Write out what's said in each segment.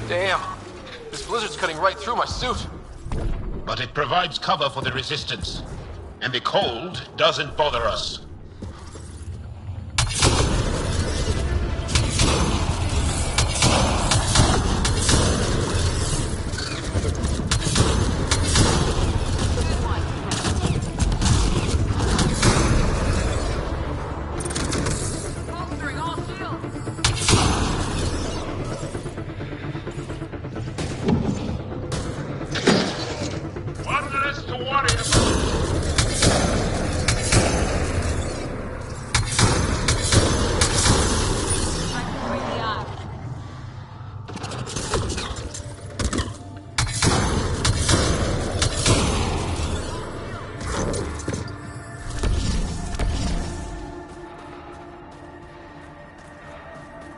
Damn. This blizzard's cutting right through my suit. But it provides cover for the resistance. And the cold doesn't bother us.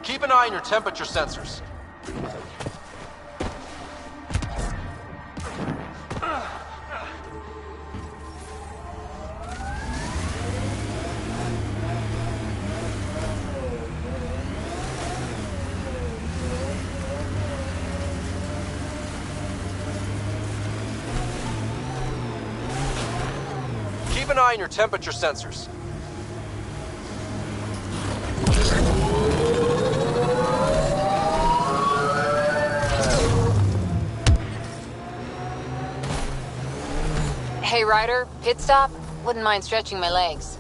Keep an eye on your temperature sensors. Keep an eye on your temperature sensors. Hey, Ryder, pit stop? Wouldn't mind stretching my legs.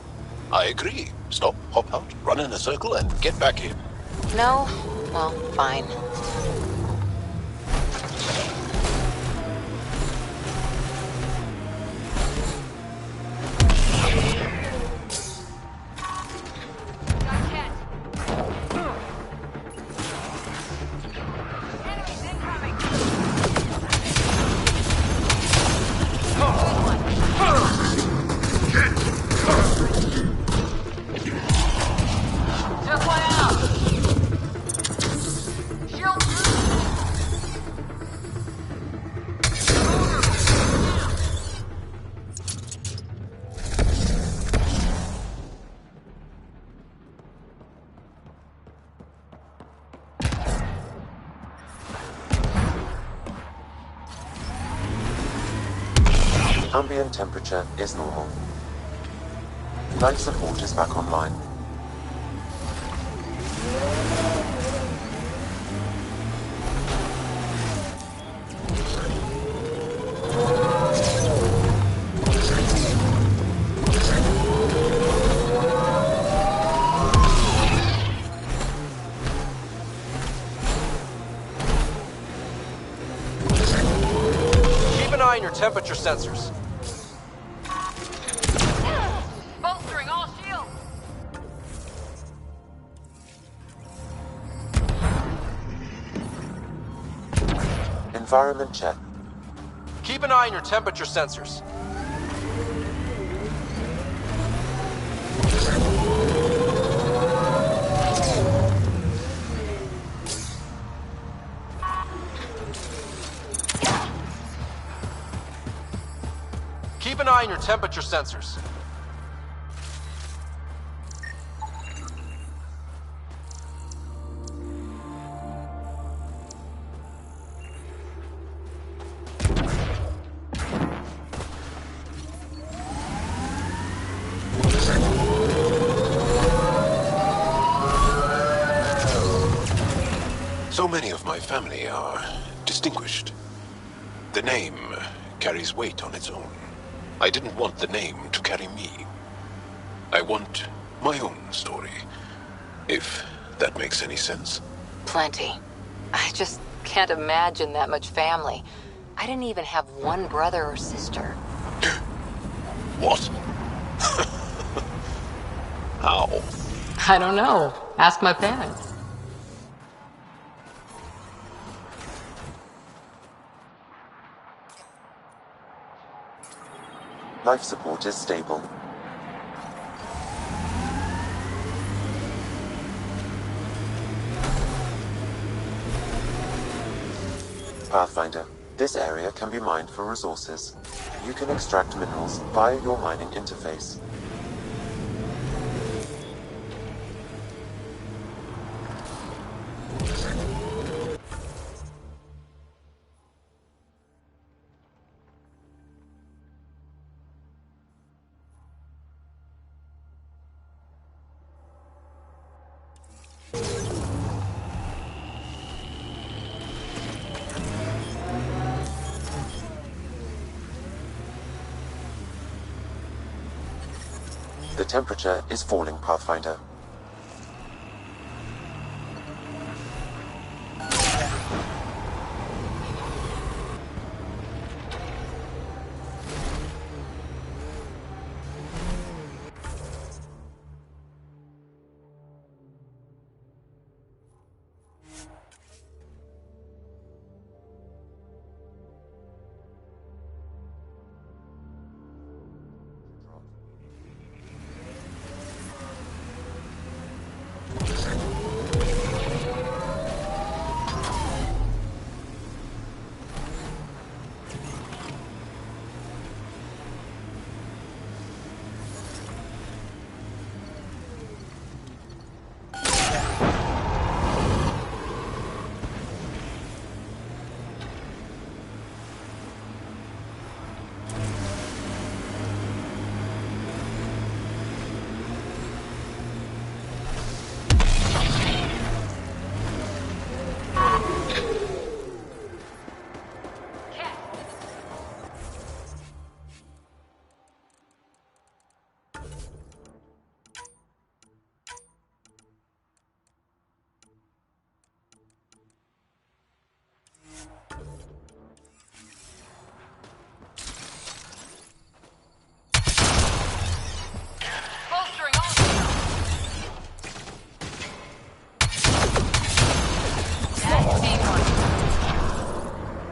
I agree. Stop, hop out, run in a circle, and get back in. No? Well, fine. Ambient temperature is normal. Life support is back online. Keep an eye on your temperature sensors. Bolstering all shields! Environment check. Keep an eye on your temperature sensors. Keep an eye on your temperature sensors. So many of my family are distinguished. The name carries weight on its own. I didn't want the name to carry me. I want my own story, if that makes any sense. Plenty. I just can't imagine that much family. I didn't even have one brother or sister. What? How? I don't know. Ask my parents. Life support is stable. Pathfinder, this area can be mined for resources. You can extract minerals via your mining interface. temperature is falling, Pathfinder.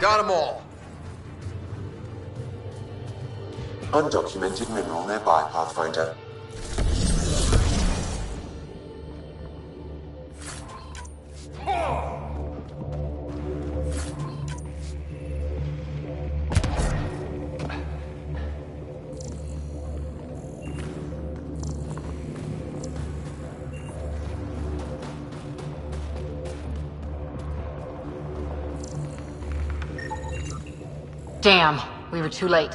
Got them all. Undocumented mineral nearby, Pathfinder. Damn, we were too late.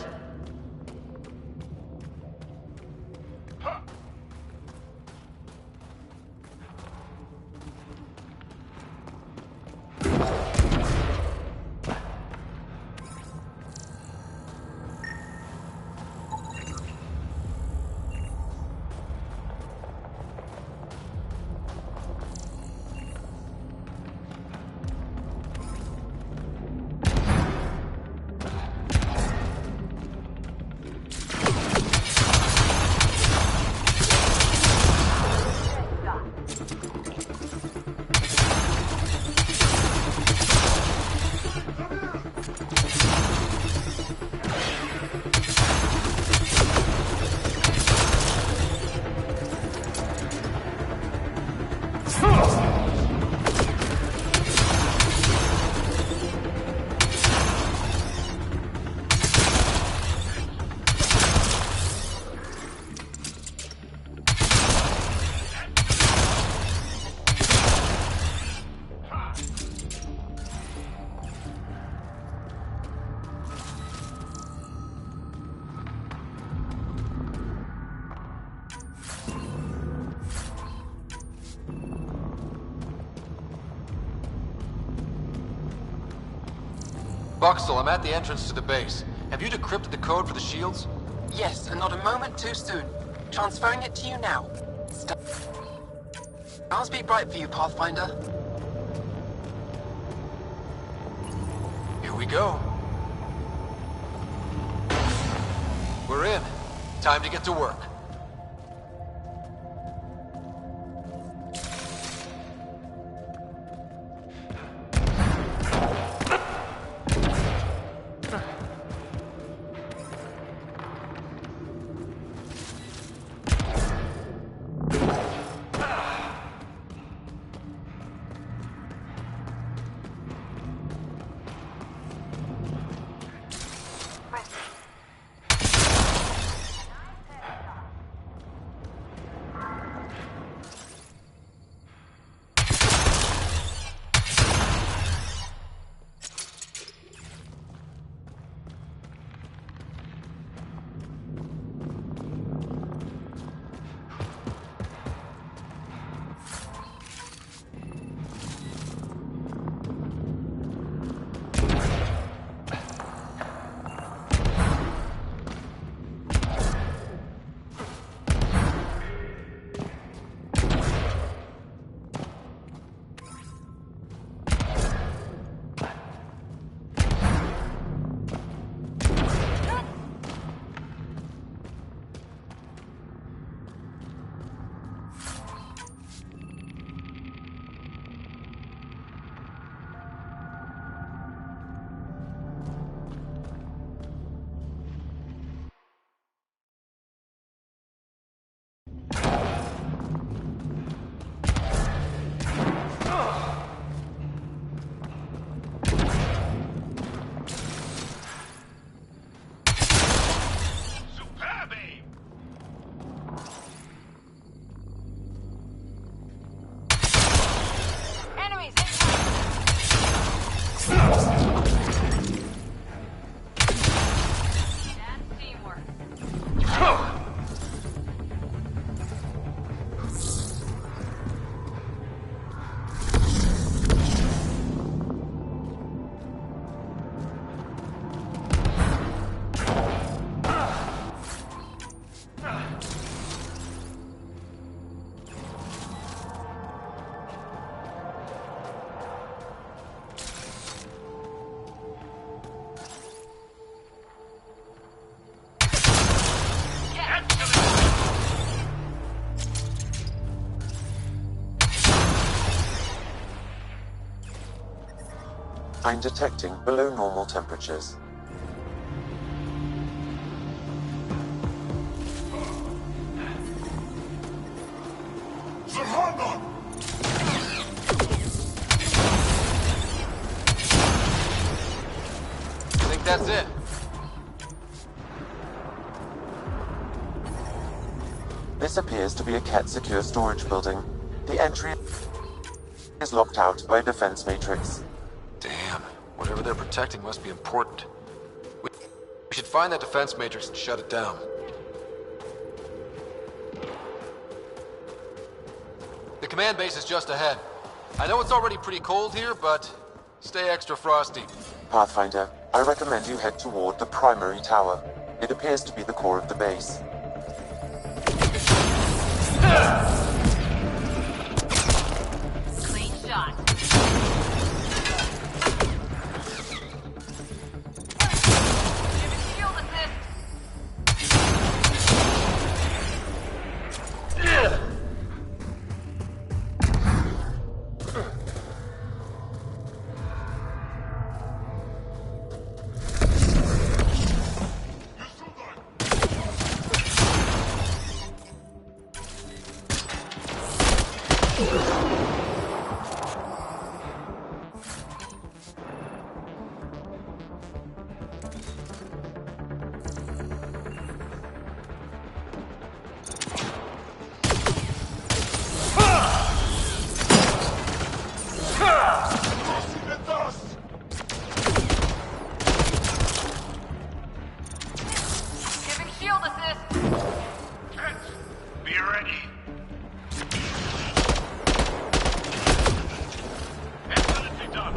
Buxtel, I'm at the entrance to the base. Have you decrypted the code for the shields? Yes, and not a moment too soon. Transferring it to you now. Stars be bright for you, Pathfinder. Here we go. We're in. Time to get to work. I'm detecting below normal temperatures. I think that's it. This appears to be a Ket secure storage building. The entry is locked out by a defense matrix. Damn. Whatever they're protecting must be important. We should find that defense matrix and shut it down. The command base is just ahead. I know it's already pretty cold here, but stay extra frosty. Pathfinder, I recommend you head toward the primary tower. It appears to be the core of the base. Clean shot. Shield assist. Giving shield assist. Be ready. Excellently done.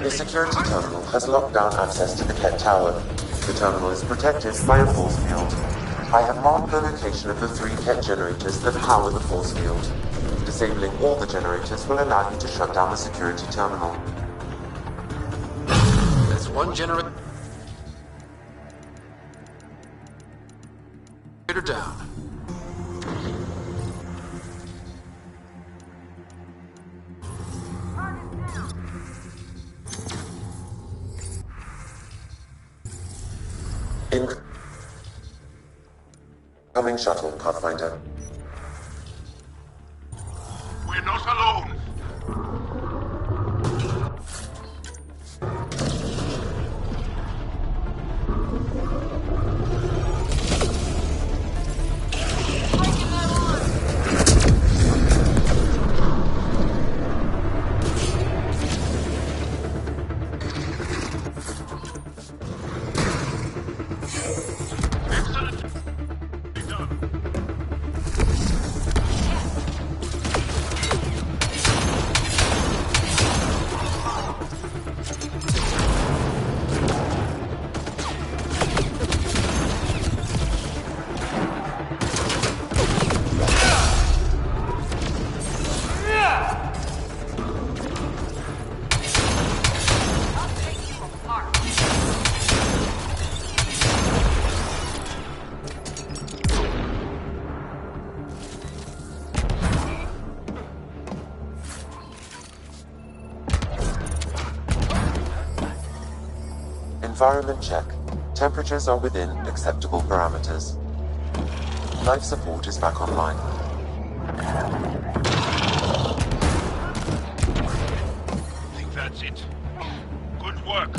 The security terminal has locked down access to the Ket tower. The terminal is protected by a force field. I have marked the location of the 3 Ket generators that power the force field. Disabling all the generators will allow you to shut down the security terminal. That's one generator down. Incoming shuttle, Pathfinder. We're not alone. Environment check. Temperatures are within acceptable parameters. Life support is back online. I think that's it. Good work.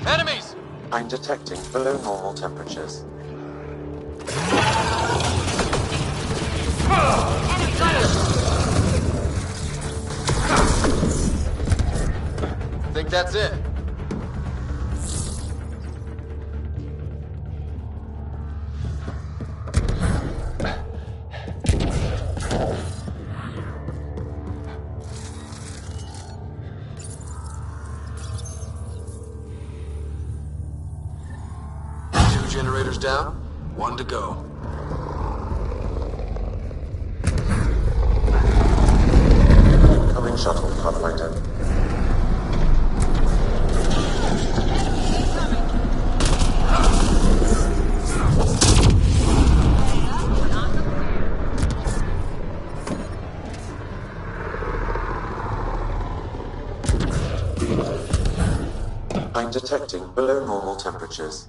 Enemies! I'm detecting below normal temperatures. Think that's it. Two generators down, one to go. Incoming shuttle, Pathfinder. I'm detecting below normal temperatures.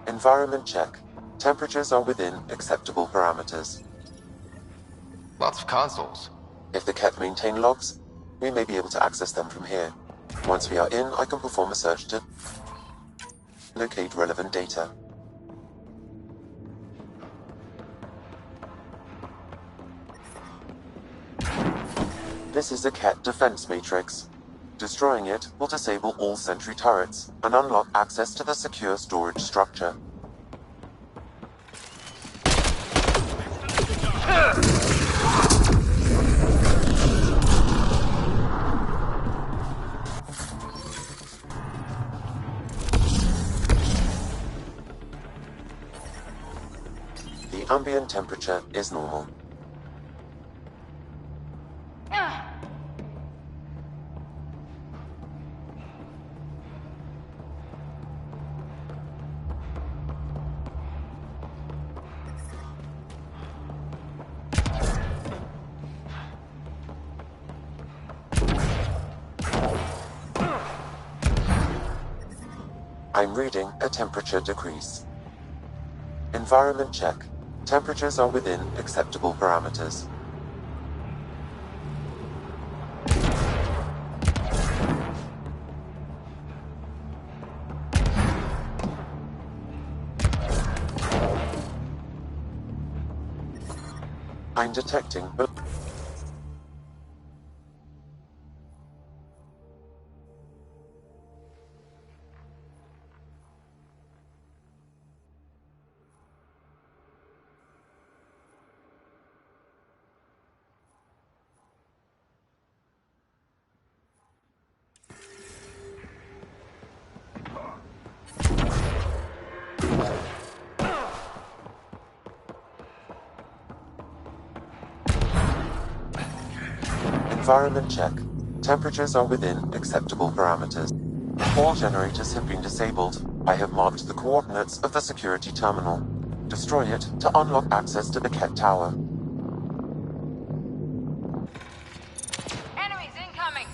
Environment check. Temperatures are within acceptable parameters. Lots of consoles. If the Ket maintain logs, we may be able to access them from here. Once we are in, I can perform a search to locate relevant data. This is a Ket defense matrix. Destroying it will disable all sentry turrets and unlock access to the secure storage structure. The ambient temperature is normal. I'm reading a temperature decrease. Environment check. Temperatures are within acceptable parameters. I'm detecting environment check. Temperatures are within acceptable parameters. All generators have been disabled. I have marked the coordinates of the security terminal. Destroy it to unlock access to the Ket Tower. Enemies incoming!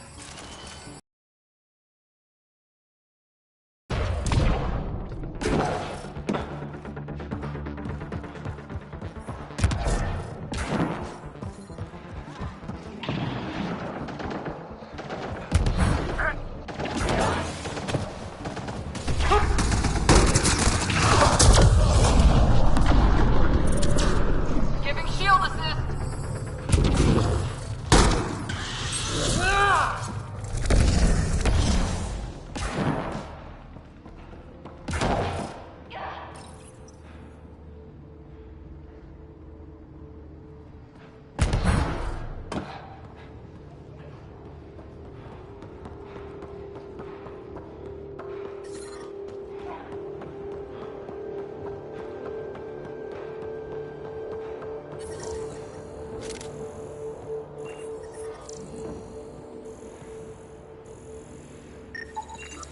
Giving shield assist!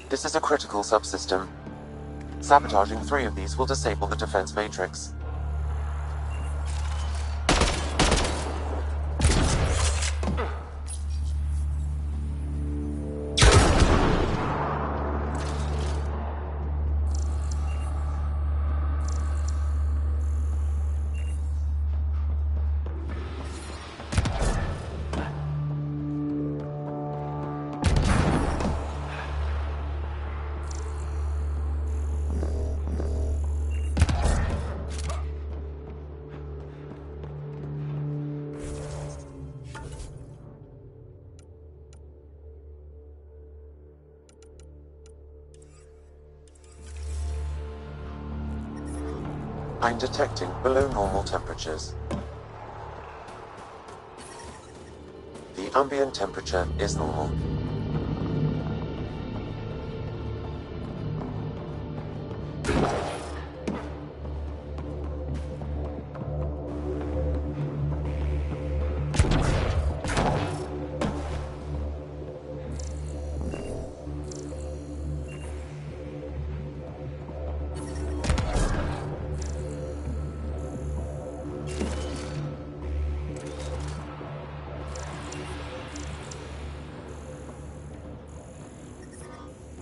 This is a critical subsystem. Sabotaging 3 of these will disable the defense matrix. I'm detecting below normal temperatures. The ambient temperature is normal.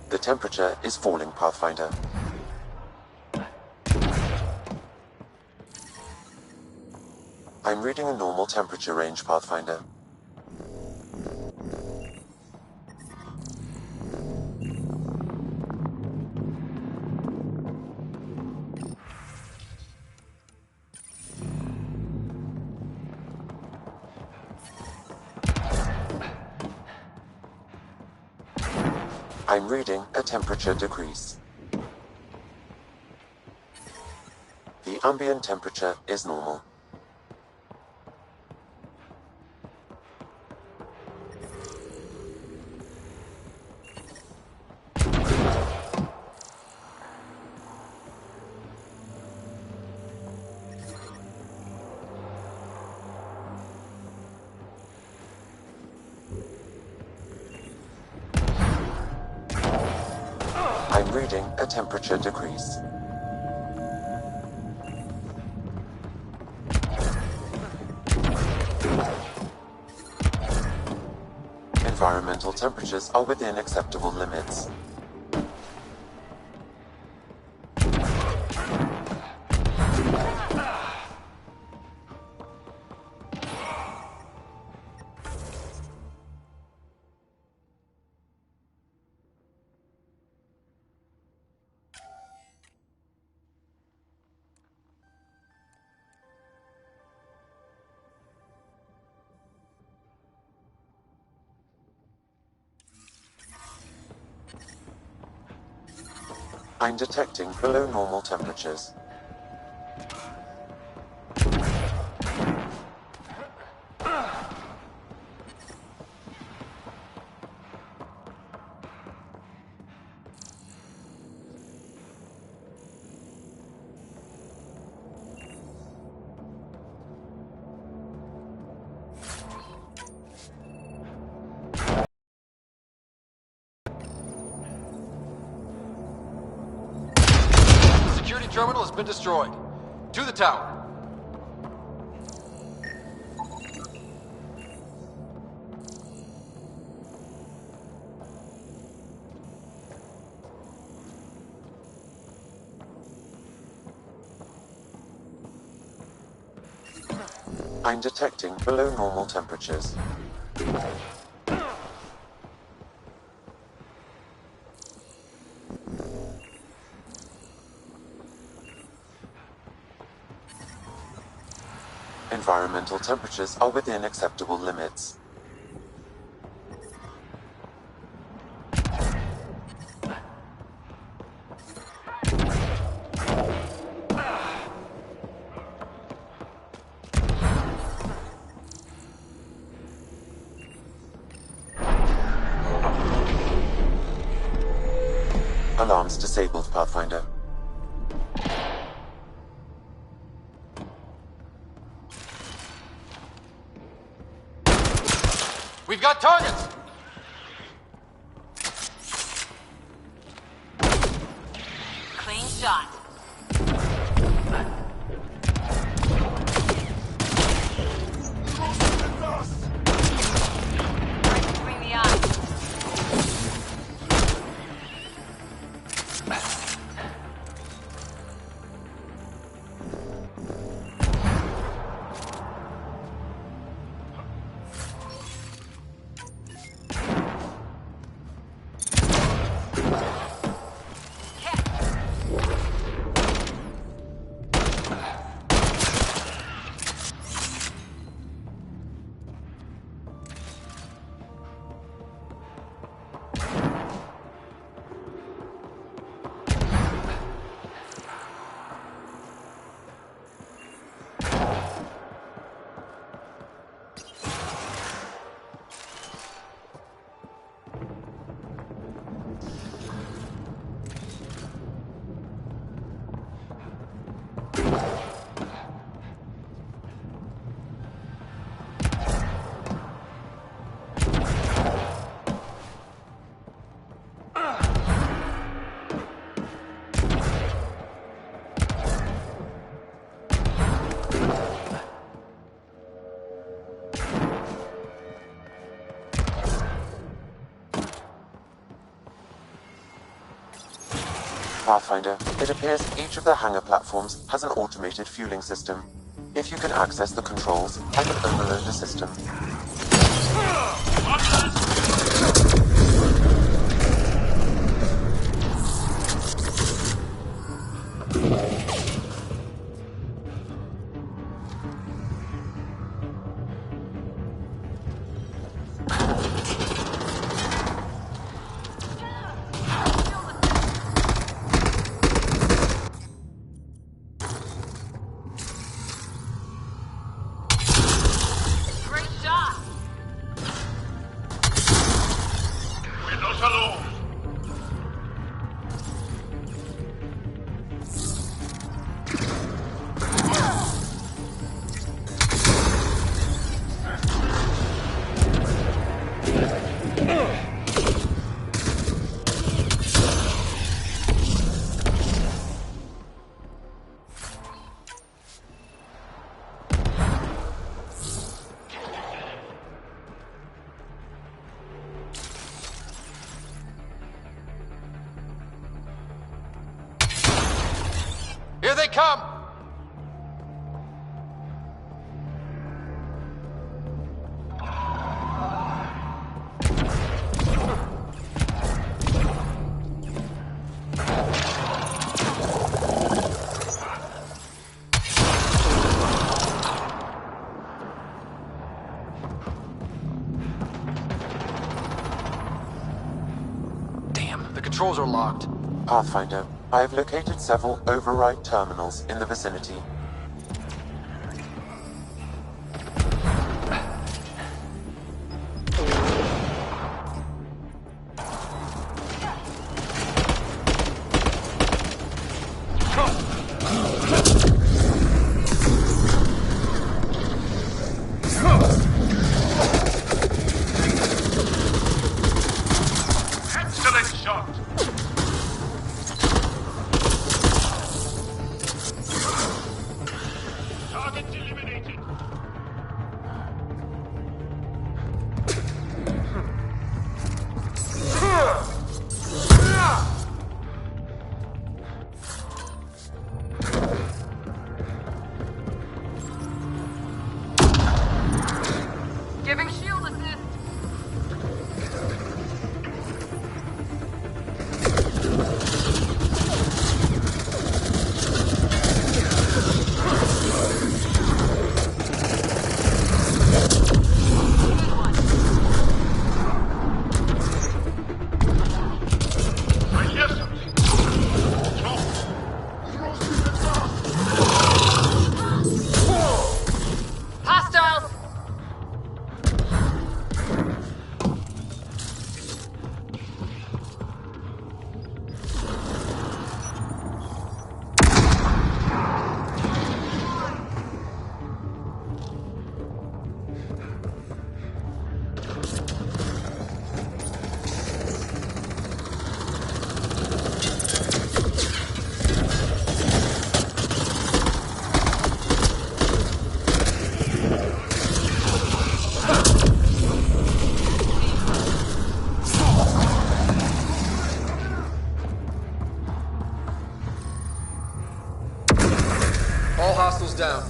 The temperature is falling, Pathfinder. I'm reading a normal temperature range, Pathfinder. I'm reading a temperature decrease. The ambient temperature is normal. I'm reading a temperature decrease. Environmental temperatures are within acceptable limits. I'm detecting below normal temperatures. The security terminal has been destroyed. To the tower. I'm detecting below normal temperatures. Environmental temperatures are within acceptable limits. Alarms disabled, Pathfinder. We've got targets! Clean shot. Bring the eye. Pathfinder, it appears each of the hangar platforms has an automated fueling system. If you can access the controls, I can overload the system. We're not alone. Here they come! Damn, the controls are locked. Pathfinder, I have located several override terminals in the vicinity. Excellent shot. Target eliminated. Giving shield assist. I hear something. Hostiles! All hostiles down.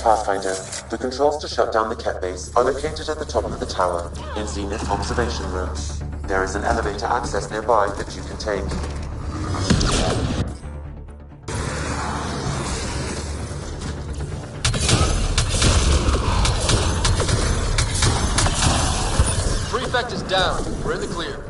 Pathfinder, the controls to shut down the Ket base are located at the top of the tower, in Zenith Observation Room. There is an elevator access nearby that you can take. Prefect is down. We're in the clear.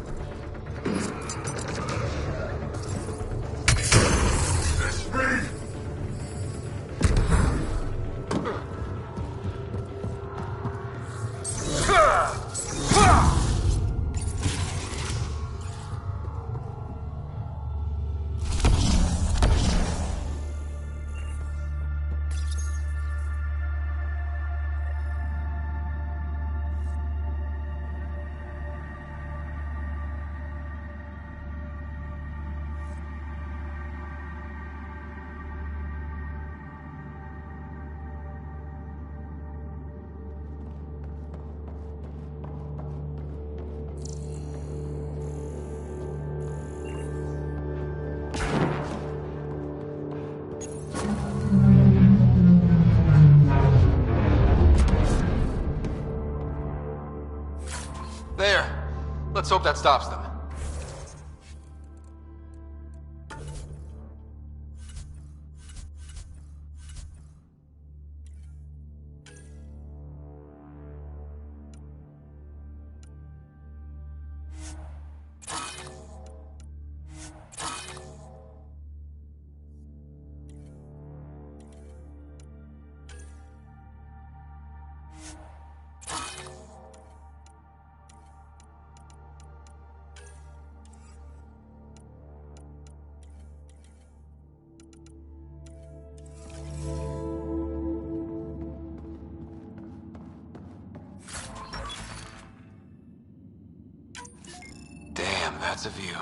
Let's hope that stops them. Damn, that's a view.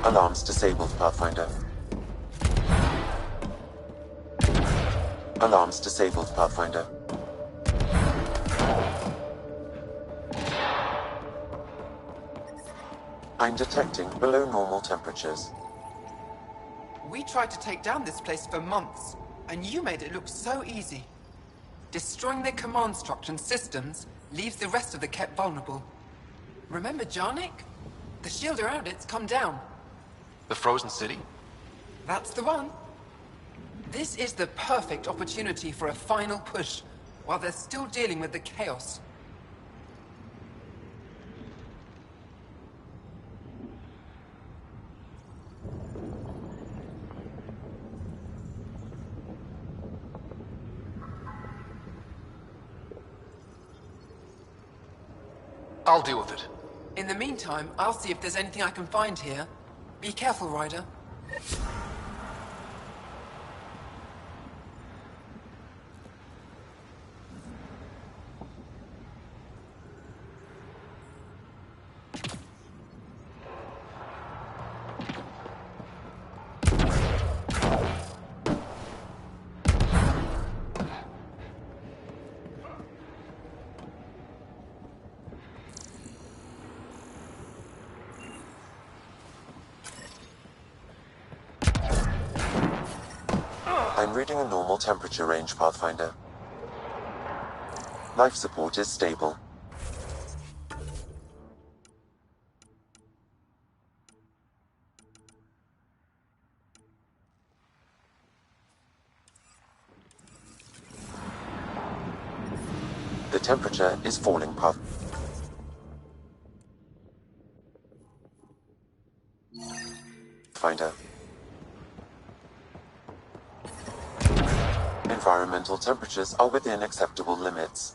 Alarms disabled, Pathfinder. Alarms disabled, Pathfinder. I'm detecting below normal temperatures. We tried to take down this place for months, and you made it look so easy. Destroying their command structure and systems leaves the rest of the Kett vulnerable. Remember Jarnik? The shield around it's come down. The frozen city? That's the one. This is the perfect opportunity for a final push, while they're still dealing with the chaos. I'll deal with it. In the meantime, I'll see if there's anything I can find here. Be careful, Ryder. I'm reading a normal temperature range, Pathfinder. Life support is stable. The temperature is falling, Pathfinder. Environmental temperatures are within acceptable limits.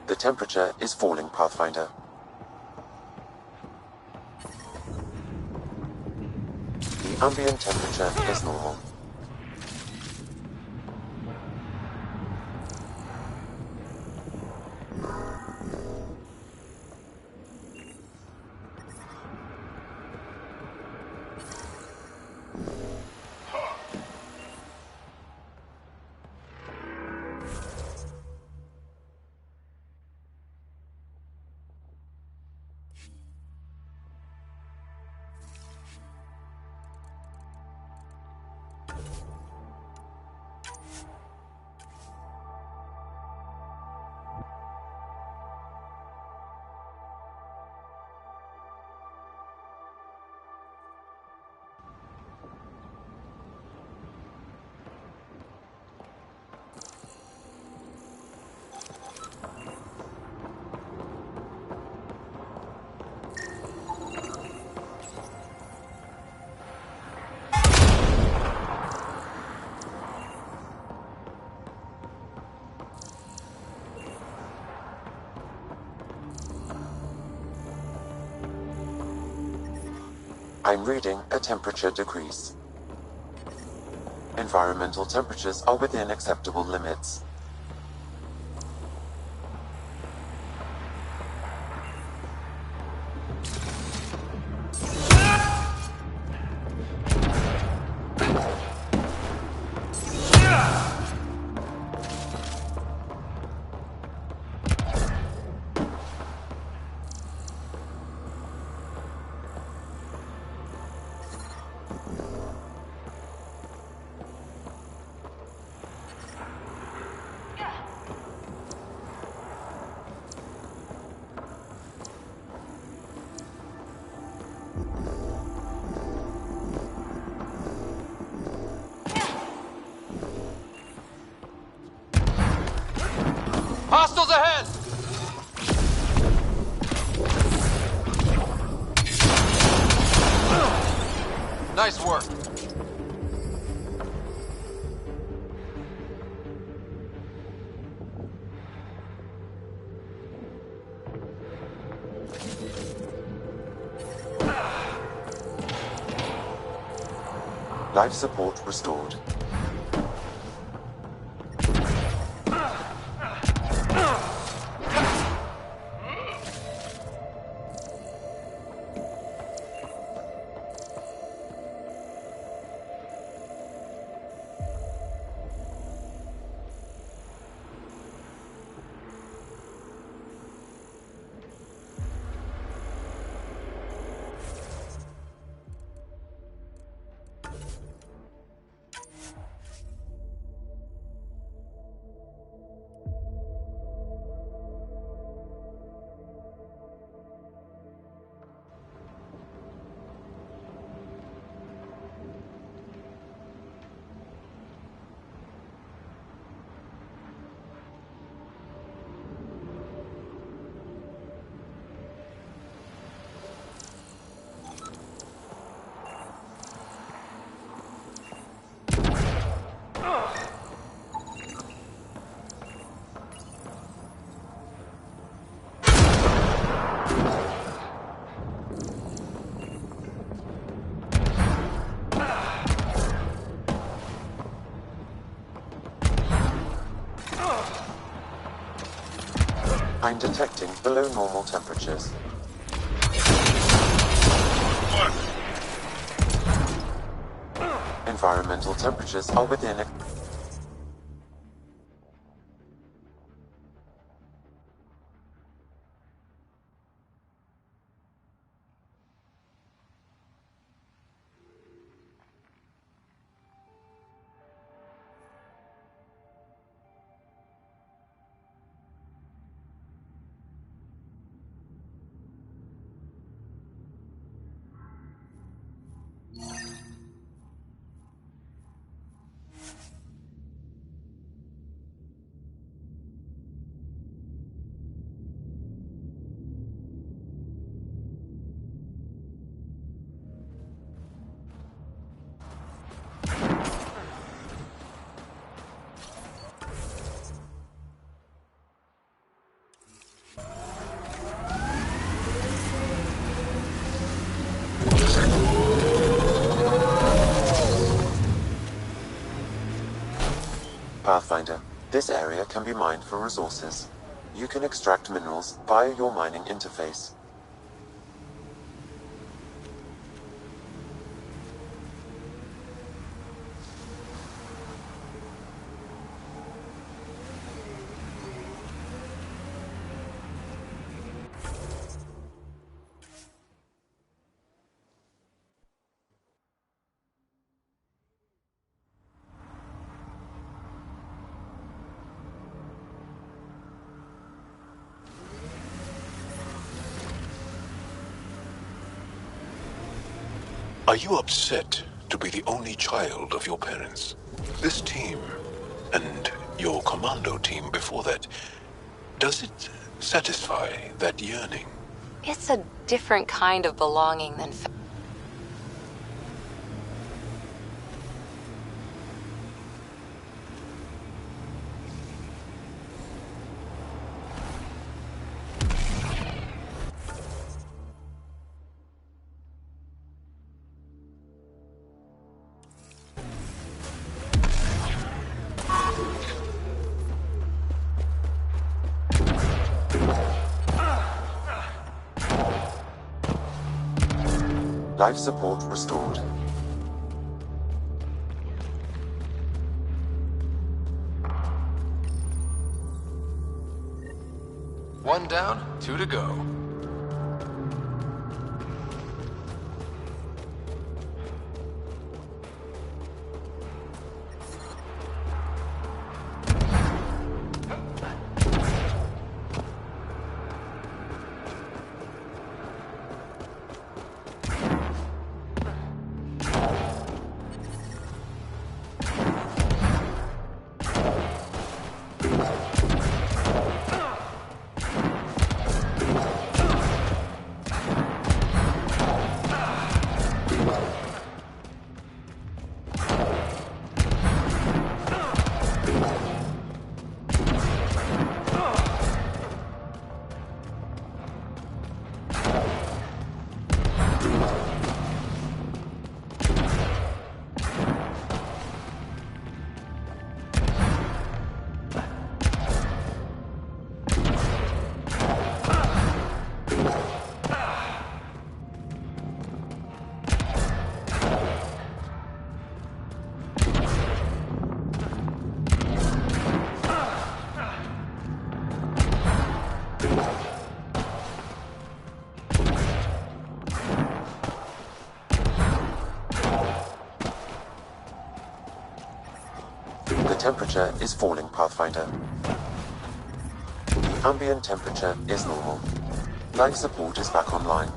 The temperature is falling, Pathfinder. The ambient temperature is normal. I'm reading a temperature decrease. Environmental temperatures are within acceptable limits. Missiles ahead! Nice work. Life support restored. I'm detecting below normal temperatures. Environmental temperatures are within a... Pathfinder, this area can be mined for resources. You can extract minerals via your mining interface. Are you upset to be the only child of your parents? This team, and your commando team before that, does it satisfy that yearning? It's a different kind of belonging than Life support restored. One down, two to go. temperature is falling, Pathfinder. The ambient temperature is normal. Life support is back online.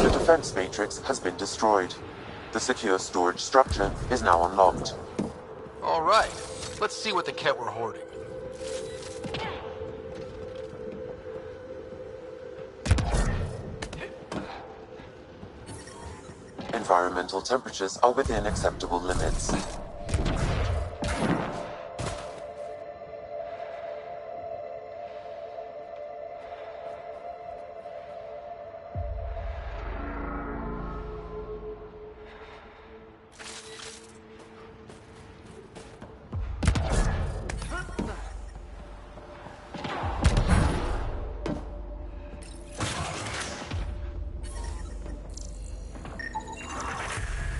The defense matrix has been destroyed. The secure storage structure is now unlocked. All right, let's see what the Ket were hoarding. Environmental temperatures are within acceptable limits.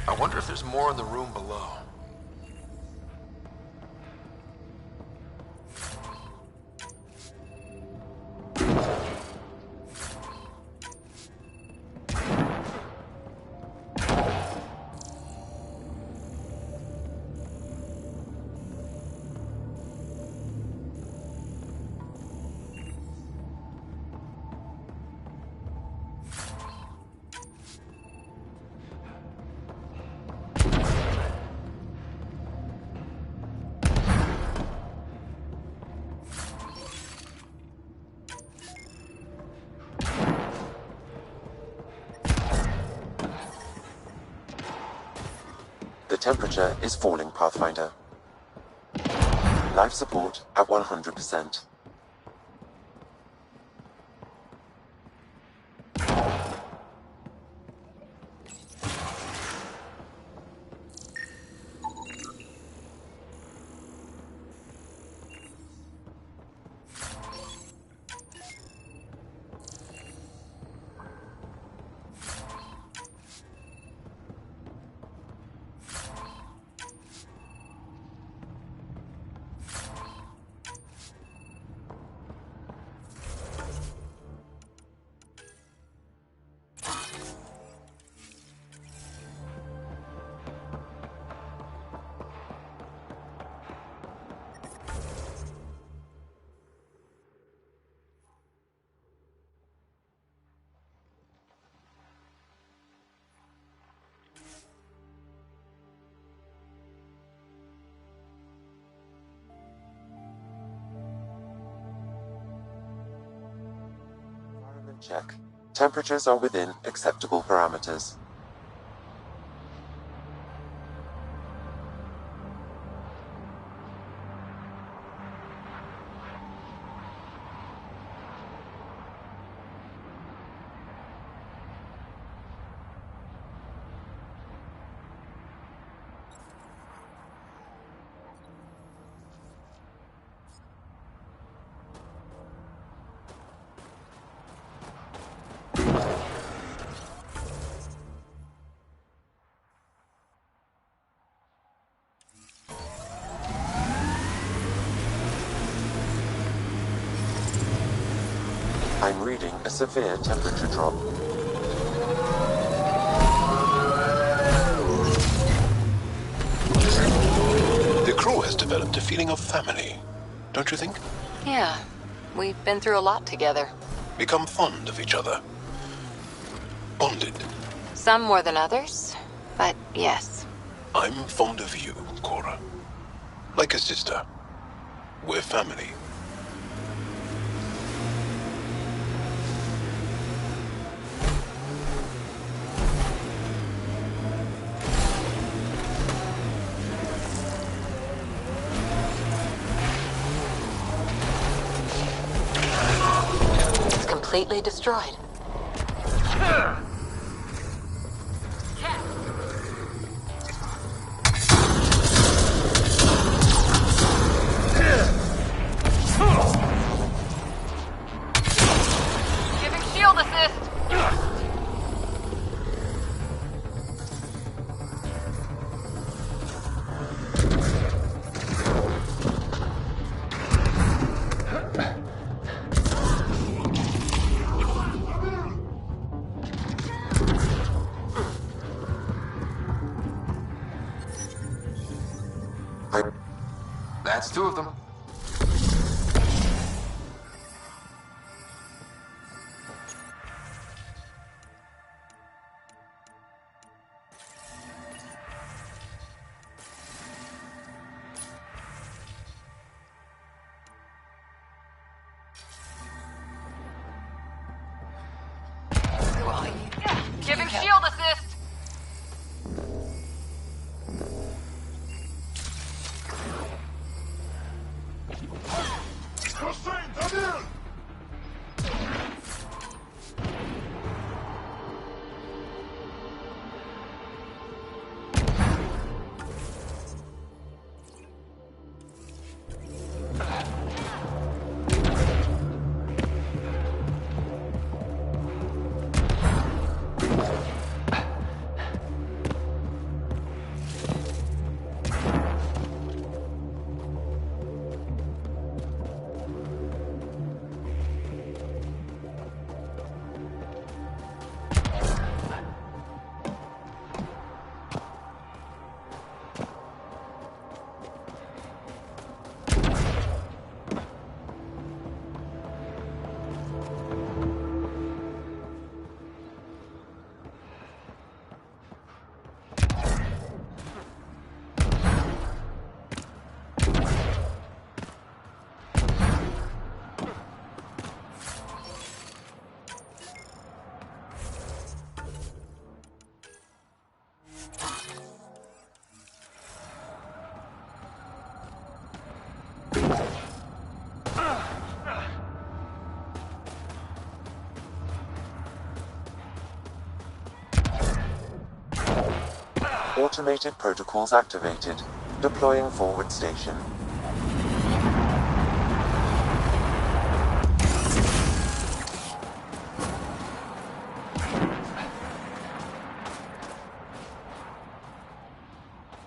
I wonder if there's more in the room below. The temperature is falling, Pathfinder. Life support at 100%. Check. Temperatures are within acceptable parameters. I'm reading a severe temperature drop. The crew has developed a feeling of family, don't you think? Yeah, we've been through a lot together. Become fond of each other. Bonded. Some more than others, but yes. I'm fond of you, Cora. Like a sister. We're family. completely destroyed. Giving shield assist! That's two of them. Giving shield assist! Automated protocols activated. Deploying forward station.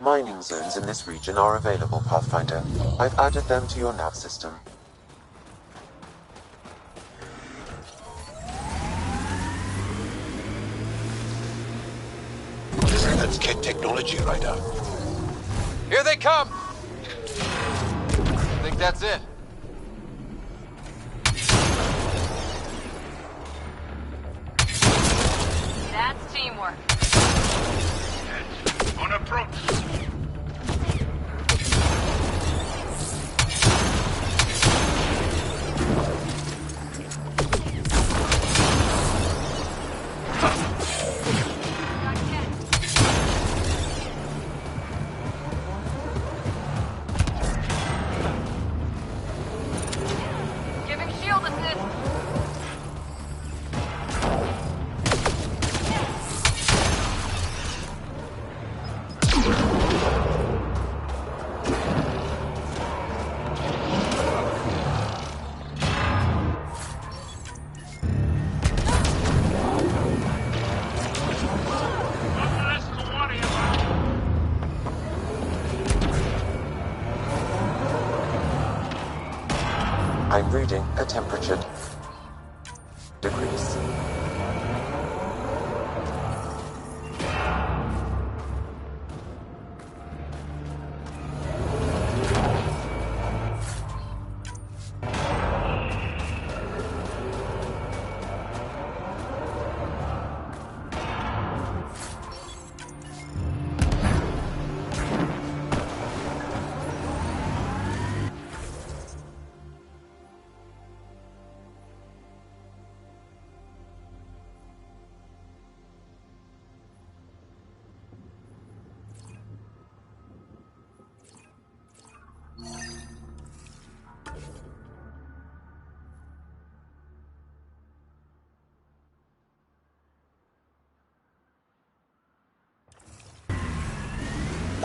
Mining zones in this region are available, Pathfinder. I've added them to your nav system. That's Ket technology, Ryder. Here they come! I think that's it. That's teamwork. On approach. Giving shield assist! I'm reading a temperature decrease.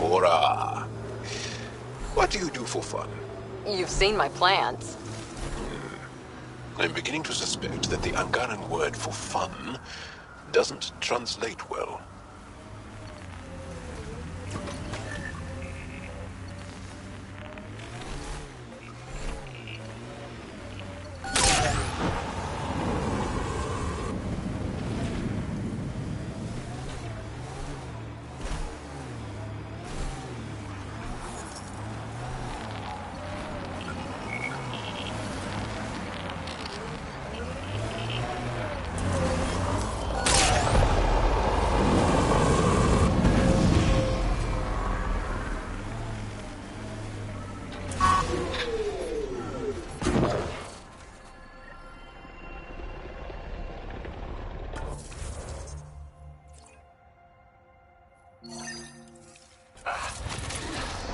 Cora. What do you do for fun? You've seen my plans. I'm beginning to suspect that the Angaran word for fun doesn't translate well.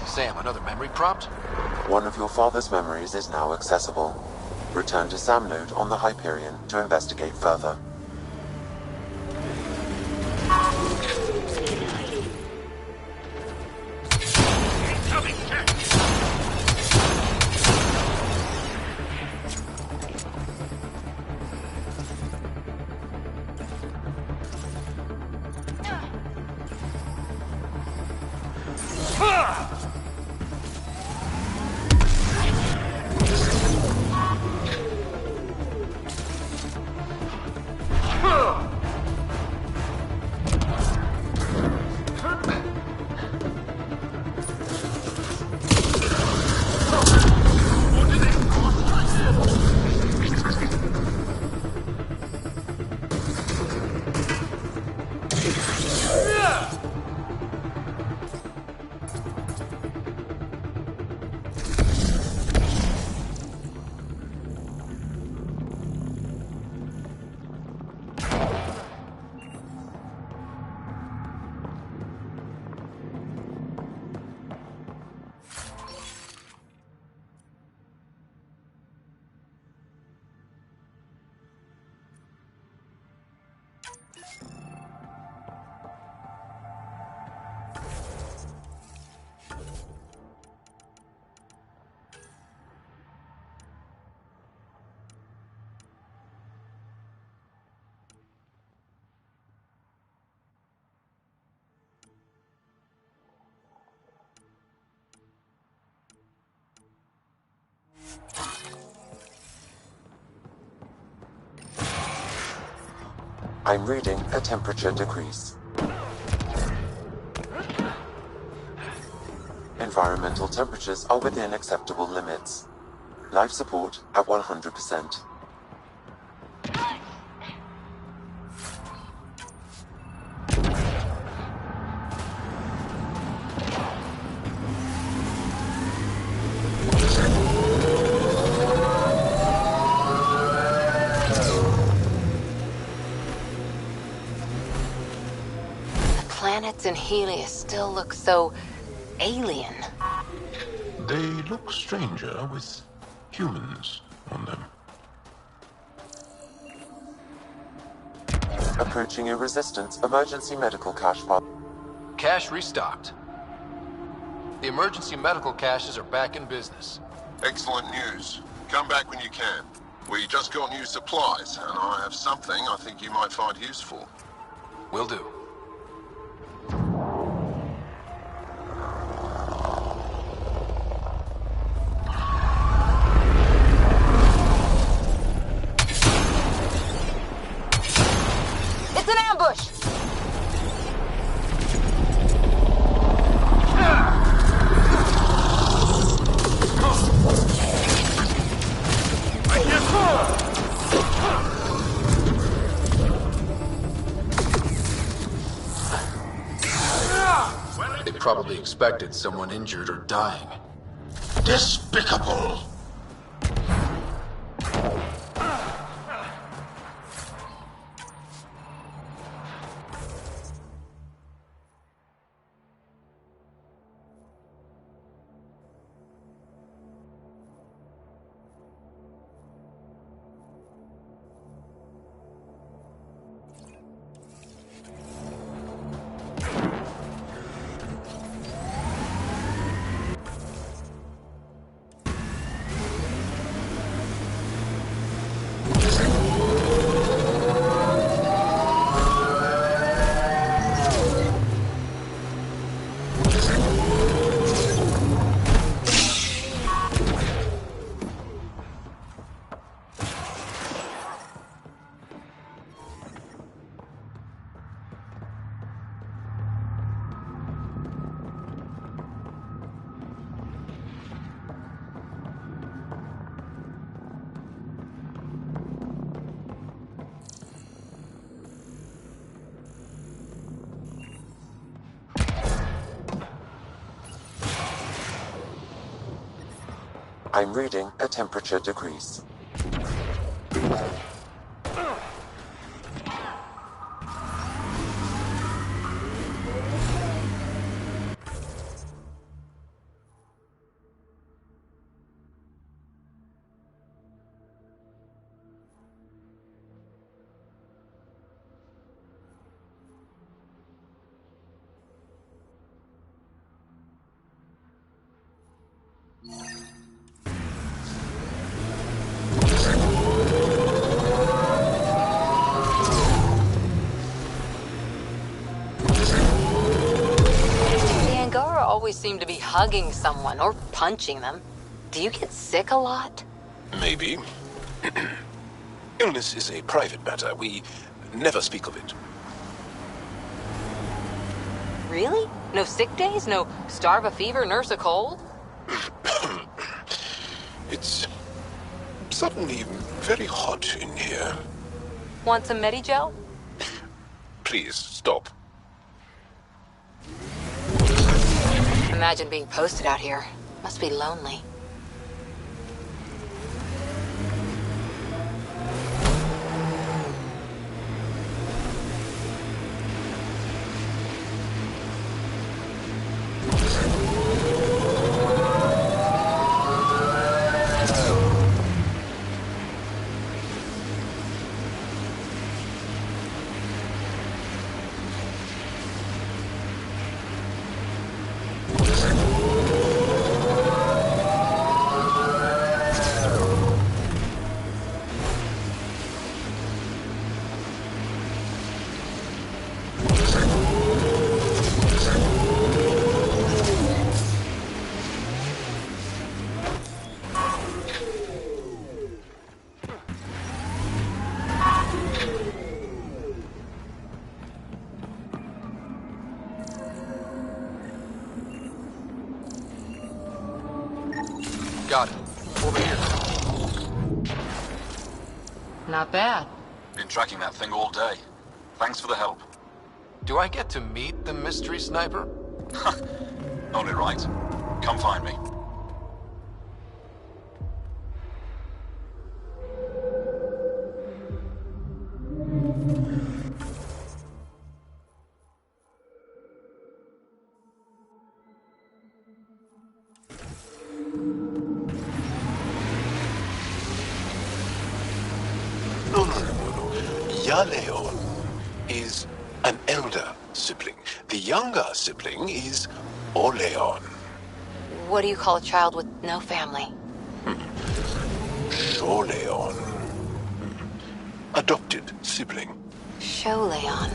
Sam, another memory prompt? One of your father's memories is now accessible. Return to Sam Node on the Hyperion to investigate further. I'm reading a temperature decrease. Environmental temperatures are within acceptable limits. Life support at 100%. Planets in Helios still look so alien. They look stranger with humans on them. Approaching a resistance emergency medical cache pod. Cache restocked. The emergency medical caches are back in business. Excellent news. Come back when you can. We just got new supplies, and I have something I think you might find useful. Will do. It's an ambush! They probably expected someone injured or dying. Despicable! I'm reading a temperature decrease. Always seem to be hugging someone or punching them. Do you get sick a lot? Maybe. Illness is a private matter. We never speak of it. Really? No sick days? No starve a fever, nurse a cold? It's suddenly very hot in here. Want some Medigel? Please, stop. Imagine being posted out here. Must be lonely. Got it. Over here. Not bad. Been tracking that thing all day. Thanks for the help. Do I get to meet the mystery sniper? Only right. Come find me. No. Yaleon is an elder sibling. The younger sibling is Oleon. What do you call a child with no family? Sholeon. Adopted sibling. Sholeon.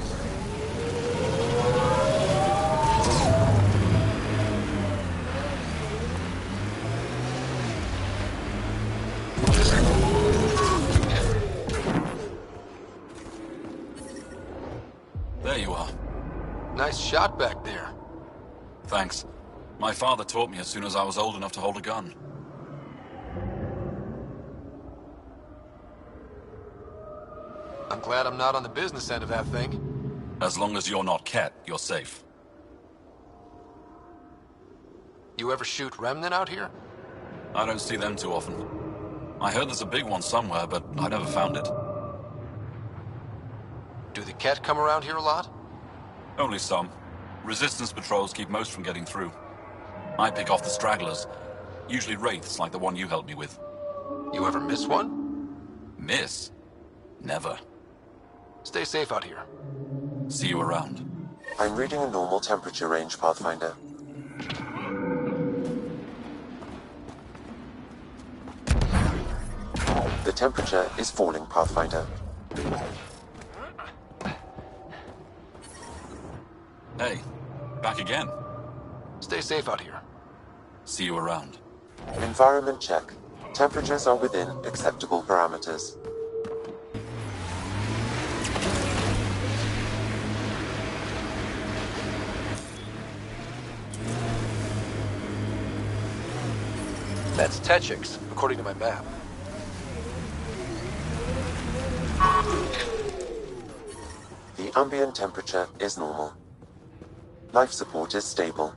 There you are. Nice shot back there. Thanks. My father taught me as soon as I was old enough to hold a gun. I'm glad I'm not on the business end of that thing. As long as you're not Ket, you're safe. You ever shoot Remnant out here? I don't see them too often. I heard there's a big one somewhere, but I never found it. Do the Ket come around here a lot? Only some. Resistance patrols keep most from getting through. I pick off the stragglers. Usually wraiths like the one you helped me with. You ever miss one? Miss? Never. Stay safe out here. See you around. I'm reading a normal temperature range, Pathfinder. The temperature is falling, Pathfinder. Hey, back again. Stay safe out here. See you around. Environment check. Temperatures are within acceptable parameters. That's Techix, according to my map. The ambient temperature is normal. Life support is stable.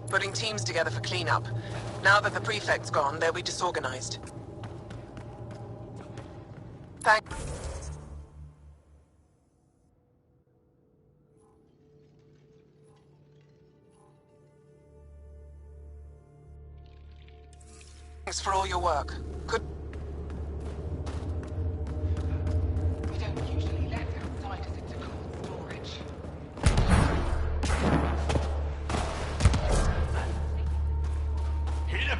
Putting teams together for cleanup. Now that the prefect's gone, they'll be disorganized. Thanks for all your work. Good. We don't usually let outsiders into cold storage. Hit him!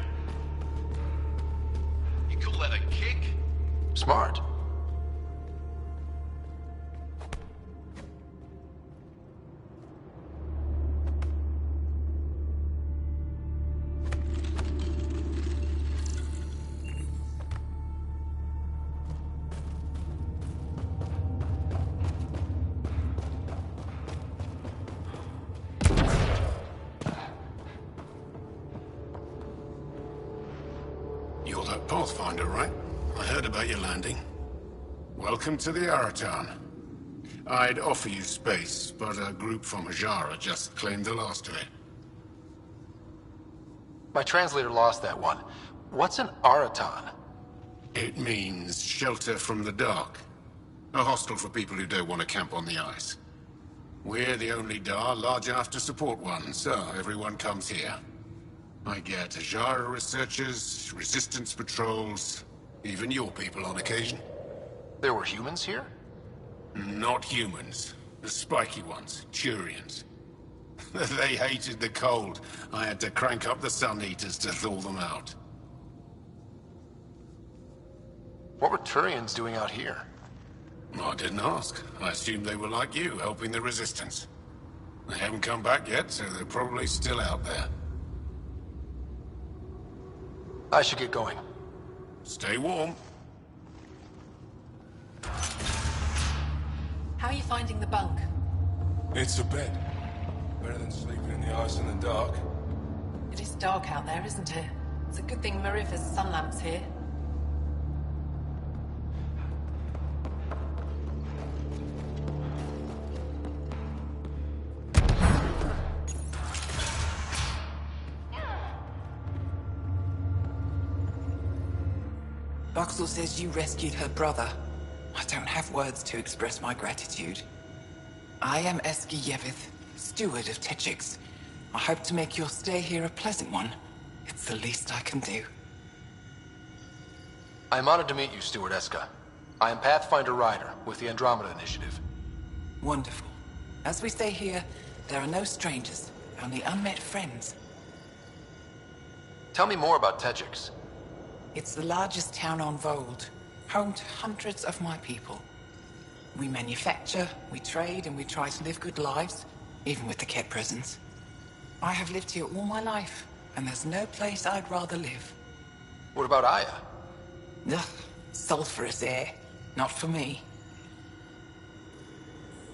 You call that a kick? Smart. You're that Pathfinder, right? I heard about your landing. Welcome to the Araton. I'd offer you space, but a group from Ajara just claimed the last of it. My translator lost that one. What's an Araton? It means shelter from the dark. A hostel for people who don't want to camp on the ice. We're the only Dar large enough to support one, so everyone comes here. I get Ajara researchers, resistance patrols, even your people on occasion. There were humans here? Not humans. The spiky ones, Turians. They hated the cold. I had to crank up the sun heaters to thaw them out. What were Turians doing out here? I didn't ask. I assumed they were like you, helping the resistance. They haven't come back yet, so they're probably still out there. I should get going. Stay warm. How are you finding the bunk? It's a bed. Better than sleeping in the ice in the dark. It is dark out there, isn't it? It's a good thing Marifa's sun lamp's here. Buxel says you rescued her brother. I don't have words to express my gratitude. I am Eski Yevith, steward of Techix. I hope to make your stay here a pleasant one. It's the least I can do. I'm honored to meet you, Steward Eska. I am Pathfinder Ryder with the Andromeda Initiative. Wonderful. As we say here, there are no strangers, only unmet friends. Tell me more about Techix. It's the largest town on Vold, home to hundreds of my people. We manufacture, we trade, and we try to live good lives, even with the Ket presence. I have lived here all my life, and there's no place I'd rather live. What about Aya? Ugh, sulfurous air. Not for me.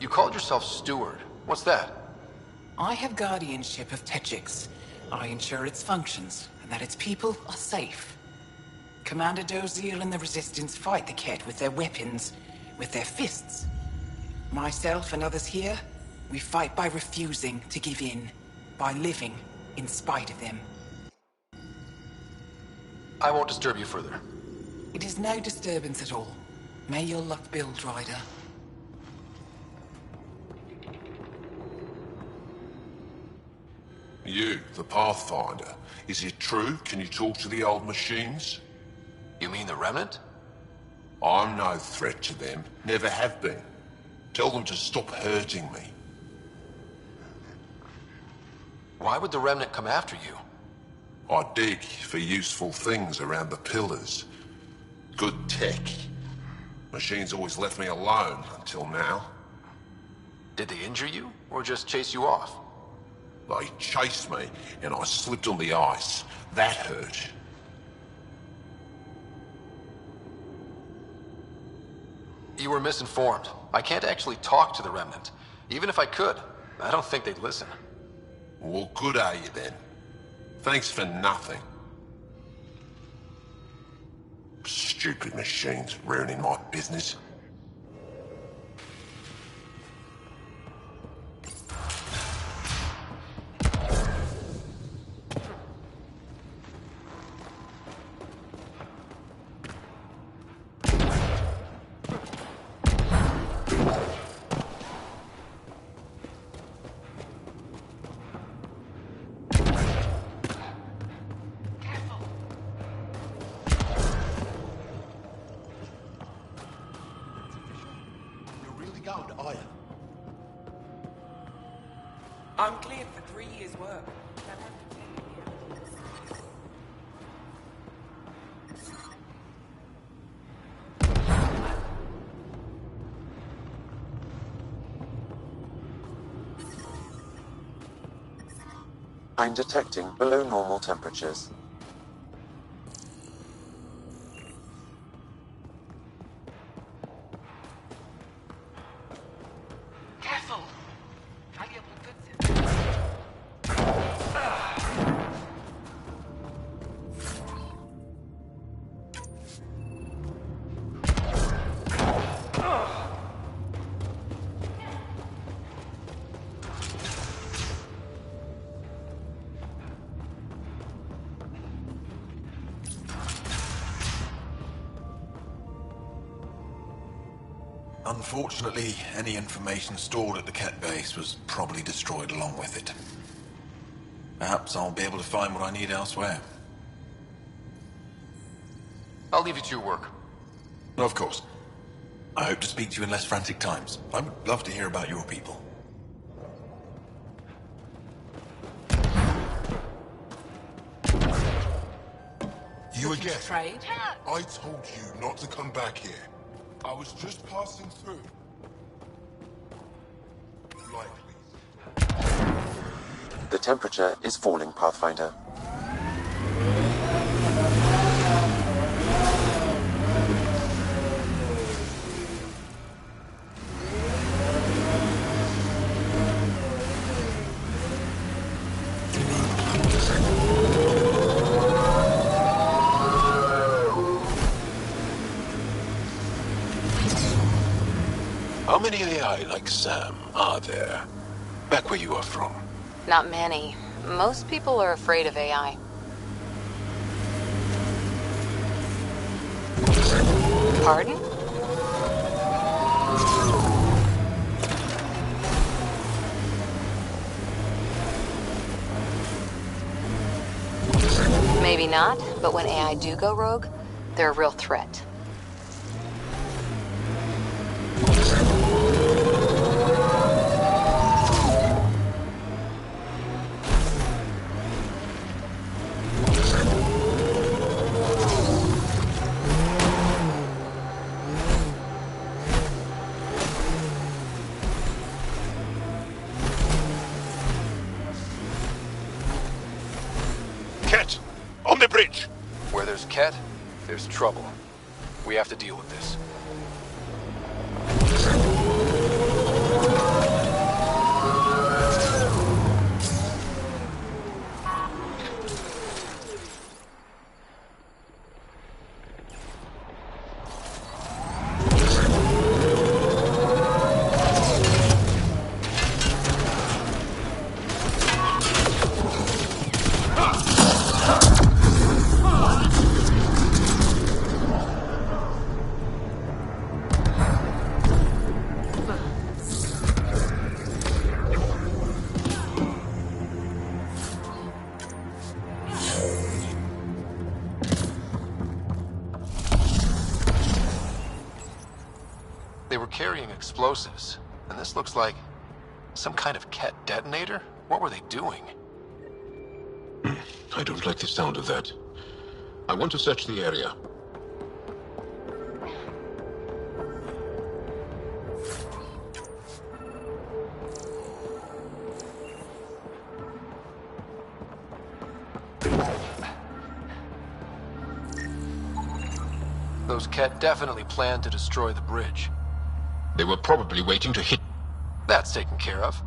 You called yourself Steward. What's that? I have guardianship of Techix. I ensure its functions, and that its people are safe. Commander Doziel and the Resistance fight the Ket with their weapons, with their fists. Myself and others here, we fight by refusing to give in, by living in spite of them. I won't disturb you further. It is no disturbance at all. May your luck build, Ryder. You, the Pathfinder. Is it true? Can you talk to the old machines? You mean the Remnant? I'm no threat to them. Never have been. Tell them to stop hurting me. Why would the Remnant come after you? I dig for useful things around the pillars. Good tech. Machines always left me alone until now. Did they injure you, or just chase you off? They chased me, and I slipped on the ice. That hurt. You were misinformed. I can't actually talk to the Remnant. Even if I could, I don't think they'd listen. Well, good are you then? Thanks for nothing. Stupid machines ruining my business. 3 years' work. That has to take a year. I'm detecting below normal temperatures. Careful! Valuable goods in there. Unfortunately, any information stored at the Ket base was probably destroyed along with it. Perhaps I'll be able to find what I need elsewhere. I'll leave you to your work. Of course. I hope to speak to you in less frantic times. I would love to hear about your people. You Looking to again? trade? I told you not to come back here. I was just passing through. Likely. The temperature is falling, Pathfinder. How many AI like Sam are there? Back where you are from. Not many. Most people are afraid of AI. Pardon? Maybe not, but when AI do go rogue, they're a real threat. Ket! On the bridge! Where there's Ket, there's trouble. We have to deal with this. They were carrying explosives, and this looks like some kind of Ket detonator? What were they doing? I don't like the sound of that. I want to search the area. Those Ket definitely planned to destroy the bridge. They were probably waiting to hit. That's taken care of.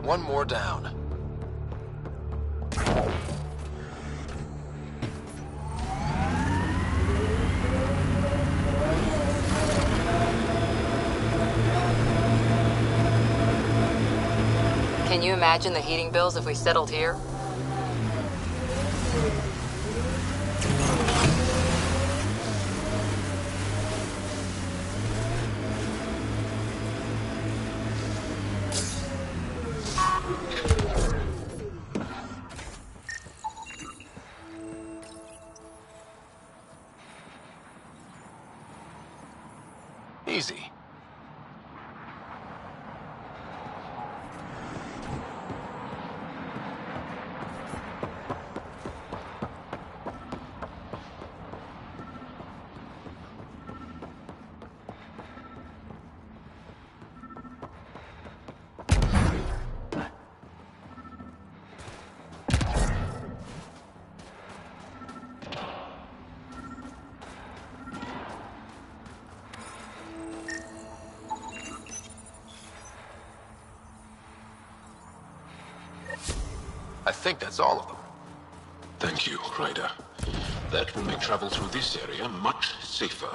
One more down. Can you imagine the heating bills if we settled here? Easy. I think that's all of them. Thank you, Ryder. That will make travel through this area much safer.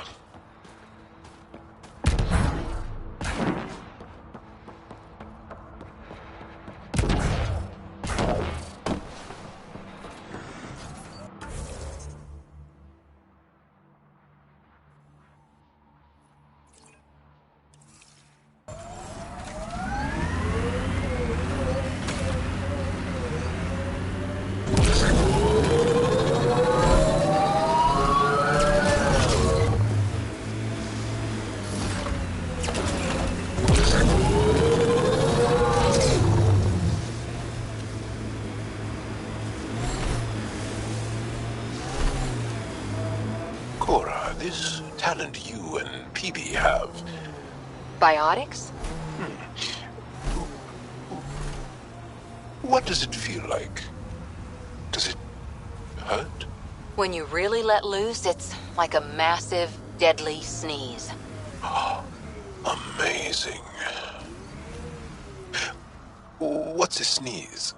This talent you and PB have. Biotics? What does it feel like? Does it hurt? When you really let loose, it's like a massive, deadly sneeze. Amazing. What's a sneeze?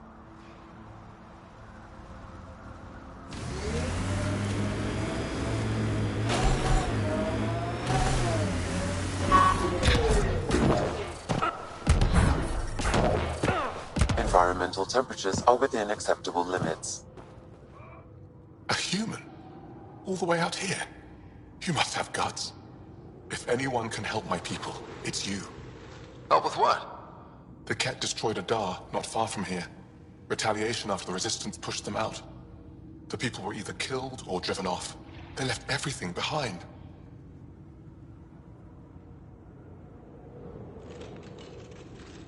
Environmental temperatures are within acceptable limits. A human? All the way out here? You must have guts. If anyone can help my people, it's you. Help with what? The Ket destroyed a Dar not far from here. Retaliation after the Resistance pushed them out. The people were either killed or driven off. They left everything behind.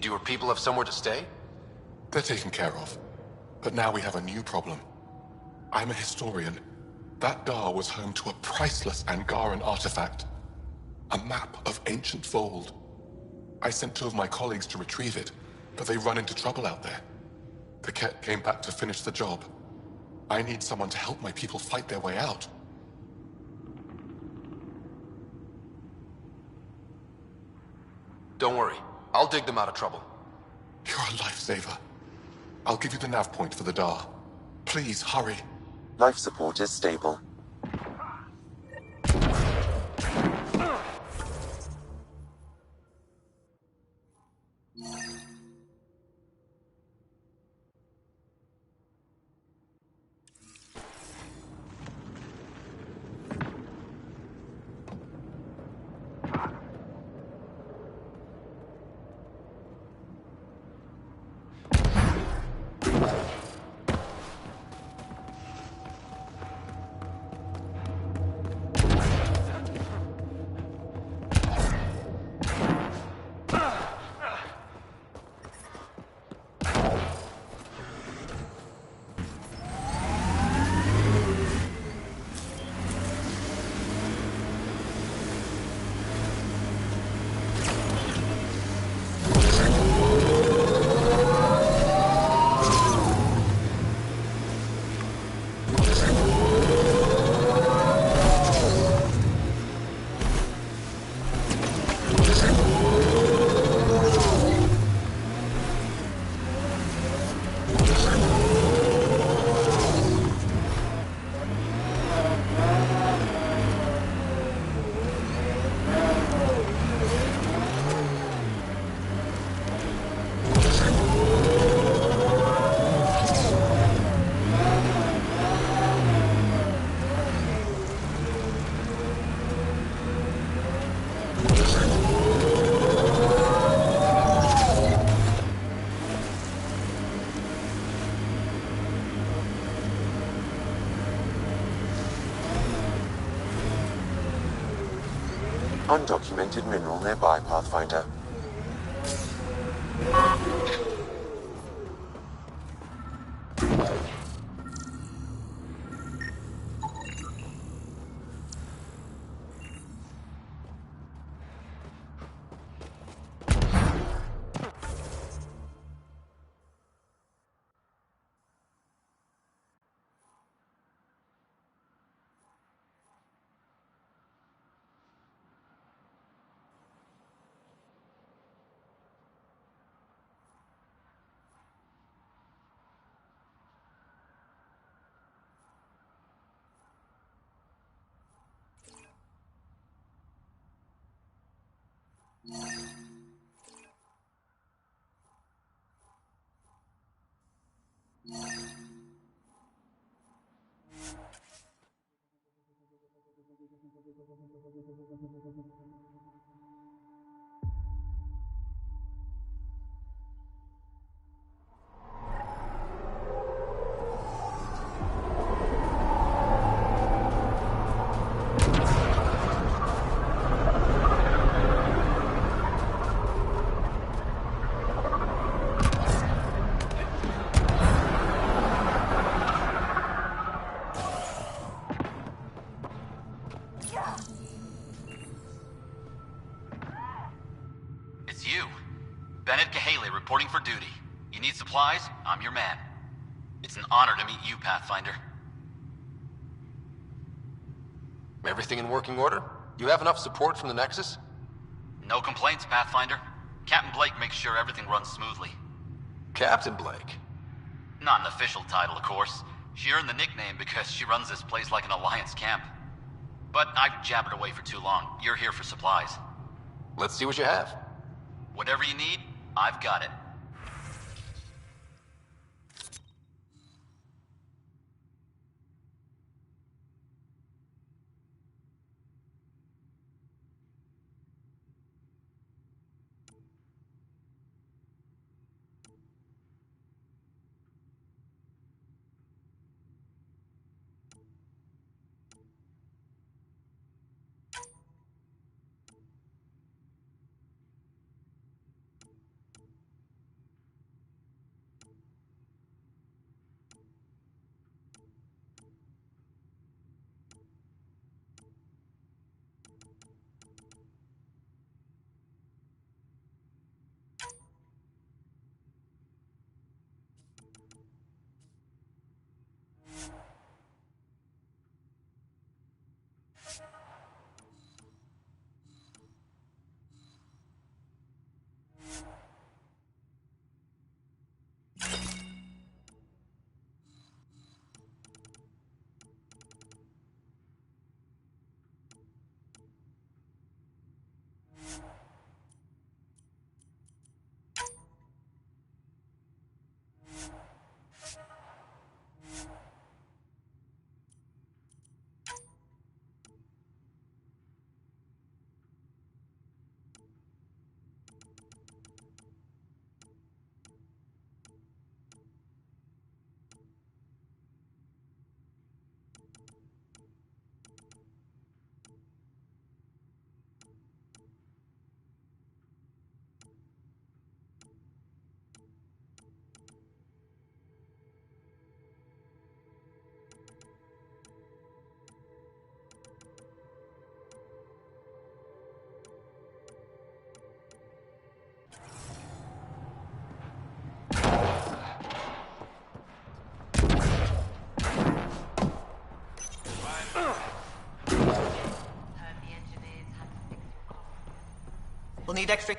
Do your people have somewhere to stay? They're taken care of. But now we have a new problem. I'm a historian. That Dar was home to a priceless Angaran artifact. A map of ancient Fold. I sent 2 of my colleagues to retrieve it, but they run into trouble out there. The Ket came back to finish the job. I need someone to help my people fight their way out. Don't worry. I'll dig them out of trouble. You're a lifesaver. I'll give you the nav point for the Dar. Please, hurry. Life support is stable. Undocumented mineral nearby, Pathfinder. Reporting for duty. You need supplies? I'm your man. It's an honor to meet you, Pathfinder. Everything in working order? You have enough support from the Nexus? No complaints, Pathfinder. Captain Blake makes sure everything runs smoothly. Captain Blake? Not an official title, of course. She earned the nickname because she runs this place like an Alliance camp. But I've jabbered away for too long. You're here for supplies. Let's see what you have. Whatever you need, I've got it. We'll need extra...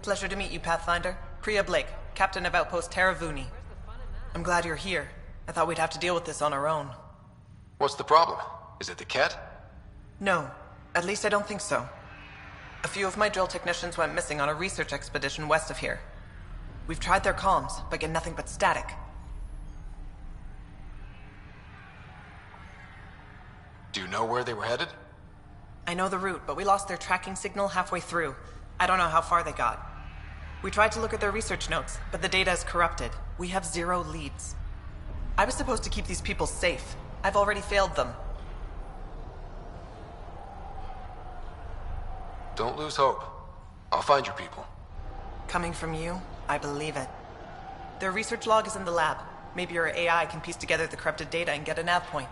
Pleasure to meet you, Pathfinder. Priya Blake, Captain of Outpost Taravuni. I'm glad you're here. I thought we'd have to deal with this on our own. What's the problem? Is it the Ket? No. At least I don't think so. A few of my drill technicians went missing on a research expedition west of here. We've tried their comms, but get nothing but static. Do you know where they were headed? I know the route, but we lost their tracking signal halfway through. I don't know how far they got. We tried to look at their research notes, but the data is corrupted. We have 0 leads. I was supposed to keep these people safe. I've already failed them. Don't lose hope. I'll find your people. Coming from you, I believe it. Their research log is in the lab. Maybe your AI can piece together the corrupted data and get a nav point.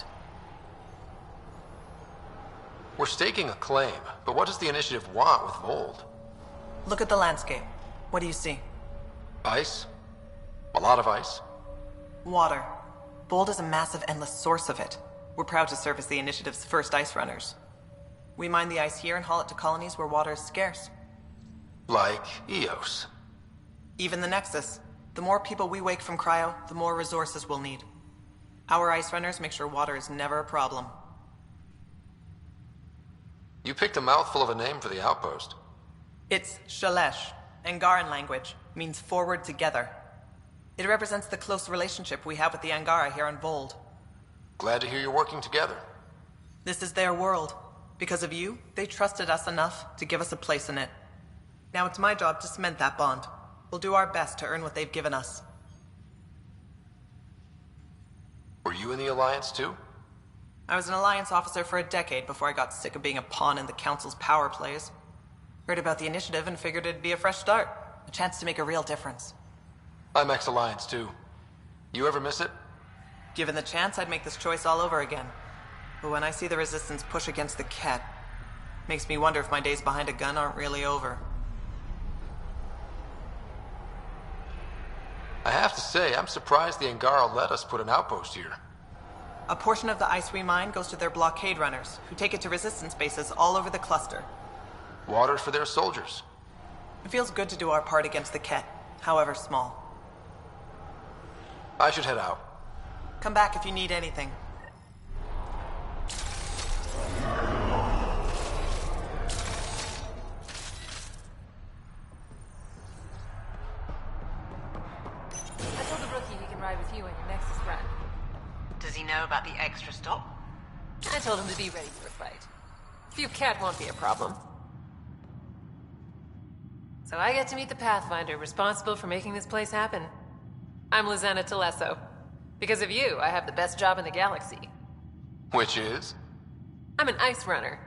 We're staking a claim, but what does the initiative want with Vold? Look at the landscape. What do you see? Ice? A lot of ice? Water. Vold is a massive, endless source of it. We're proud to serve as the initiative's first ice runners. We mine the ice here and haul it to colonies where water is scarce. Like Eos. Even the Nexus. The more people we wake from cryo, the more resources we'll need. Our ice runners make sure water is never a problem. You picked a mouthful of a name for the outpost. It's Shalesh. Angaran language. Means forward together. It represents the close relationship we have with the Angara here on Vold. Glad to hear you're working together. This is their world. Because of you, they trusted us enough to give us a place in it. Now it's my job to cement that bond. We'll do our best to earn what they've given us. Were you in the Alliance too? I was an Alliance officer for a decade before I got sick of being a pawn in the Council's power plays. Heard about the initiative and figured it'd be a fresh start. A chance to make a real difference. I'm ex-Alliance too. You ever miss it? Given the chance, I'd make this choice all over again. But when I see the Resistance push against the Ket, makes me wonder if my days behind a gun aren't really over. I have to say, I'm surprised the Angara let us put an outpost here. A portion of the ice we mine goes to their blockade runners, who take it to Resistance bases all over the cluster. Water for their soldiers. It feels good to do our part against the Ket, however small. I should head out. Come back if you need anything. I told the rookie he can ride with you on your Nexus run. Does he know about the extra stop? I told him to be ready for a fight. A few cat won't be a problem. So I get to meet the Pathfinder responsible for making this place happen. I'm Lizana Telesso. Because of you, I have the best job in the galaxy. Which is? I'm an ice runner.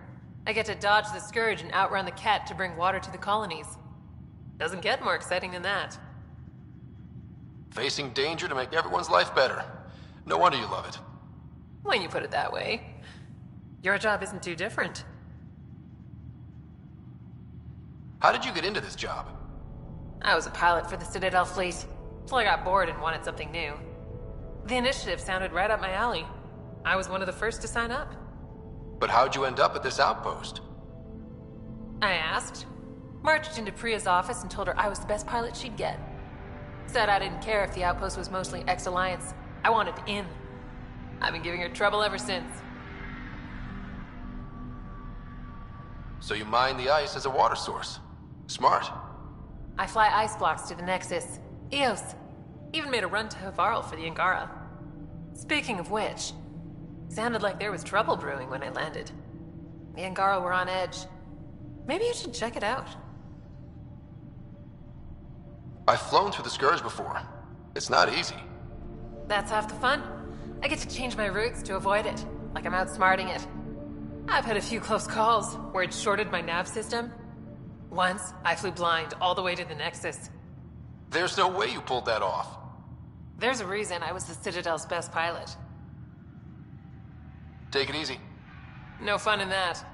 I get to dodge the Scourge and outrun the Ket to bring water to the colonies. Doesn't get more exciting than that. Facing danger to make everyone's life better. No wonder you love it. When you put it that way. Your job isn't too different. How did you get into this job? I was a pilot for the Citadel fleet, till I got bored and wanted something new. The initiative sounded right up my alley. I was one of the first to sign up. But how'd you end up at this outpost? I asked. Marched into Priya's office and told her I was the best pilot she'd get. Said I didn't care if the outpost was mostly ex-Alliance. I wanted in. I've been giving her trouble ever since. So you mine the ice as a water source. Smart. I fly ice blocks to the Nexus. Eos. Even made a run to Havarl for the Angara. Speaking of which, sounded like there was trouble brewing when I landed. The Angara were on edge. Maybe you should check it out. I've flown through the Scourge before. It's not easy. That's half the fun. I get to change my routes to avoid it, like I'm outsmarting it. I've had a few close calls where it shorted my nav system. Once, I flew blind all the way to the Nexus. There's no way you pulled that off. There's a reason I was the Citadel's best pilot. Take it easy. No fun in that.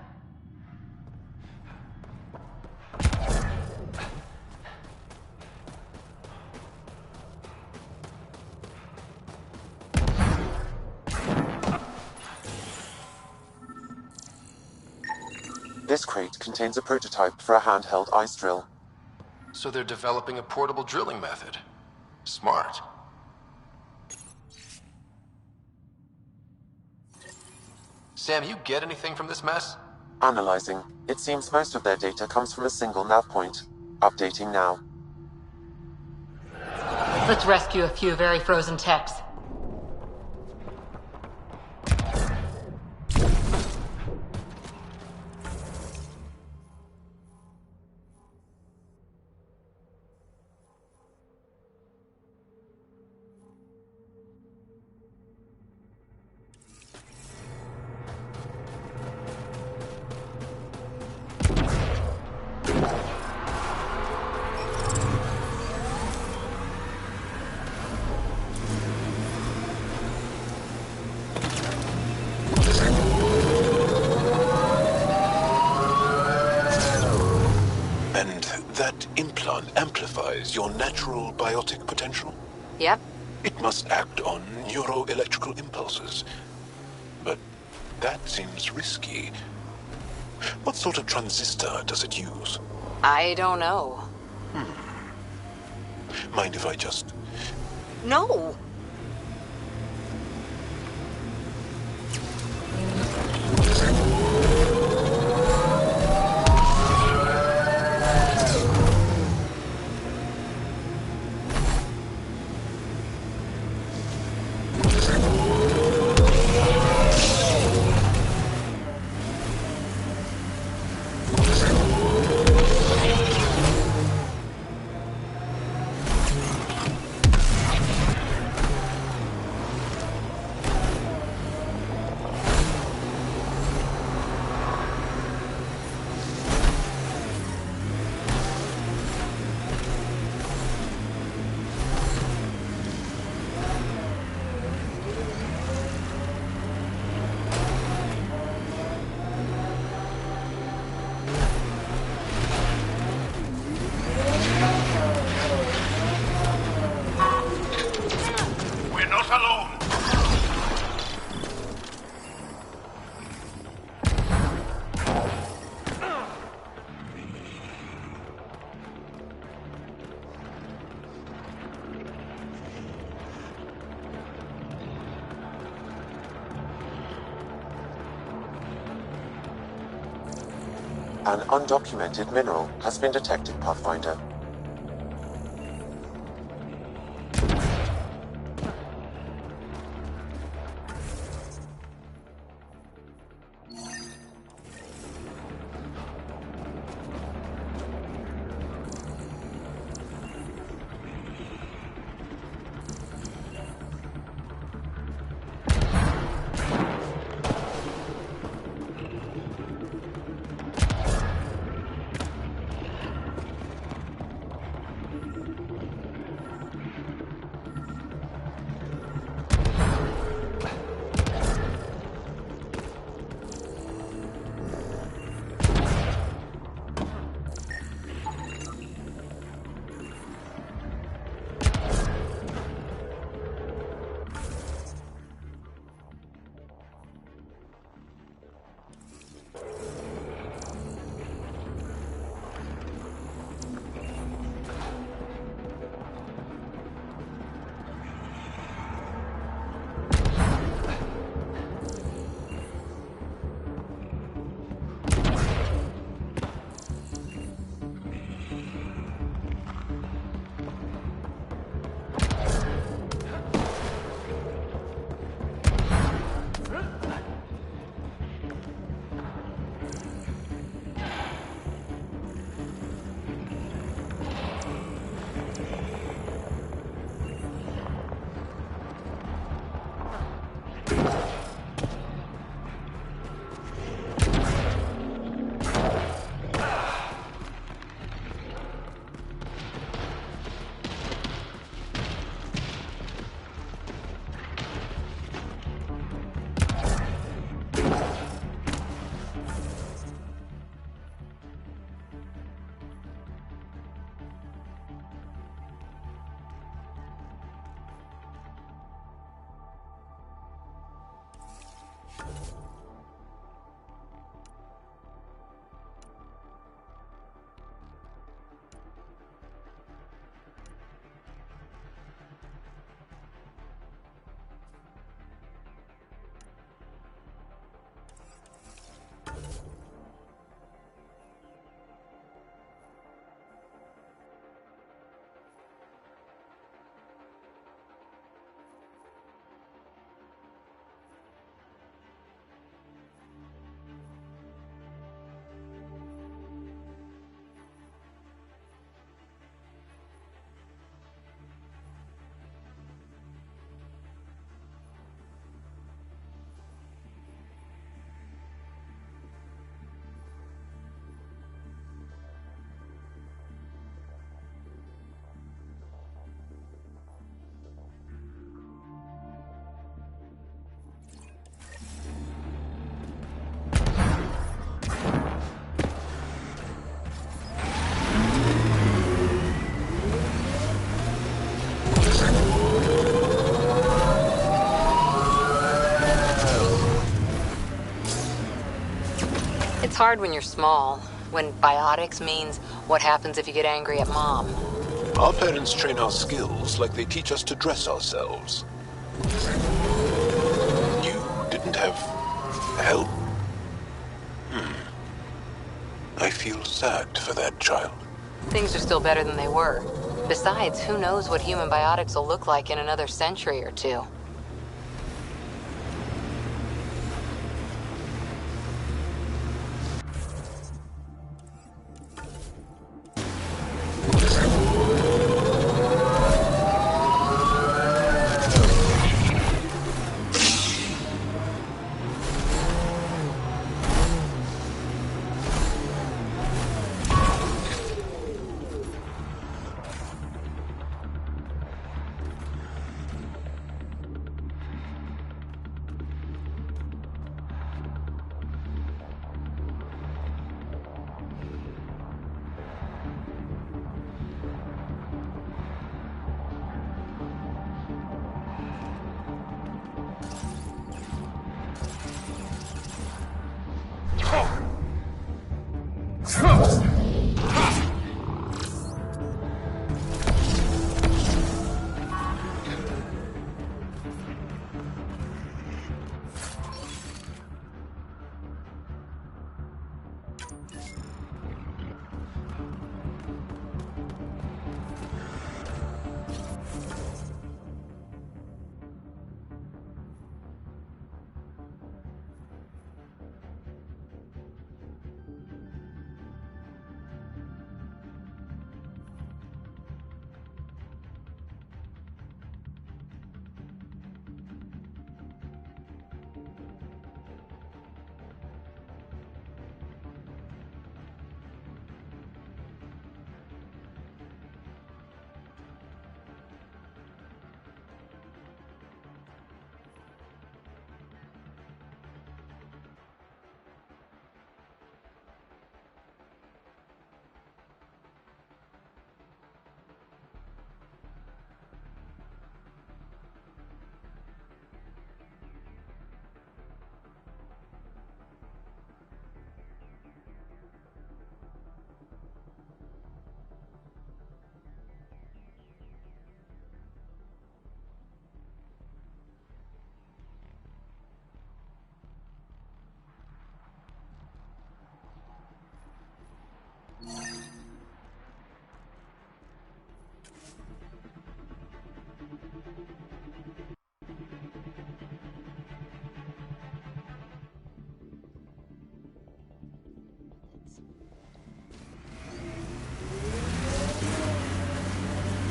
This crate contains a prototype for a handheld ice drill. So they're developing a portable drilling method. Smart. Sam, you get anything from this mess? Analyzing. It seems most of their data comes from a single nav point. Updating now. Let's rescue a few very frozen techs. That implant amplifies your natural biotic potential? Yep. It must act on neuroelectrical impulses. But that seems risky. What sort of transistor does it use? I don't know. Mind if I just... No! We're not alone. An undocumented mineral has been detected, Pathfinder. It's hard when you're small, when biotics means what happens if you get angry at Mom. Our parents train our skills like they teach us to dress ourselves. You didn't have help? I feel sad for that child. Things are still better than they were. Besides, who knows what human biotics will look like in another century or two.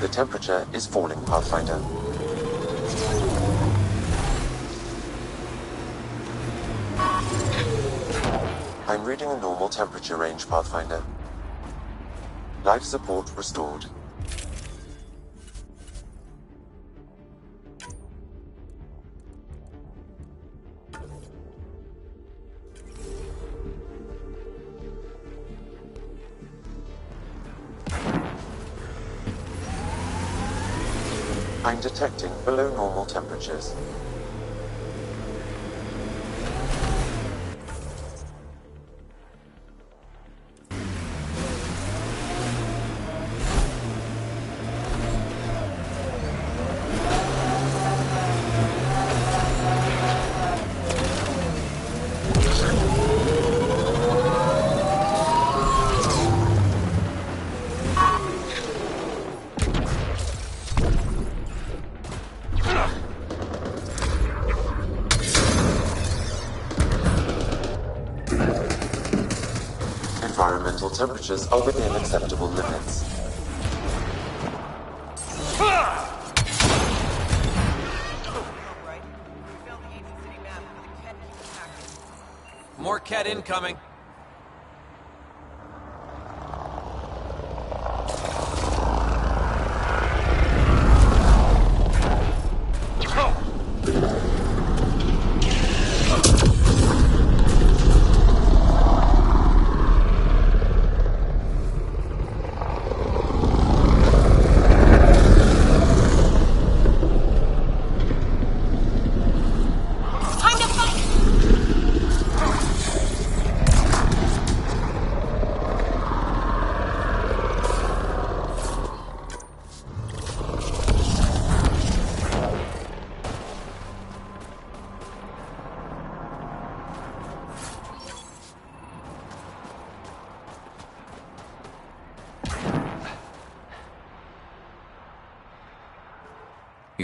The temperature is falling, Pathfinder. I'm reading a normal temperature range, Pathfinder. Life support restored. I'm detecting below normal temperatures. Environmental temperatures are within acceptable limits. More Ket incoming.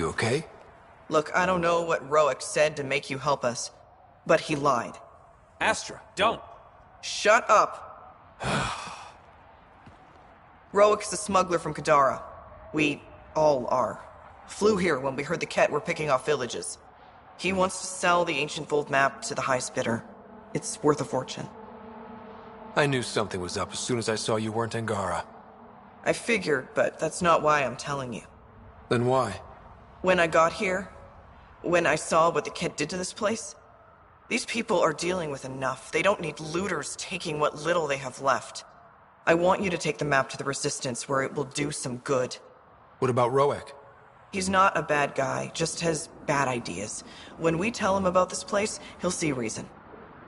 You okay? Look, I don't know what Roic said to make you help us, but he lied. Astra, don't! Shut up! Roic's a smuggler from Kadara. We all are. Flew here when we heard the Ket were picking off villages. He wants to sell the ancient Fold map to the highest bidder. It's worth a fortune. I knew something was up as soon as I saw you weren't Angara. I figured, but that's not why I'm telling you. Then why? When I got here, when I saw what the Ket did to this place, these people are dealing with enough. They don't need looters taking what little they have left. I want you to take the map to the Resistance where it will do some good. What about Roic? He's not a bad guy, just has bad ideas. When we tell him about this place, he'll see reason.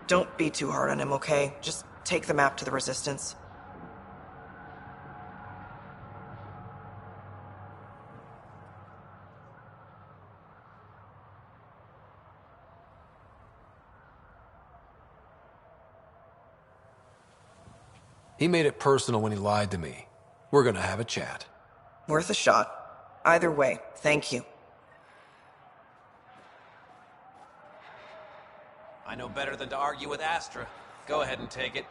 Don't be too hard on him, okay? Just take the map to the Resistance. He made it personal when he lied to me. We're gonna have a chat. Worth a shot. Either way, thank you. I know better than to argue with Astra. Go ahead and take it.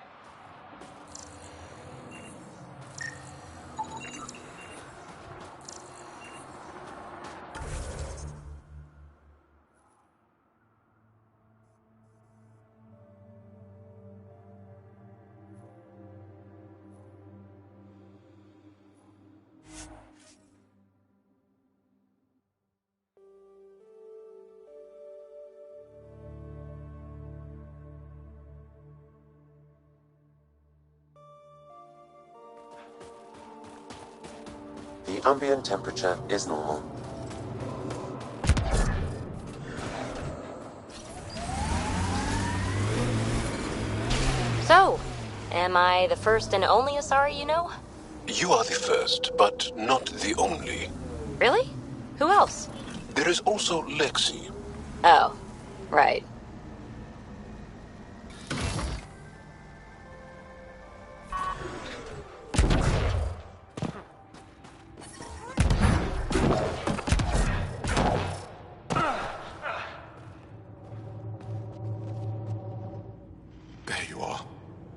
The ambient temperature is normal. So, am I the first and only Asari you know? You are the first, but not the only. Really? Who else? There is also Lexi. Oh, right. There you are.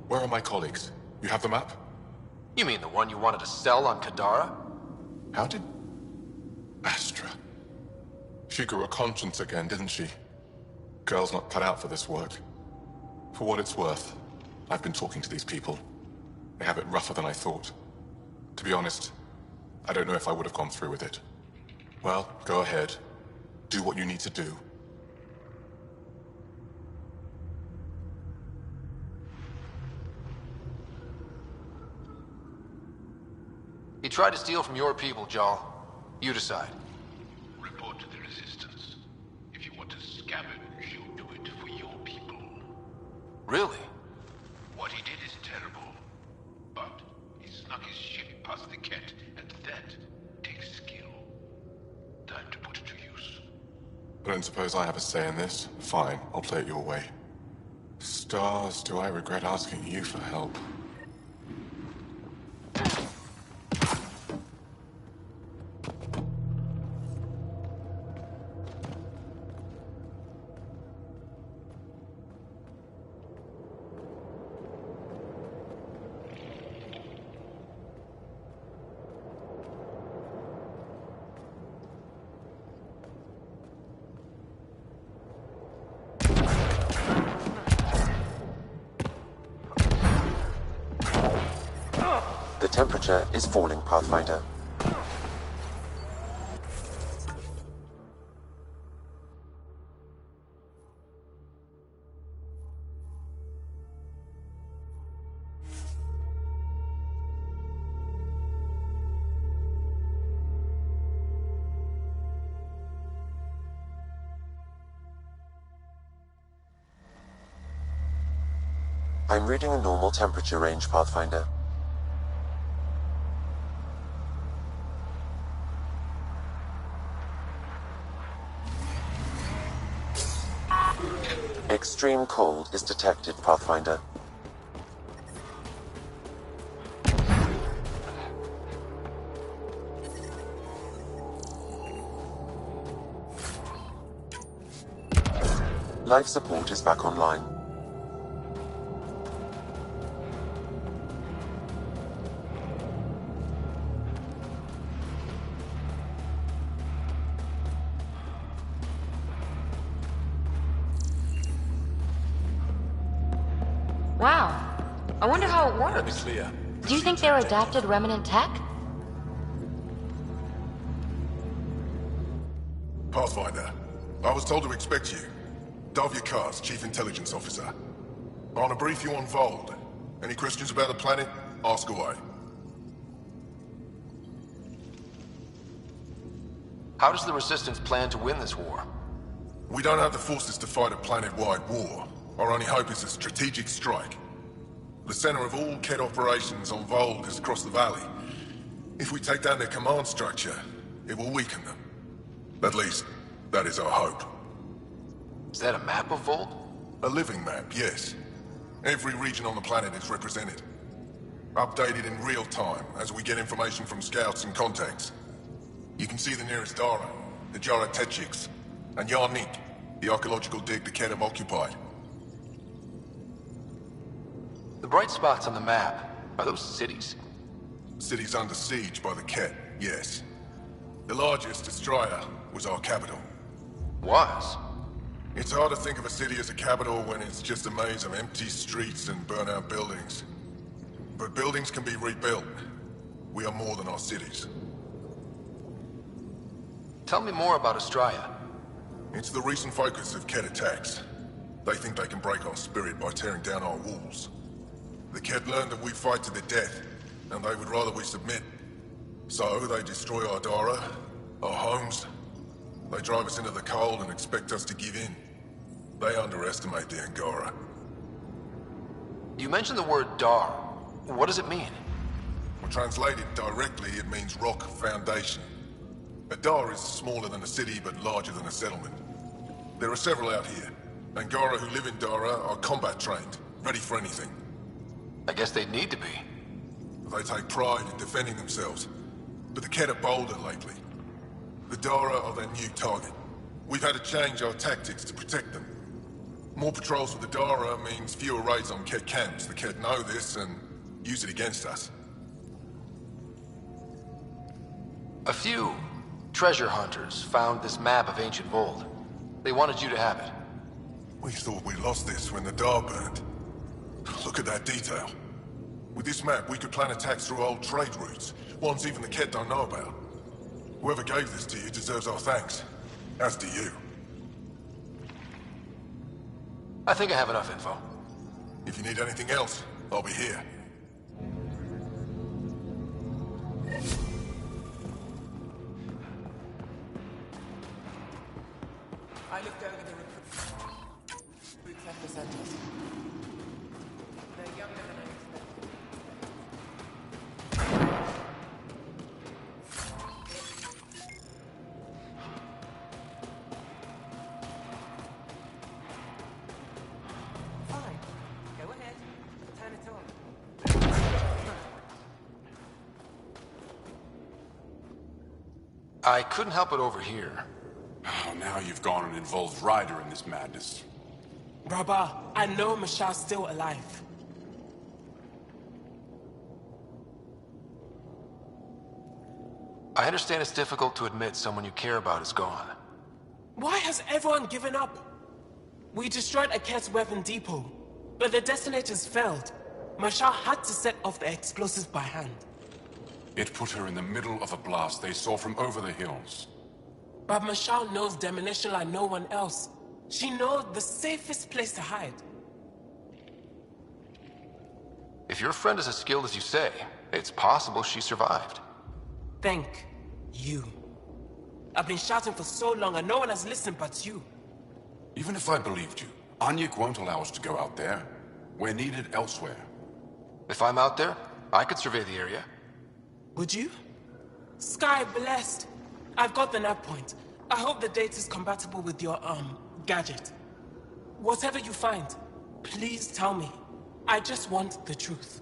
Where are my colleagues? You have the map? You mean the one you wanted to sell on Kadara? How did... Astra. She grew a conscience again, didn't she? Girl's not cut out for this work. For what it's worth, I've been talking to these people. They have it rougher than I thought. To be honest, I don't know if I would have gone through with it. Well, go ahead. Do what you need to do. He tried to steal from your people, Jarl. You decide. Report to the Resistance. If you want to scavenge, you do it for your people. Really? What he did is terrible. But he snuck his ship past the Ket, and that takes skill. Time to put it to use. I don't suppose I have a say in this. Fine, I'll play it your way. Stars, do I regret asking you for help? The temperature is falling, Pathfinder. I'm reading a normal temperature range, Pathfinder. Extreme cold is detected, Pathfinder. Life support is back online. Wow. I wonder how it works. Clear. Do you think they're adapted remnant tech? Pathfinder, I was told to expect you. Davia Kars, Chief Intelligence Officer. I want to brief you on Vold. Any questions about the planet? Ask away. How does the Resistance plan to win this war? We don't have the forces to fight a planet-wide war. Our only hope is a strategic strike. The center of all Kett operations on Vold is across the valley. If we take down their command structure, it will weaken them. At least, that is our hope. Is that a map of Vold? A living map, yes. Every region on the planet is represented. Updated in real time as we get information from scouts and contacts. You can see the nearest Dara, the Jara Tetchiks, and Yarnik, the archaeological dig the Kett have occupied. The bright spots on the map, are those cities? Cities under siege by the Kett, yes. The largest, Estraya, was our capital. Was? It's hard to think of a city as a capital when it's just a maze of empty streets and burnt-out buildings. But buildings can be rebuilt. We are more than our cities. Tell me more about Estraya. It's the recent focus of Kett attacks. They think they can break our spirit by tearing down our walls. The Kett learned that we fight to the death, and they would rather we submit. So they destroy our Dara, our homes. They drive us into the cold and expect us to give in. They underestimate the Angara. You mentioned the word Dar. What does it mean? Well, translated directly, it means rock foundation. A Dar is smaller than a city, but larger than a settlement. There are several out here. Angara who live in Dara are combat trained, ready for anything. I guess they'd need to be. They take pride in defending themselves. But the Kett are bolder lately. The Dara are their new target. We've had to change our tactics to protect them. More patrols with the Dara means fewer raids on Kett camps. The Kett know this and use it against us. A few treasure hunters found this map of ancient Vold. They wanted you to have it. We thought we lost this when the Dar burned. Look at that detail. With this map, we could plan attacks through old trade routes, ones even the Kett don't know about. Whoever gave this to you deserves our thanks. As do you. I think I have enough info. If you need anything else, I'll be here. I looked over the recruits representatives. They're younger than I expected. Fine. Go ahead. Turn it on. I couldn't help it over here. Oh, now you've gone and involved Ryder in this madness. Rabah, I know Mashal's still alive. I understand it's difficult to admit someone you care about is gone. Why has everyone given up? We destroyed a Kett's weapon depot, but the detonators failed. Mashal had to set off the explosives by hand. It put her in the middle of a blast they saw from over the hills. But Mashal knows demolition like no one else. She knows the safest place to hide. If your friend is as skilled as you say, it's possible she survived. Thank you. I've been shouting for so long and no one has listened but you. Even if I believed you, Anyik won't allow us to go out there. We're needed elsewhere. If I'm out there, I could survey the area. Would you? Sky blessed. I've got the nav point. I hope the data's compatible with your, gadget. Whatever you find, please tell me. I just want the truth.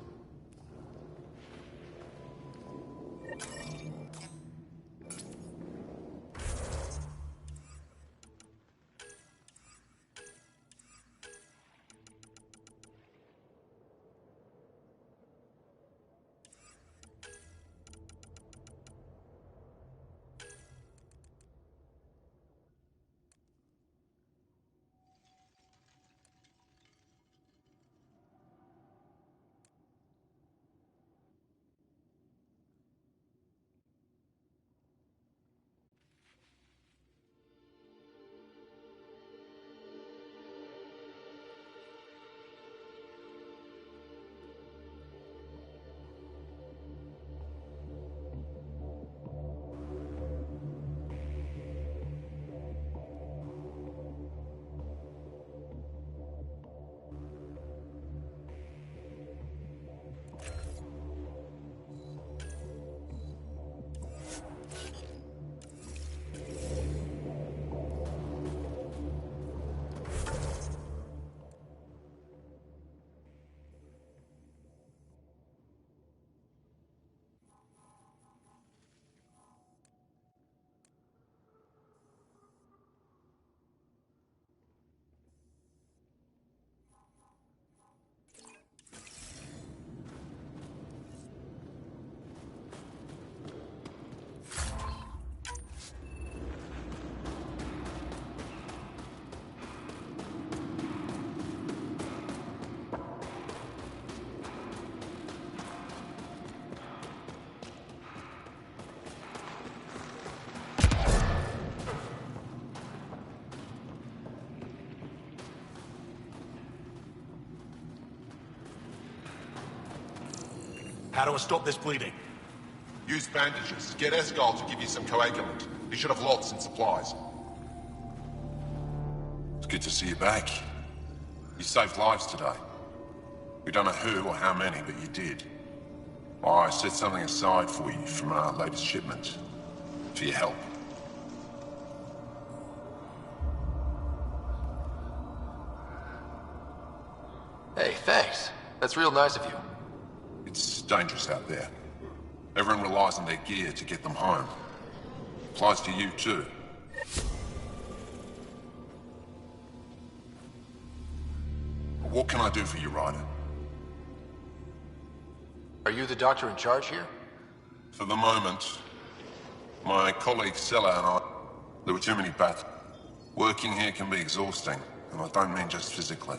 How do I stop this bleeding? Use bandages. Get Escol to give you some coagulant. He should have lots in supplies. It's good to see you back. You saved lives today. We don't know who or how many, but you did. I set something aside for you from our latest shipment. For your help. Hey, thanks. That's real nice of you. It's dangerous out there. Everyone relies on their gear to get them home. Applies to you too. What can I do for you, Ryder? Are you the doctor in charge here? For the moment, my colleague Sella and I, there were too many battles. Working here can be exhausting, and I don't mean just physically.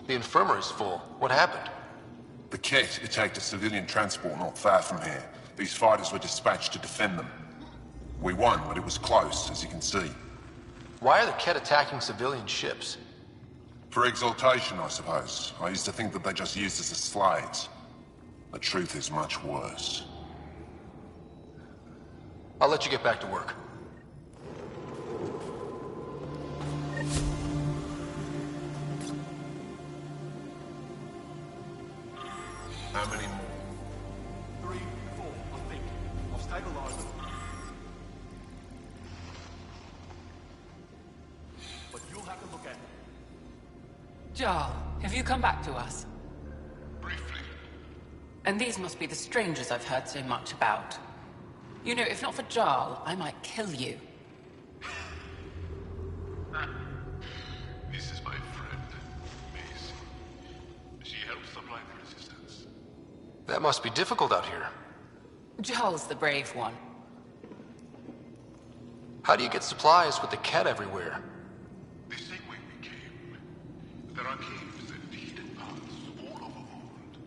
The infirmary's full. What happened? The Ket attacked a civilian transport not far from here. These fighters were dispatched to defend them. We won, but it was close, as you can see. Why are the Ket attacking civilian ships? For exaltation, I suppose. I used to think that they just used us as slaves. The truth is much worse. I'll let you get back to work. How many more? 3, 4, I think. I'll stabilize them. But you'll have to look at it. Jarl, have you come back to us? Briefly. And these must be the strangers I've heard so much about. You know, if not for Jarl, I might kill you. This is my friend, Maisie. She helps supply the resistance. That must be difficult out here. Jarl's the brave one. How do you get supplies with the Ket everywhere? The same way we came. There are caves and hidden paths all over Vold.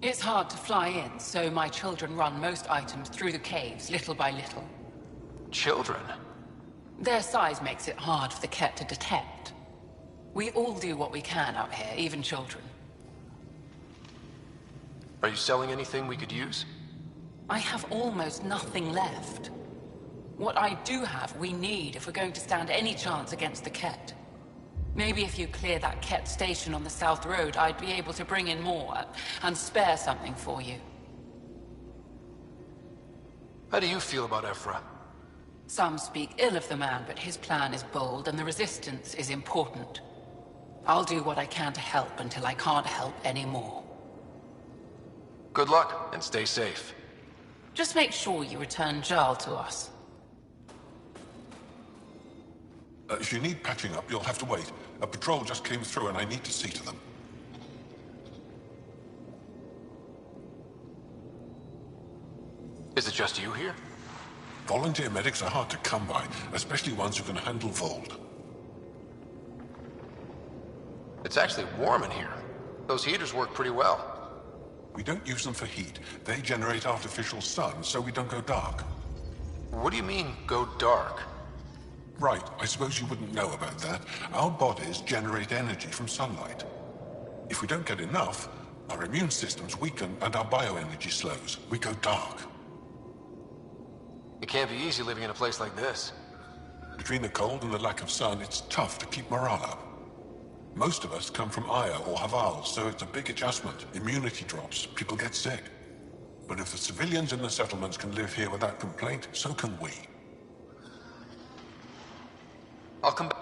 It's hard to fly in, so my children run most items through the caves, little by little. Children? Their size makes it hard for the Ket to detect. We all do what we can out here, even children. Are you selling anything we could use? I have almost nothing left. What I do have, we need if we're going to stand any chance against the Ket. Maybe if you clear that Ket station on the South Road, I'd be able to bring in more and spare something for you. How do you feel about Ephra? Some speak ill of the man, but his plan is bold and the resistance is important. I'll do what I can to help until I can't help anymore. Good luck, and stay safe. Just make sure you return Jarl to us. If you need patching up, you'll have to wait. A patrol just came through and I need to see to them. Is it just you here? Volunteer medics are hard to come by, especially ones who can handle Vold. It's actually warm in here. Those heaters work pretty well. We don't use them for heat. They generate artificial sun, so we don't go dark. What do you mean, go dark? Right, I suppose you wouldn't know about that. Our bodies generate energy from sunlight. If we don't get enough, our immune systems weaken and our bioenergy slows. We go dark. It can't be easy living in a place like this. Between the cold and the lack of sun, it's tough to keep morale up. Most of us come from Aya or Haval, so it's a big adjustment. Immunity drops, people get sick. But if the civilians in the settlements can live here without complaint, so can we. I'll come back.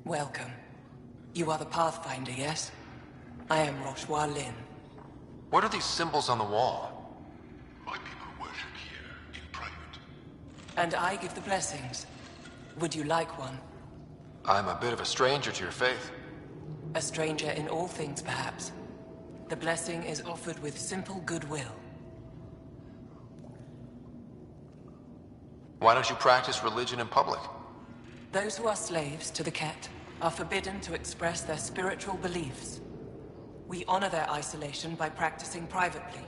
Welcome. You are the Pathfinder, yes? I am Roshua Lin. What are these symbols on the wall? My people worship here in private. And I give the blessings. Would you like one? I'm a bit of a stranger to your faith. A stranger in all things, perhaps. The blessing is offered with simple goodwill. Why don't you practice religion in public? Those who are slaves to the Ket are forbidden to express their spiritual beliefs. We honor their isolation by practicing privately.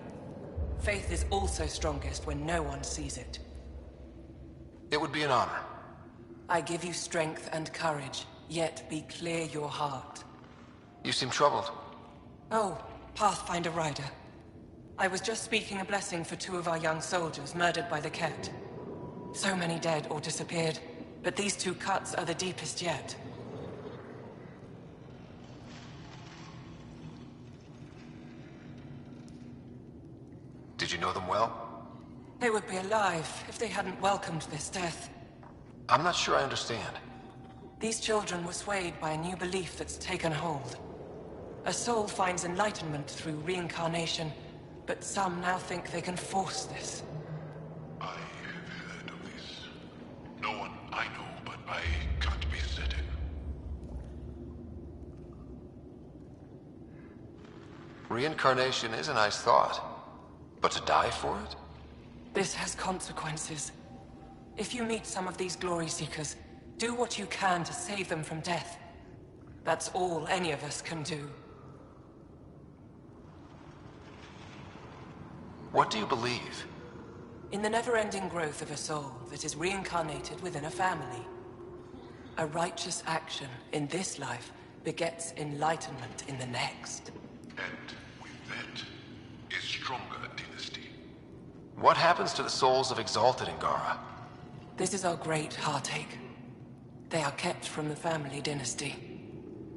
Faith is also strongest when no one sees it. It would be an honor. I give you strength and courage, yet be clear your heart. You seem troubled. Oh, Pathfinder Rider. I was just speaking a blessing for 2 of our young soldiers murdered by the Ket. So many dead or disappeared, but these 2 cuts are the deepest yet. Did you know them well? They would be alive if they hadn't welcomed this death. I'm not sure I understand. These children were swayed by a new belief that's taken hold. A soul finds enlightenment through reincarnation, but some now think they can force this. I have heard of this. No one I know, but I can't be certain. Reincarnation is a nice thought. But to die for it? This has consequences. If you meet some of these glory seekers, do what you can to save them from death. That's all any of us can do. What do you believe? In the never-ending growth of a soul that is reincarnated within a family. A righteous action in this life begets enlightenment in the next. And with that, a stronger dynasty. What happens to the souls of exalted Angara? This is our great heartache. They are kept from the family dynasty.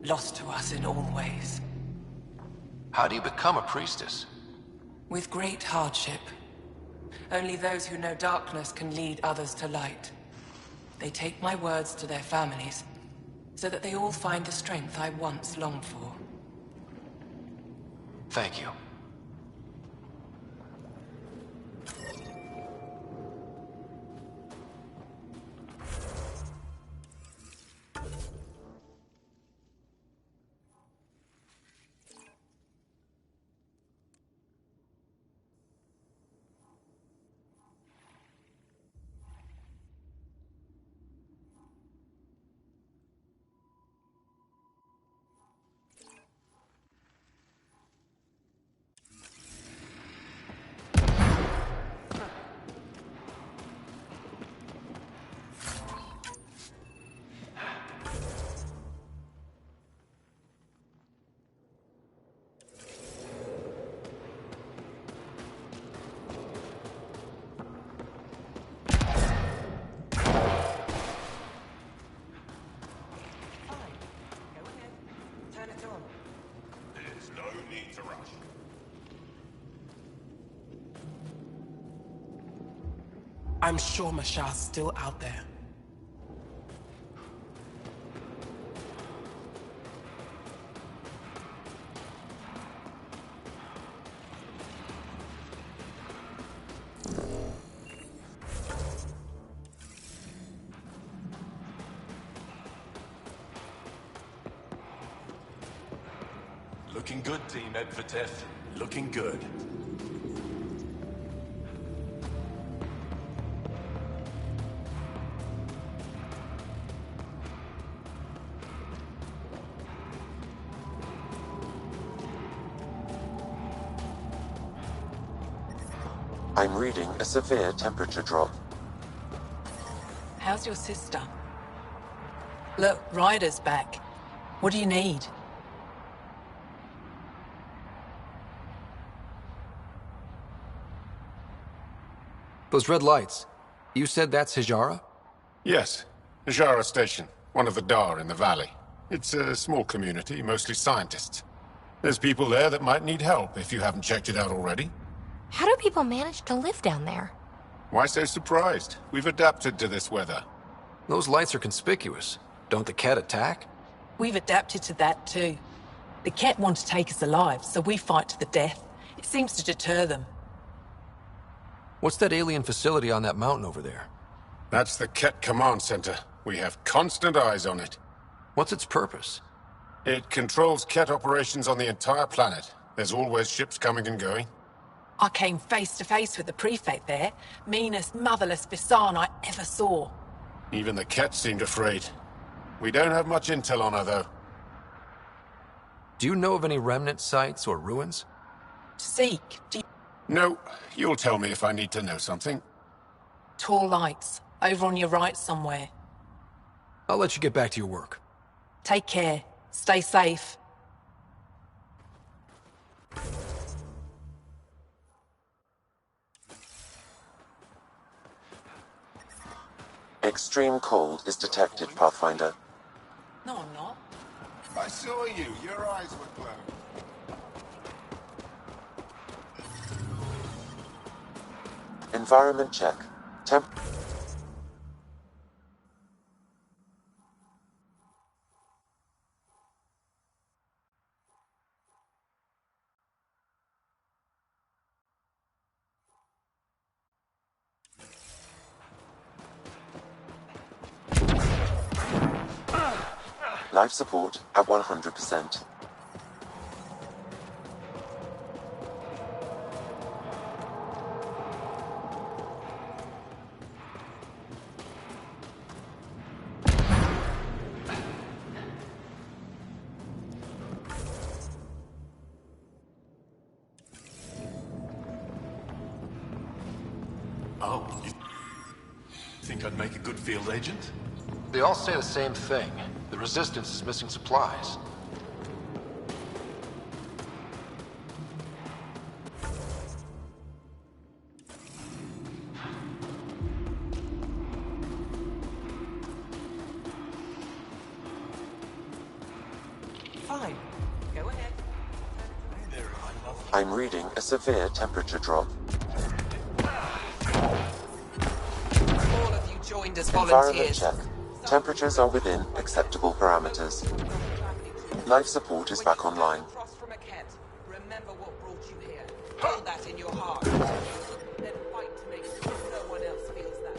Lost to us in all ways. How do you become a priestess? With great hardship. Only those who know darkness can lead others to light. They take my words to their families, so that they all find the strength I once longed for. Thank you. I'm sure Mashah's still out there. Looking good, Team Edvateth. Looking good. I'm reading a severe temperature drop. How's your sister? Look, Ryder's back. What do you need? Those red lights. You said that's Hijara? Yes. Najara Station, one of the Dar in the valley. It's a small community, mostly scientists. There's people there that might need help if you haven't checked it out already. How do people manage to live down there? Why so surprised? We've adapted to this weather. Those lights are conspicuous. Don't the Ket attack? We've adapted to that too. The Ket want to take us alive, so we fight to the death. It seems to deter them. What's that alien facility on that mountain over there? That's the Ket Command Center. We have constant eyes on it. What's its purpose? It controls Ket operations on the entire planet. There's always ships coming and going. I came face to face with the prefect there. Meanest, motherless Visan I ever saw. Even the Ket seemed afraid. We don't have much intel on her, though. Do you know of any remnant sites or ruins? Seek. No, you'll tell me if I need to know something. Tall lights. Over on your right somewhere. I'll let you get back to your work. Take care. Stay safe. Extreme cold is detected, Pathfinder. No, I'm not. I saw you. Your eyes were closed. Environment check. Temp. Life support at 100%. Oh, you think I'd make a good field agent? They all say the same thing. The Resistance is missing supplies. Fine. Go ahead. I'm reading a severe temperature drop. All of you joined as Environment volunteers. check. Temperatures are within acceptable parameters. Life support is back online. Across from a cat. Remember what brought you here. Hold that in your heart. Then fight to make sure no one else feels that.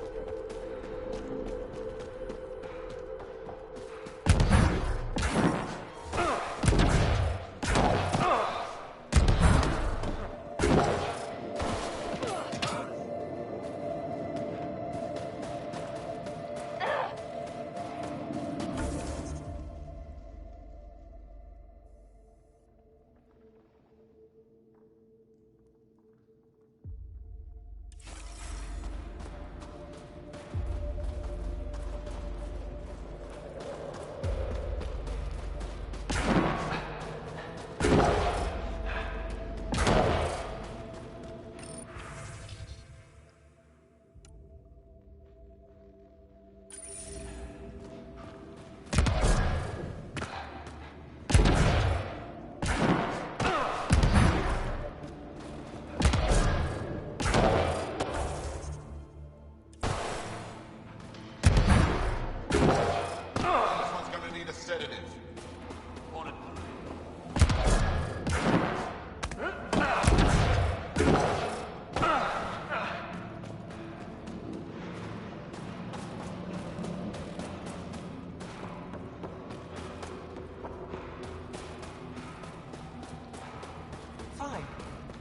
Fine.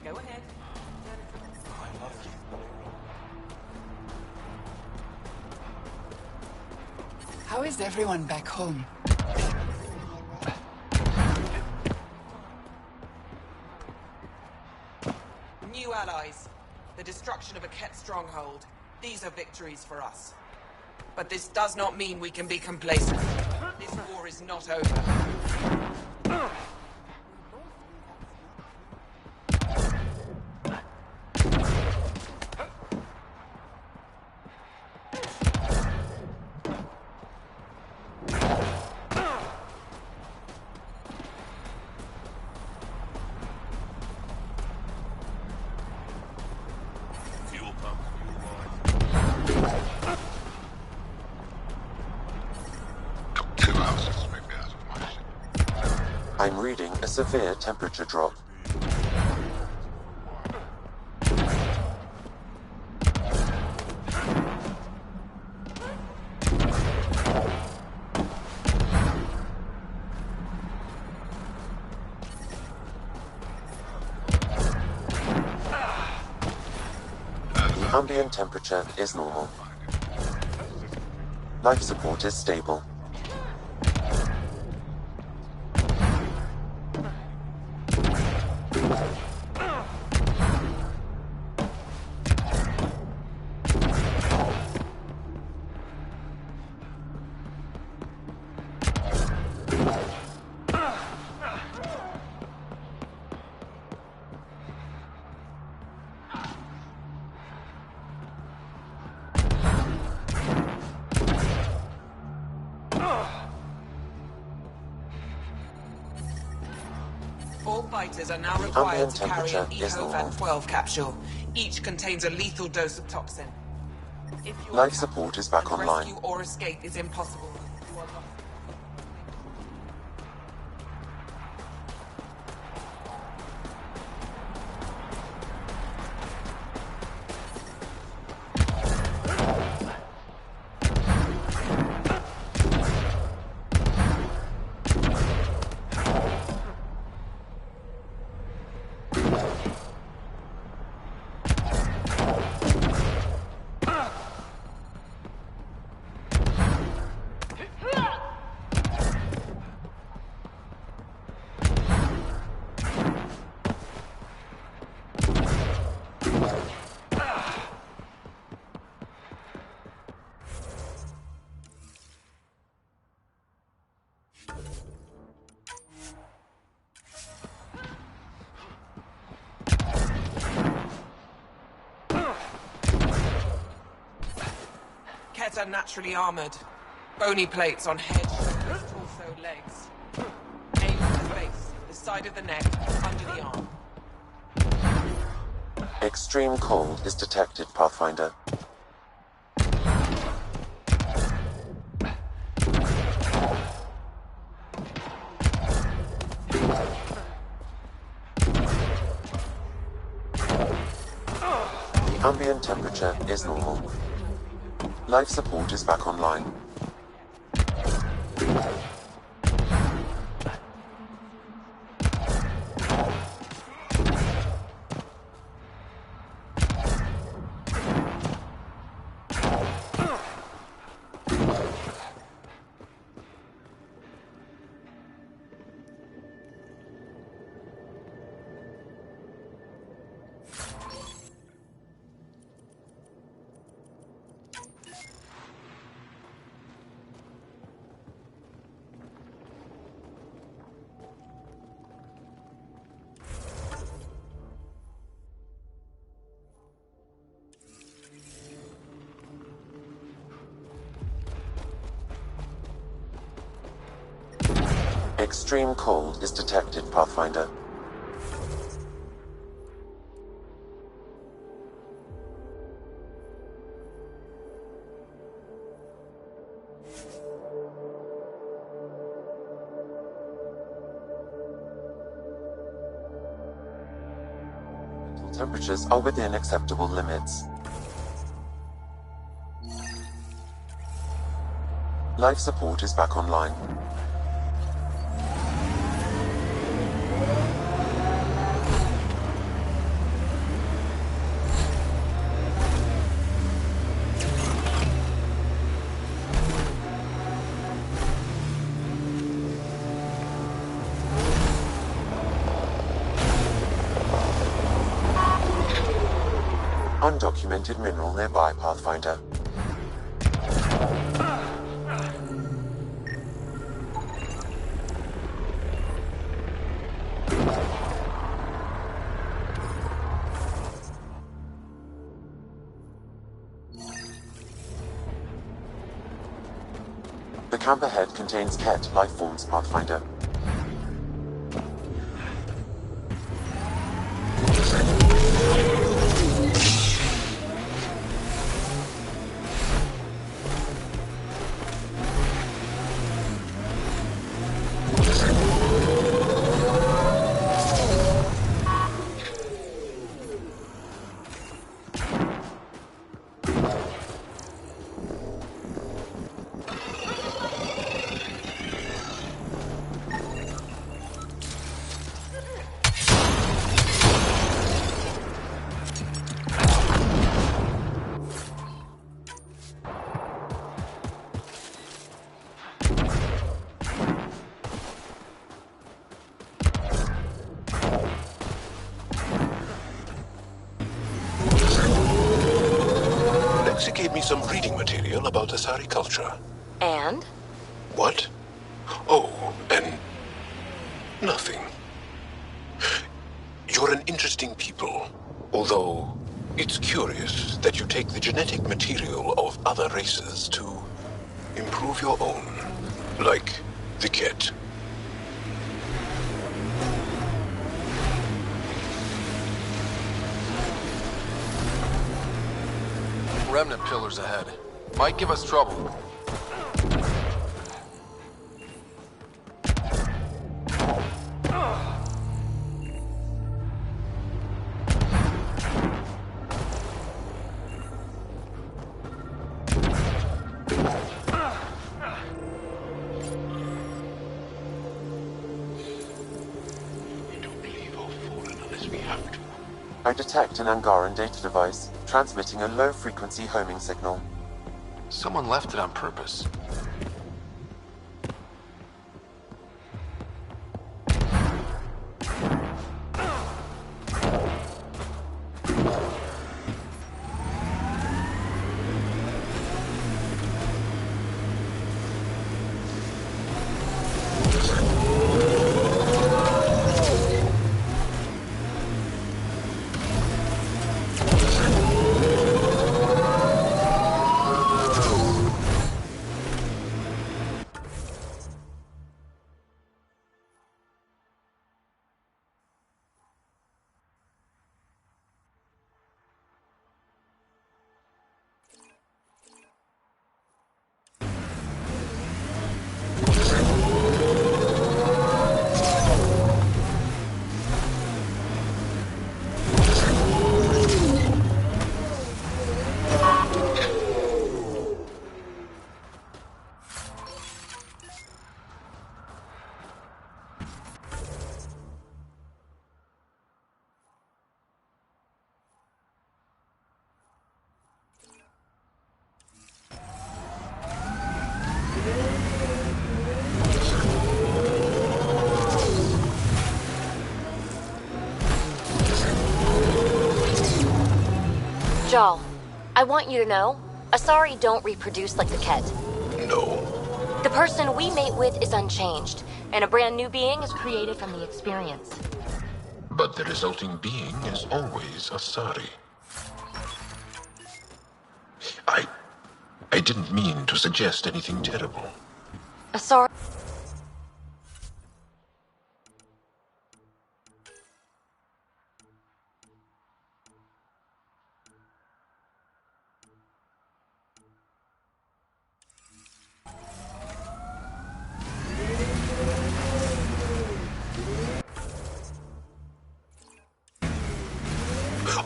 Go ahead. How is everyone back home? New allies. The destruction of a Ket stronghold. These are victories for us. But this does not mean we can be complacent. This war is not over. I'm reading a severe temperature drop. Ambient temperature is normal. Life support is stable. fighters are now The required ambient to carry an temperature is normal. EHO-Van-12 capsule. Each contains a lethal dose of toxin. If you Life support is back online. rescue or escape is impossible. You are lost. Kets are naturally armored. Bony plates on head, shoulders, torso, legs. Aim at the face, the side of the neck, under the arm. Extreme cold is detected, Pathfinder. The ambient temperature is normal. Life support is back online. Extreme cold is detected, Pathfinder. Temperatures are within acceptable limits. Life support is back online. Undocumented mineral nearby, Pathfinder. The camp ahead contains Ket life forms, Pathfinder. Lexi gave me some reading material about Asari culture. And? What? Oh, and nothing. You're an interesting people, although it's curious that you take the genetic material of other races to improve your own, like the Ket. remnant pillars ahead. Might give us trouble. I detect an Angaran data device, transmitting a low-frequency homing signal. Someone left it on purpose. Jal, I want you to know, Asari don't reproduce like the Ket. No. The person we mate with is unchanged, and a brand new being is created from the experience. But the resulting being is always Asari. I didn't mean to suggest anything terrible. Asari...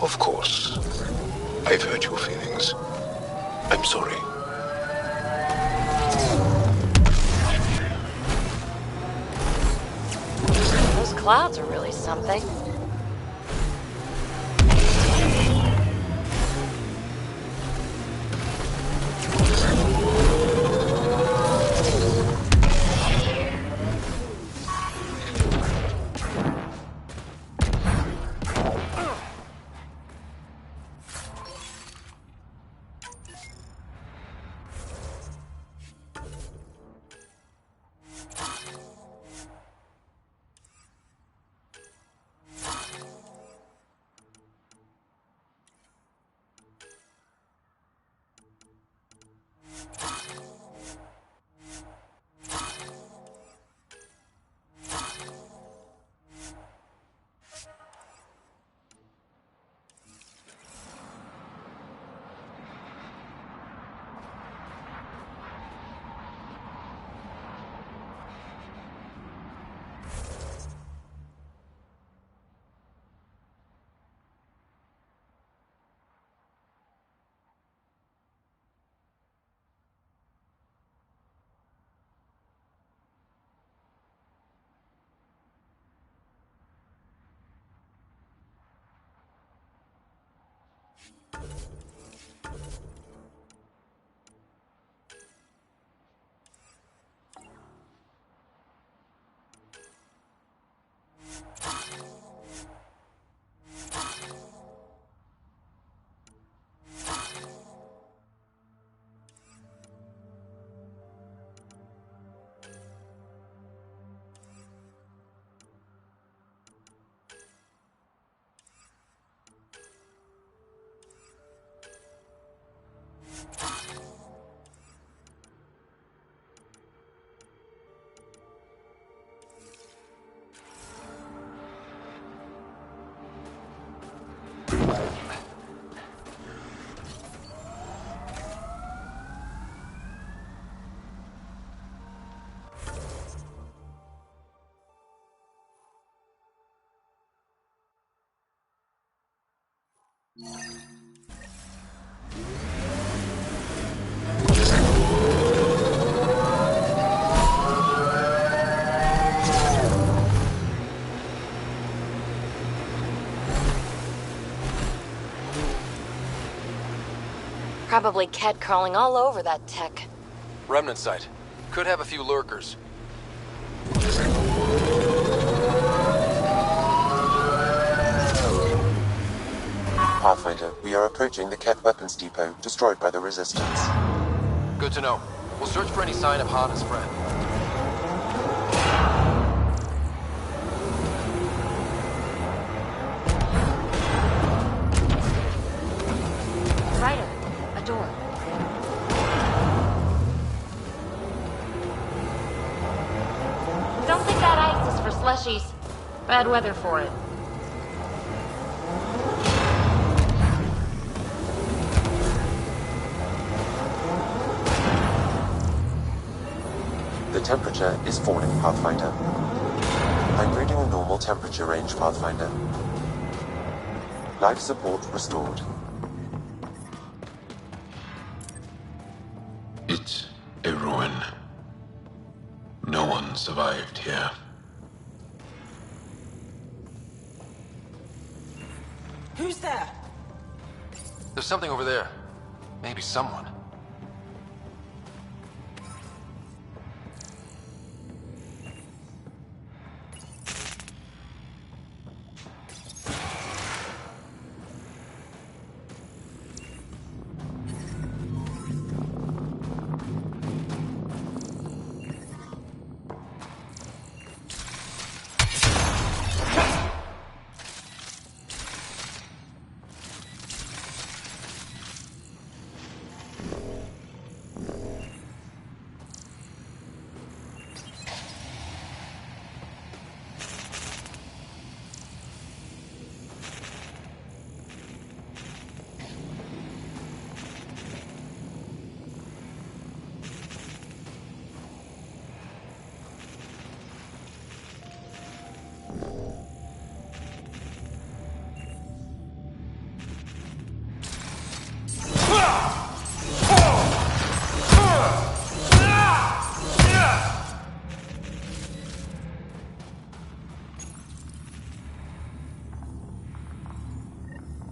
Of course. I've hurt your feelings. I'm sorry. Those clouds are really something. Probably Ket crawling all over that tech. Remnant site. Could have a few lurkers. Pathfinder, we are approaching the Ket weapons depot, destroyed by the Resistance. Good to know. We'll search for any sign of Hana's friend. Ryder, a door. Don't think that ice is for slushies. Bad weather for it. The temperature is falling, Pathfinder. I'm reading a normal temperature range, Pathfinder. Life support restored. It's a ruin. No one survived here. Who's there? There's something over there. Maybe someone.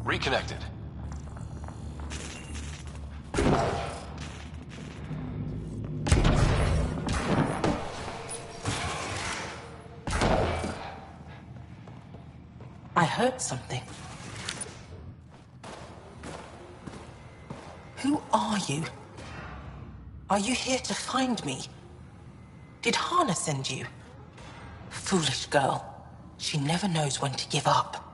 Reconnected. I heard something. Who are you? Are you here to find me? Did Hana send you? Foolish girl. She never knows when to give up.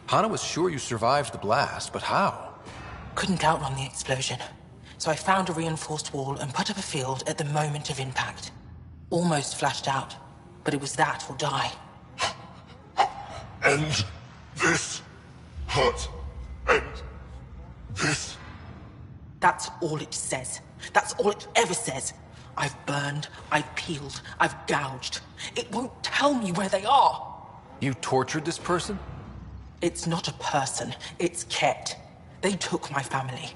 Hana was sure you survived the blast, but how? Couldn't outrun the explosion. So I found a reinforced wall and put up a field at the moment of impact. Almost flashed out, but it was that or die. End this hurt. End this. That's all it says. That's all it ever says. I've burned, I've peeled, I've gouged. It won't tell me where they are. You tortured this person? It's not a person, it's Ket. They took my family.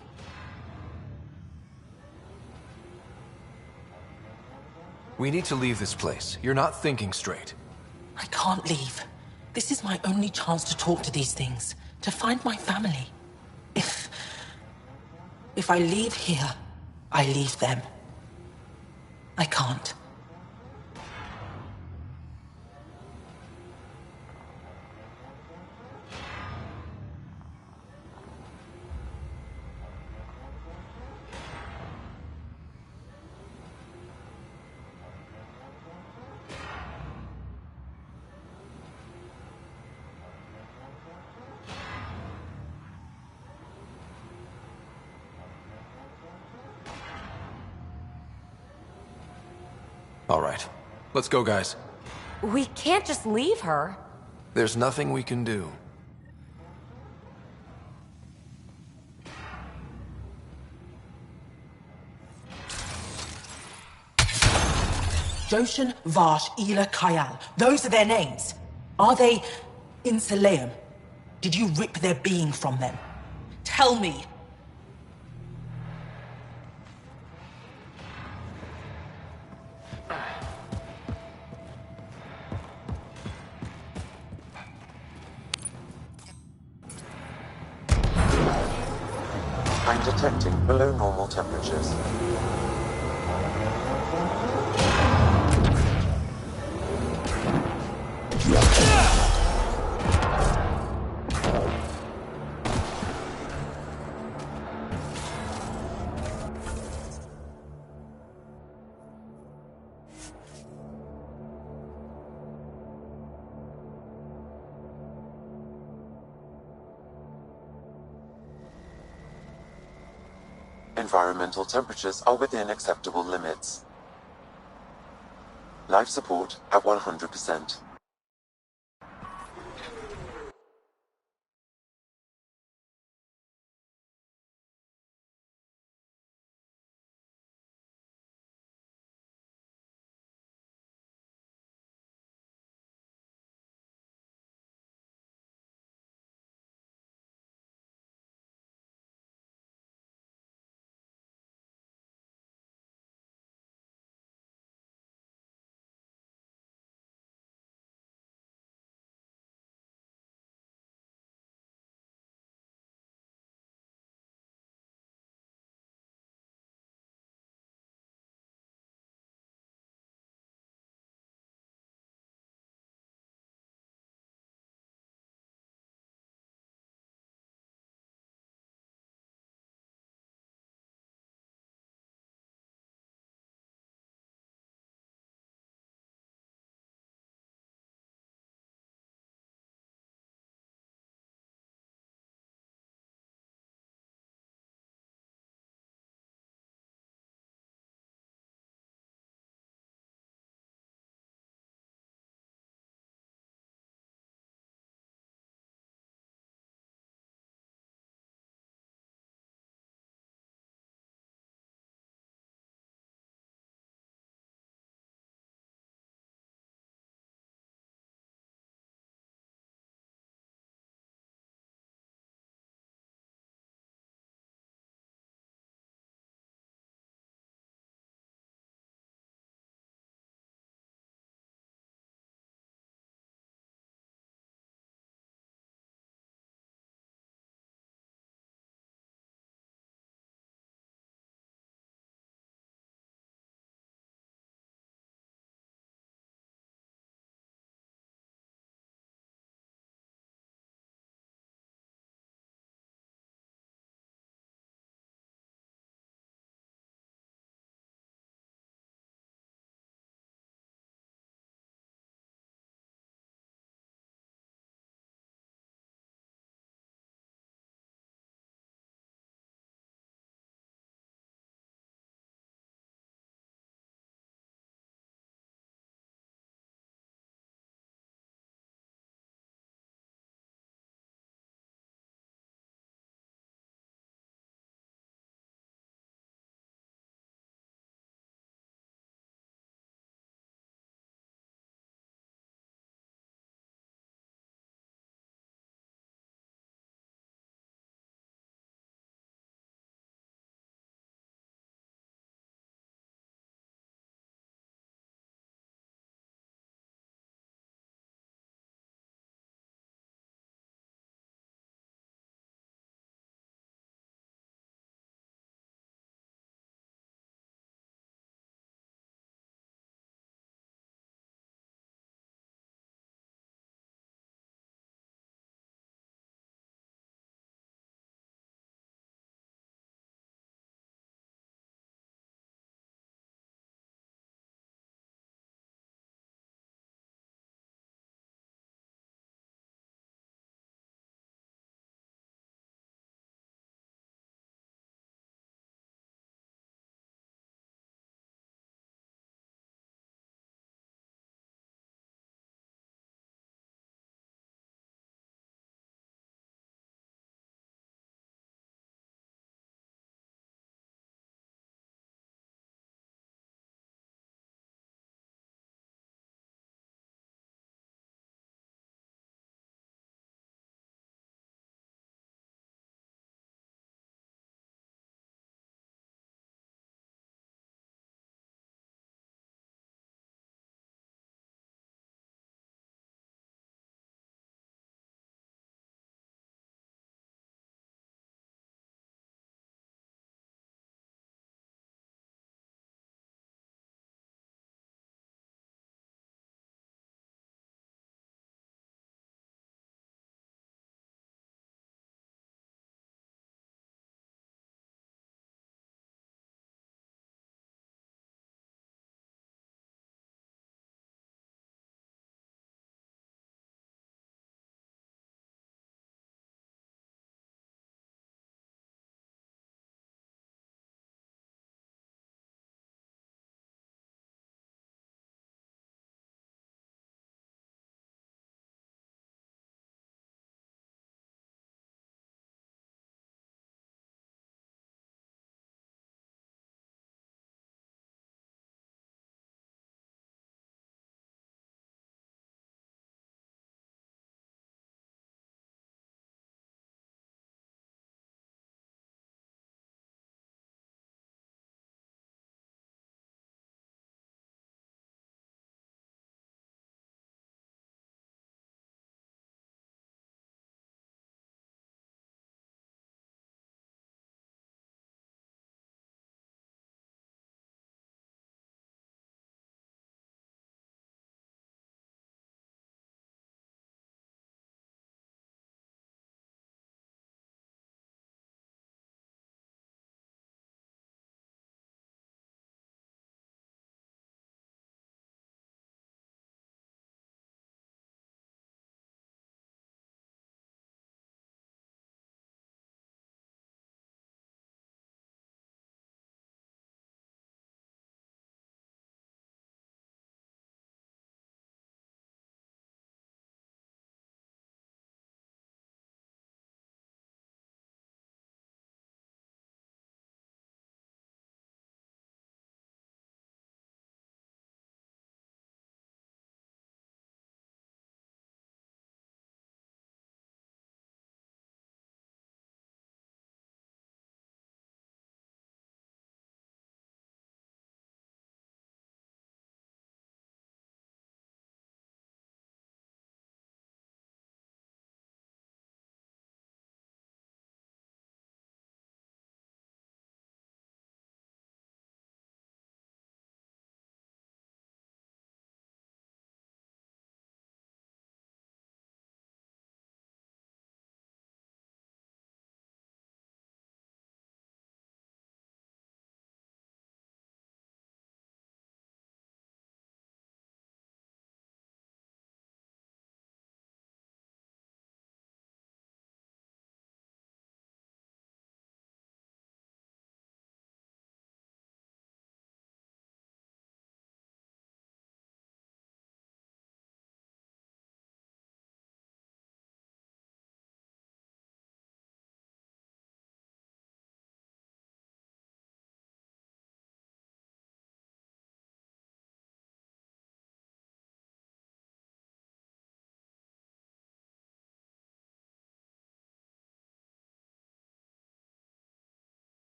We need to leave this place. You're not thinking straight. I can't leave. This is my only chance to talk to these things, to find my family. If I leave here, I leave them. I can't. All right. Let's go, guys. We can't just leave her. There's nothing we can do. Joshan, Vash, Ela, Kayal. Those are their names. Are they In Selenium, did you rip their being from them? Tell me! I'm detecting below normal temperatures. Environmental temperatures are within acceptable limits. Life support at 100%.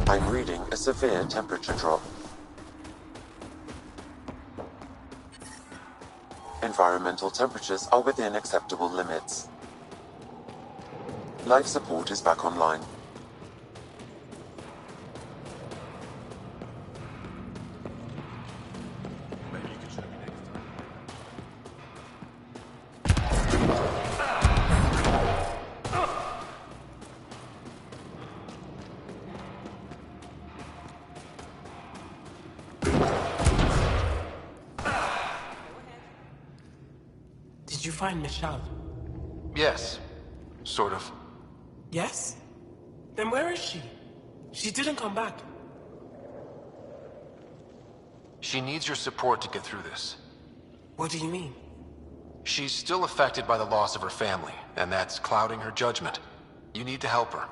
I'm reading a severe temperature drop. Environmental temperatures are within acceptable limits. Life support is back online. Did you find Michelle? Yes. Sort of. Yes? Then where is she? She didn't come back. She needs your support to get through this. What do you mean? She's still affected by the loss of her family, and that's clouding her judgment. You need to help her.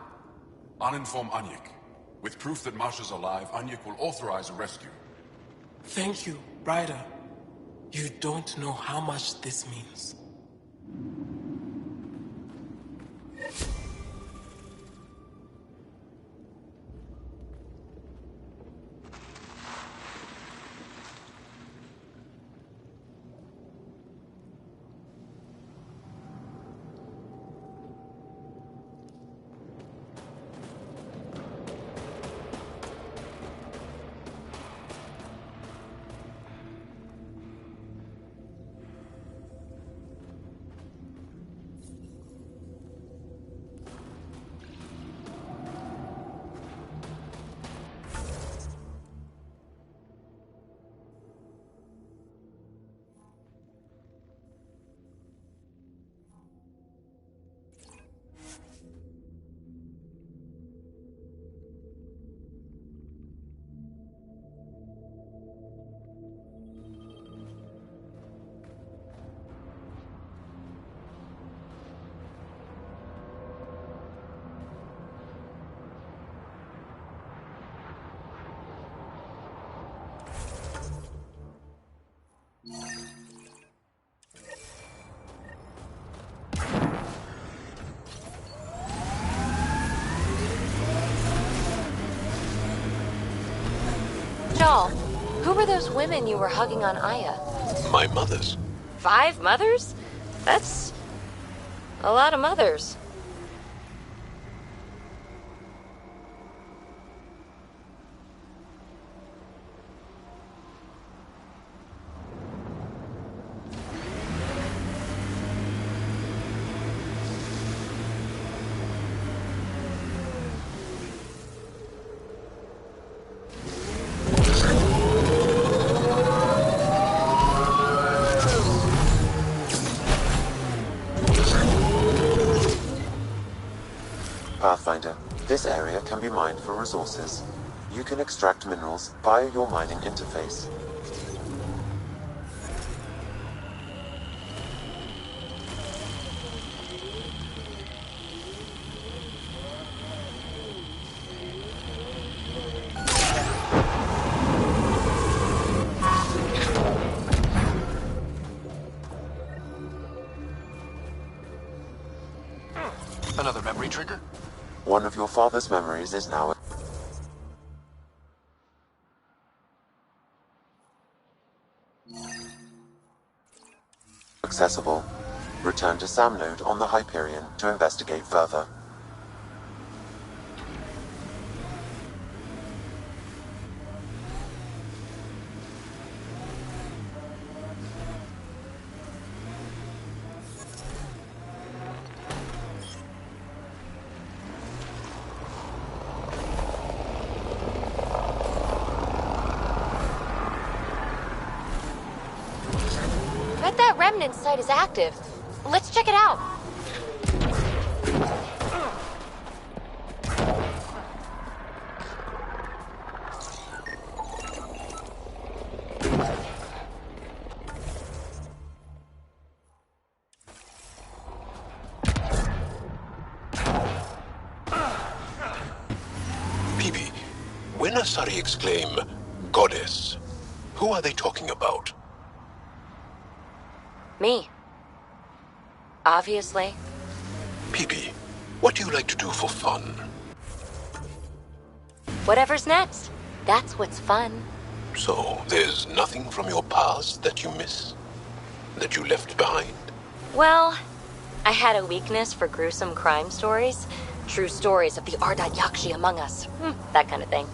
Uninform Anyek. With proof that Masha's alive, Anyek will authorize a rescue. Thank you, Ryder. You don't know how much this means. Joel, who were those women you were hugging on Aya? My mothers. 5 mothers? That's a lot of mothers. Pathfinder, this area can be mined for resources. You can extract minerals via your mining interface. Another memory trigger? One of your father's memories is now accessible. Return to Sam Node on the Hyperion to investigate further. Bet that remnant site is active. Let's check it out. Peepee, when Asari exclaim, Goddess, who are they talking about? Me. Obviously. Peepee, what do you like to do for fun? Whatever's next, that's what's fun. So, there's nothing from your past that you miss? That you left behind? Well, I had a weakness for gruesome crime stories. True stories of the Ardat Yakshi among us. That kind of thing.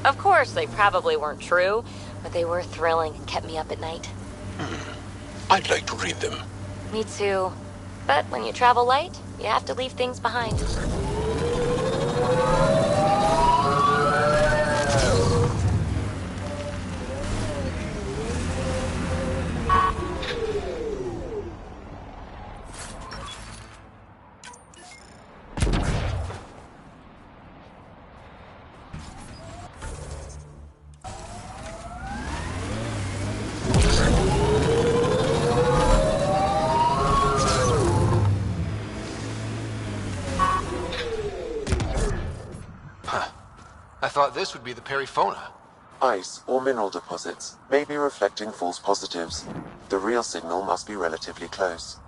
Of course, they probably weren't true, but they were thrilling and kept me up at night. I'd like to read them. Me too. But when you travel light, you have to leave things behind. I thought this would be the Perifona. Ice or mineral deposits may be reflecting false positives. The real signal must be relatively close.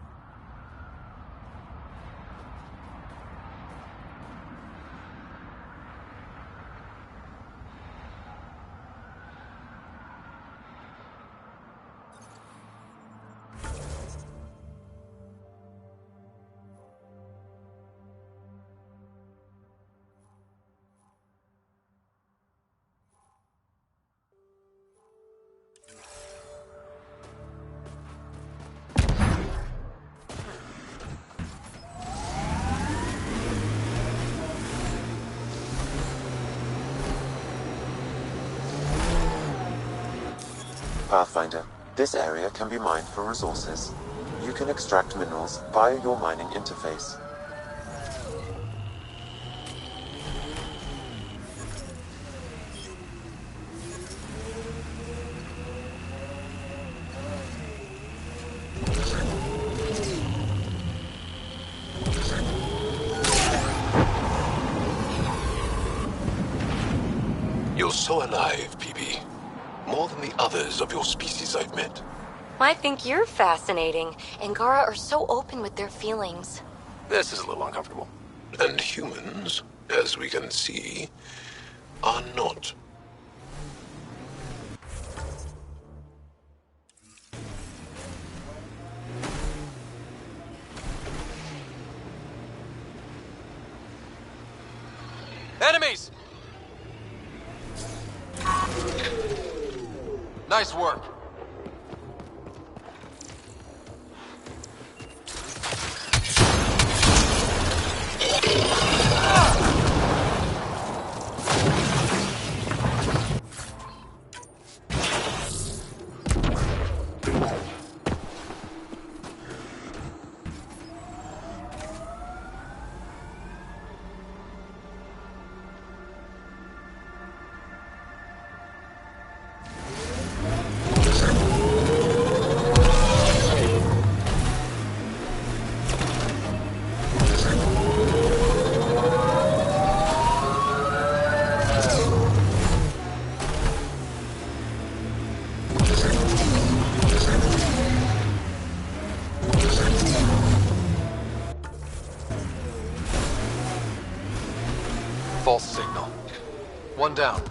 Pathfinder, this area can be mined for resources. You can extract minerals via your mining interface. You're so alive, PB. More than the others of your species I've met. I think you're fascinating. Angara are so open with their feelings. This is a little uncomfortable. And humans, as we can see, are not. Enemies! Nice work. False signal. One down.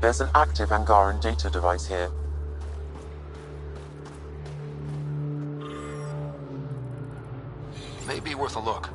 there's an active Angaran data device here. May be worth a look.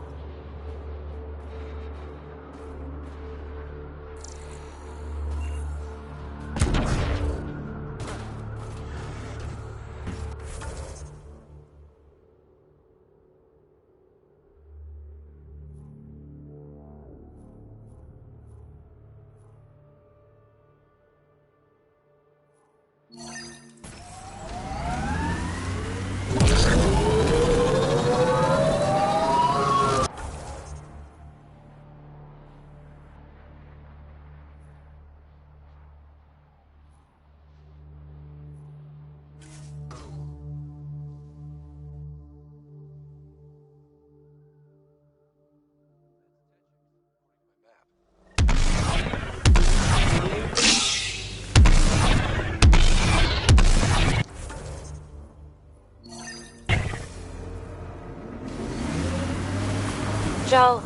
Joe,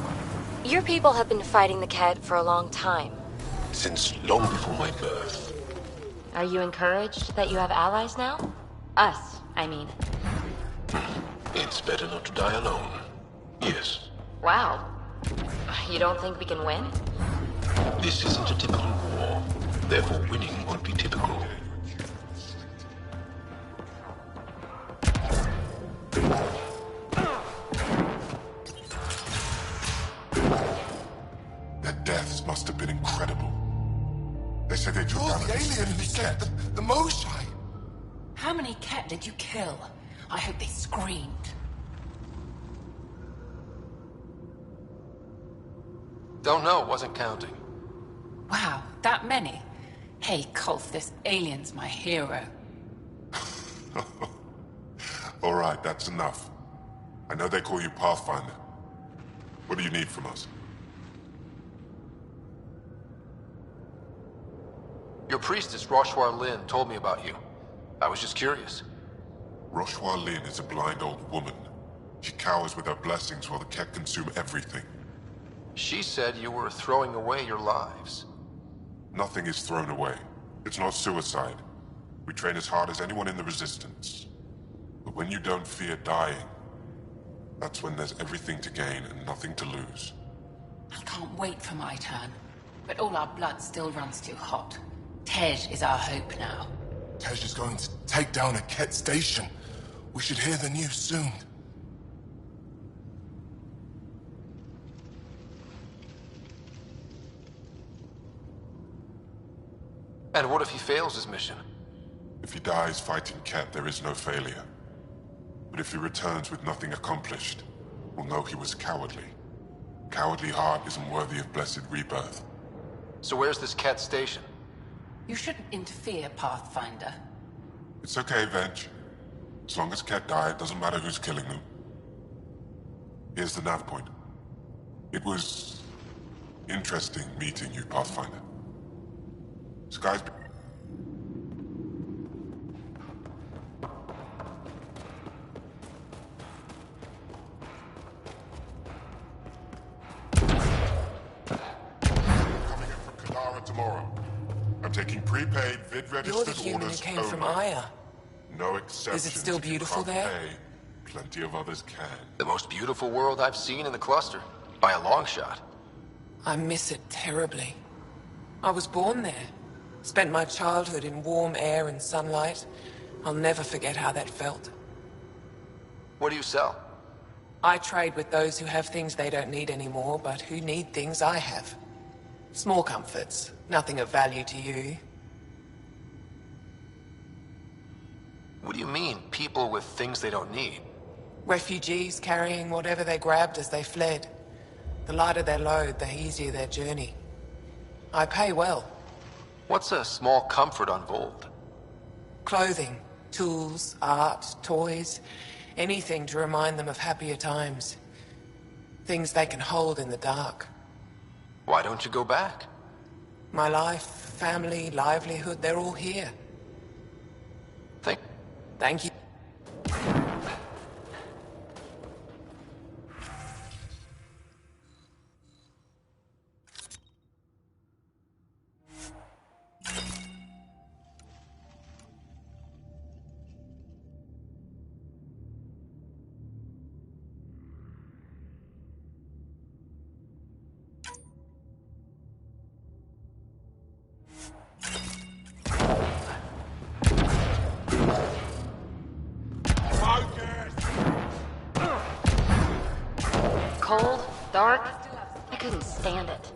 your people have been fighting the Kett for a long time. Since long before my birth. Are you encouraged that you have allies now? Us, I mean. It's better not to die alone. Yes. Wow. You don't think we can win? This isn't a typical war. Therefore, winning won't be typical. Their deaths must have been incredible. They said they took down the alien who saved the Moshai. How many Kett did you kill? I hope they screamed. Don't know, wasn't counting. Wow, that many? Hey, Kolf, this alien's my hero. All right, that's enough. I know they call you Pathfinder. What do you need from us? Your priestess, Roshwar Lin, told me about you. I was just curious. Roshwar Lin is a blind old woman. She cowers with her blessings while the Kett consume everything. She said you were throwing away your lives. Nothing is thrown away. It's not suicide. We train as hard as anyone in the Resistance. But when you don't fear dying, that's when there's everything to gain and nothing to lose. I can't wait for my turn. But all our blood still runs too hot. Tej is our hope now. Tej is going to take down a Kett station. We should hear the news soon. And what if he fails his mission? If he dies fighting Kett, there is no failure. But if he returns with nothing accomplished, we'll know he was cowardly. Cowardly heart isn't worthy of blessed rebirth. So where's this Kett station? You shouldn't interfere, Pathfinder. It's okay, Venj. As long as Kett die, it doesn't matter who's killing them. Here's the nav point. It was interesting meeting you, Pathfinder. Sky's... Tomorrow. I'm taking prepaid, vid-registered You're the human who orders came only. from Aya. No exceptions. Is it still if you beautiful can't there? pay. Plenty of others can. The most beautiful world I've seen in the cluster. By a long shot. I miss it terribly. I was born there. Spent my childhood in warm air and sunlight. I'll never forget how that felt. What do you sell? I trade with those who have things they don't need anymore, but who need things I have. Small comforts, nothing of value to you. What do you mean, people with things they don't need? Refugees carrying whatever they grabbed as they fled. The lighter their load, the easier their journey. I pay well. What's a small comfort on Vold? Clothing, tools, art, toys, anything to remind them of happier times. Things they can hold in the dark. Why don't you go back? My life, family, livelihood, they're all here. Thank you. dark, I couldn't stand it.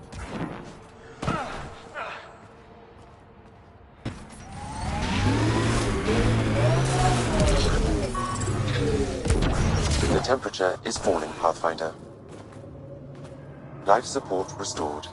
The temperature is falling, Pathfinder. Life support restored.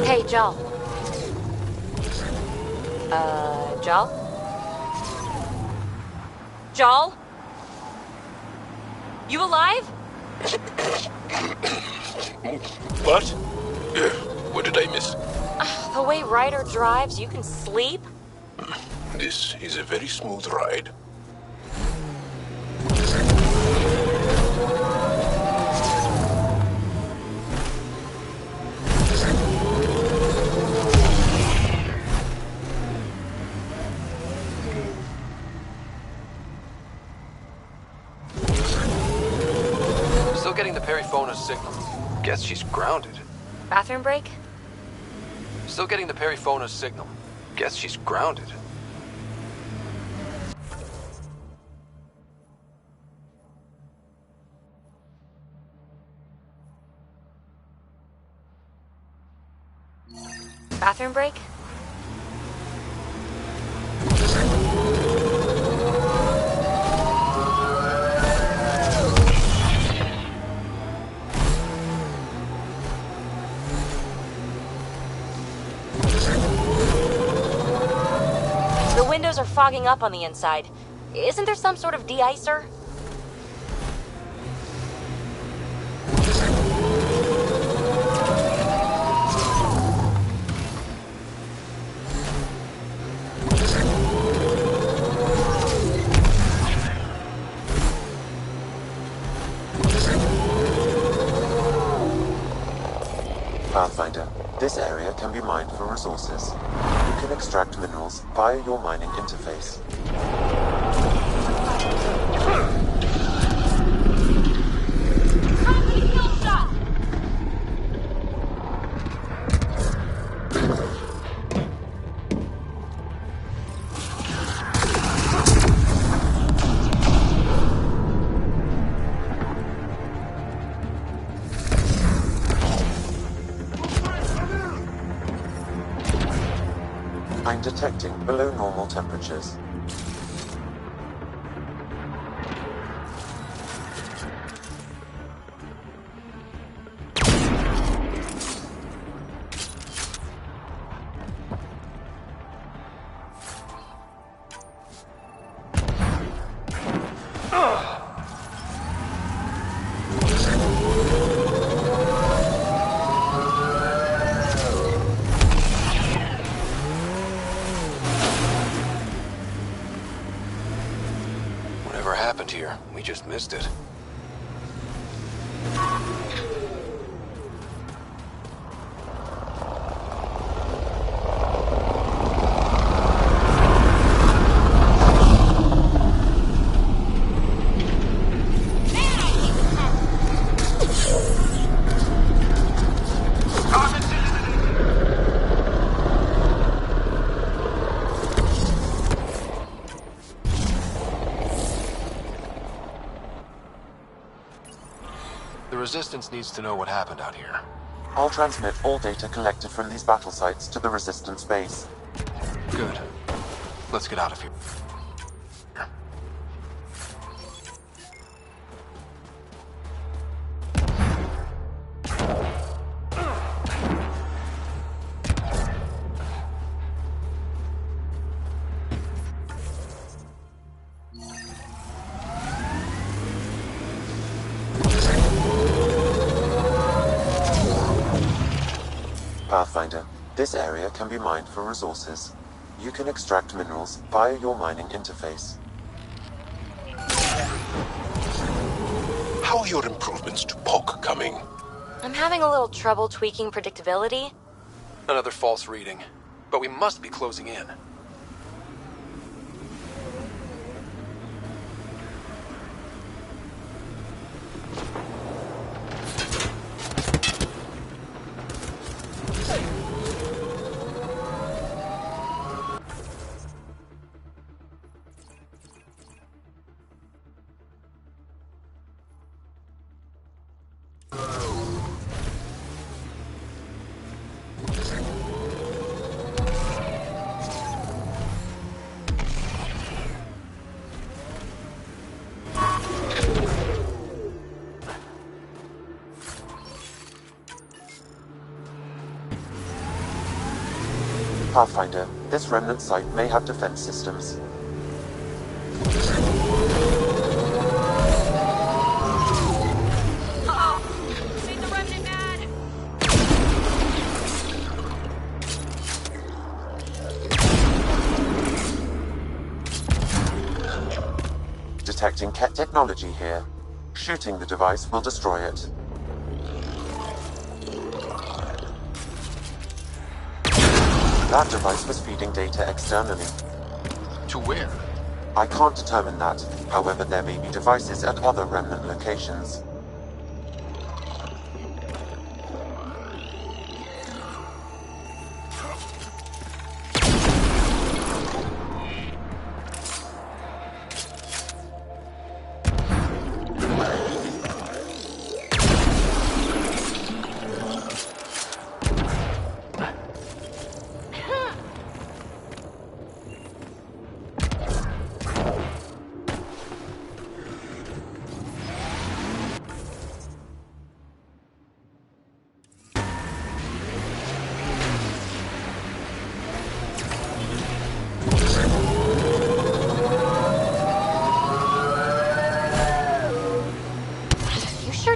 Hey, Jal. Jal? Jal? You alive? What? What did I miss? The way Ryder drives, you can sleep? This is a very smooth ride. Still getting the Periphona signal. Guess she's grounded. Bathroom break? Still getting the Periphona signal. Guess she's grounded. Bathroom break? The windows are fogging up on the inside. Isn't there some sort of de-icer? Pathfinder, this area can be mined for resources. You can extract minerals via your mining interface. I'm detecting below normal temperatures. Whatever happened here, we just missed it. Resistance needs to know what happened out here. I'll transmit all data collected from these battle sites to the Resistance base. Good. Let's get out of here. Pathfinder, this area can be mined for resources. You can extract minerals via your mining interface. How are your improvements to POC coming? I'm having a little trouble tweaking predictability. Another false reading. But we must be closing in. Pathfinder, this remnant site may have defense systems. Made the remnant mad! Detecting Ket technology here. Shooting the device will destroy it. That device was feeding data externally. To where? I can't determine that. However, there may be devices at other remnant locations.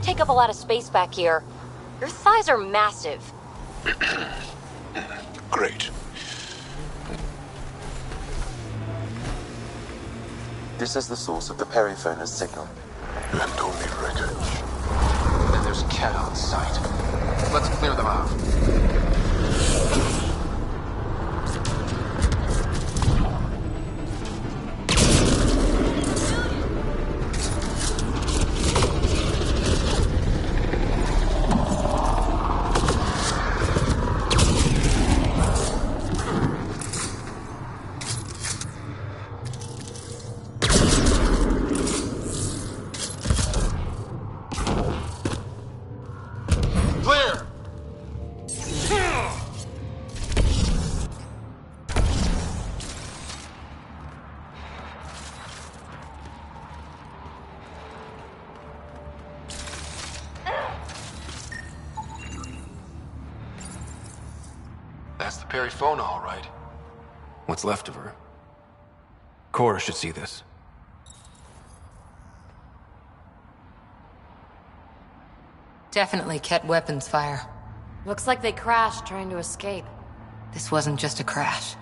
Take up a lot of space back here. Your thighs are massive. Great. This is the source of the periphone's signal. And only wreckage. And there's Ket on site. Let's clear them out. That's the Perifona, all right. What's left of her. Cora should see this. Definitely Ket weapons fire. Looks like they crashed trying to escape. This wasn't just a crash.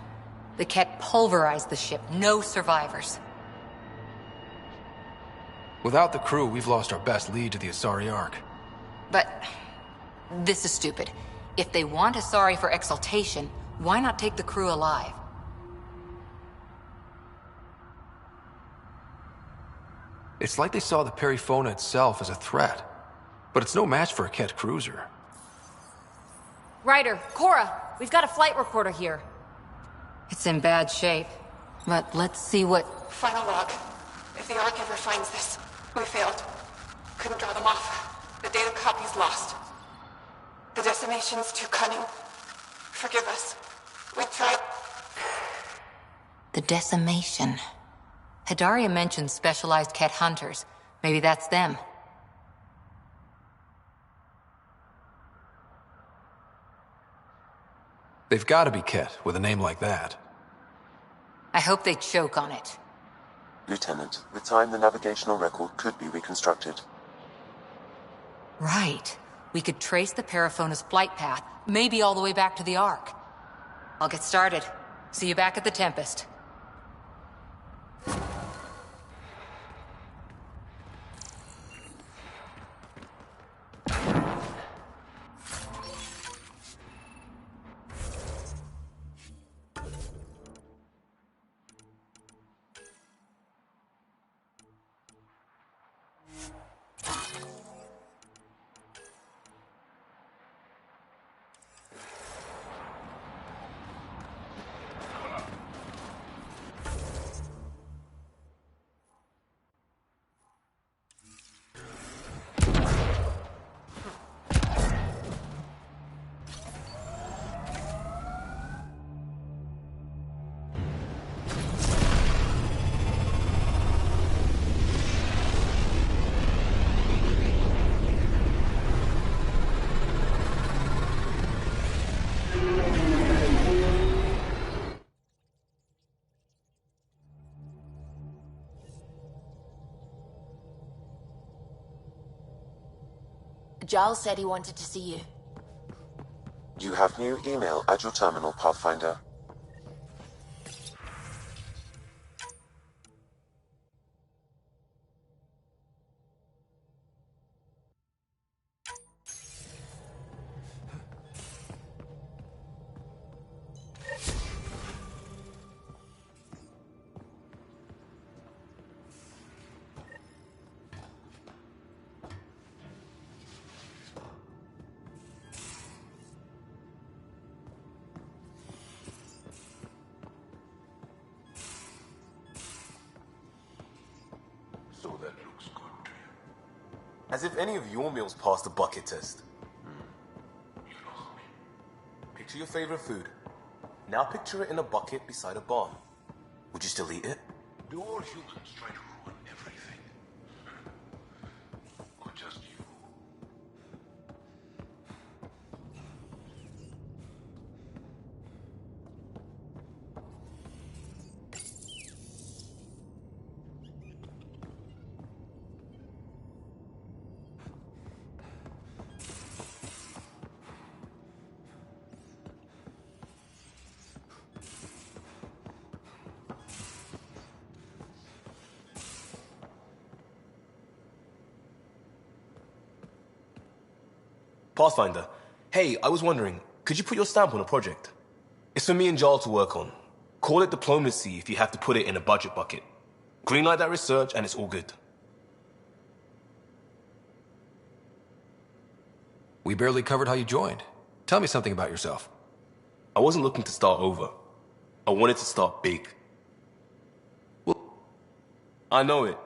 The Ket pulverized the ship. No survivors. Without the crew, we've lost our best lead to the Asari Ark. But this is stupid. If they want Asari for exaltation, why not take the crew alive? It's like they saw the Perifona itself as a threat. But it's no match for a Ket cruiser. Ryder, Cora, we've got a flight recorder here. It's in bad shape. But let's see what... Final log. If the Ark ever finds this, we failed. Couldn't draw them off. The The data copy's lost. The decimation's too cunning. Forgive us. We tried... The decimation. Hidaria mentioned specialized Ket hunters. Maybe that's them. They've got to be Ket, with a name like that. I hope they choke on it. Lieutenant, with time the navigational record could be reconstructed. Right. We could trace the Paraphona's flight path, maybe all the way back to the Ark. I'll get started. See you back at the Tempest. Giles said he wanted to see you. You have new email at your terminal, Pathfinder. So that looks good to you. As if any of your meals passed the bucket test. You lost me. Picture your favorite food. Now picture it in a bucket beside a barn. Would you still eat it? Do all humans try to ruin everything? Or just you? Pathfinder, hey, I was wondering, could you put your stamp on a project? It's for me and Jarl to work on. Call it diplomacy if you have to put it in a budget bucket. Greenlight that research and it's all good. We barely covered how you joined. Tell me something about yourself. I wasn't looking to start over. I wanted to start big. Well, I know it.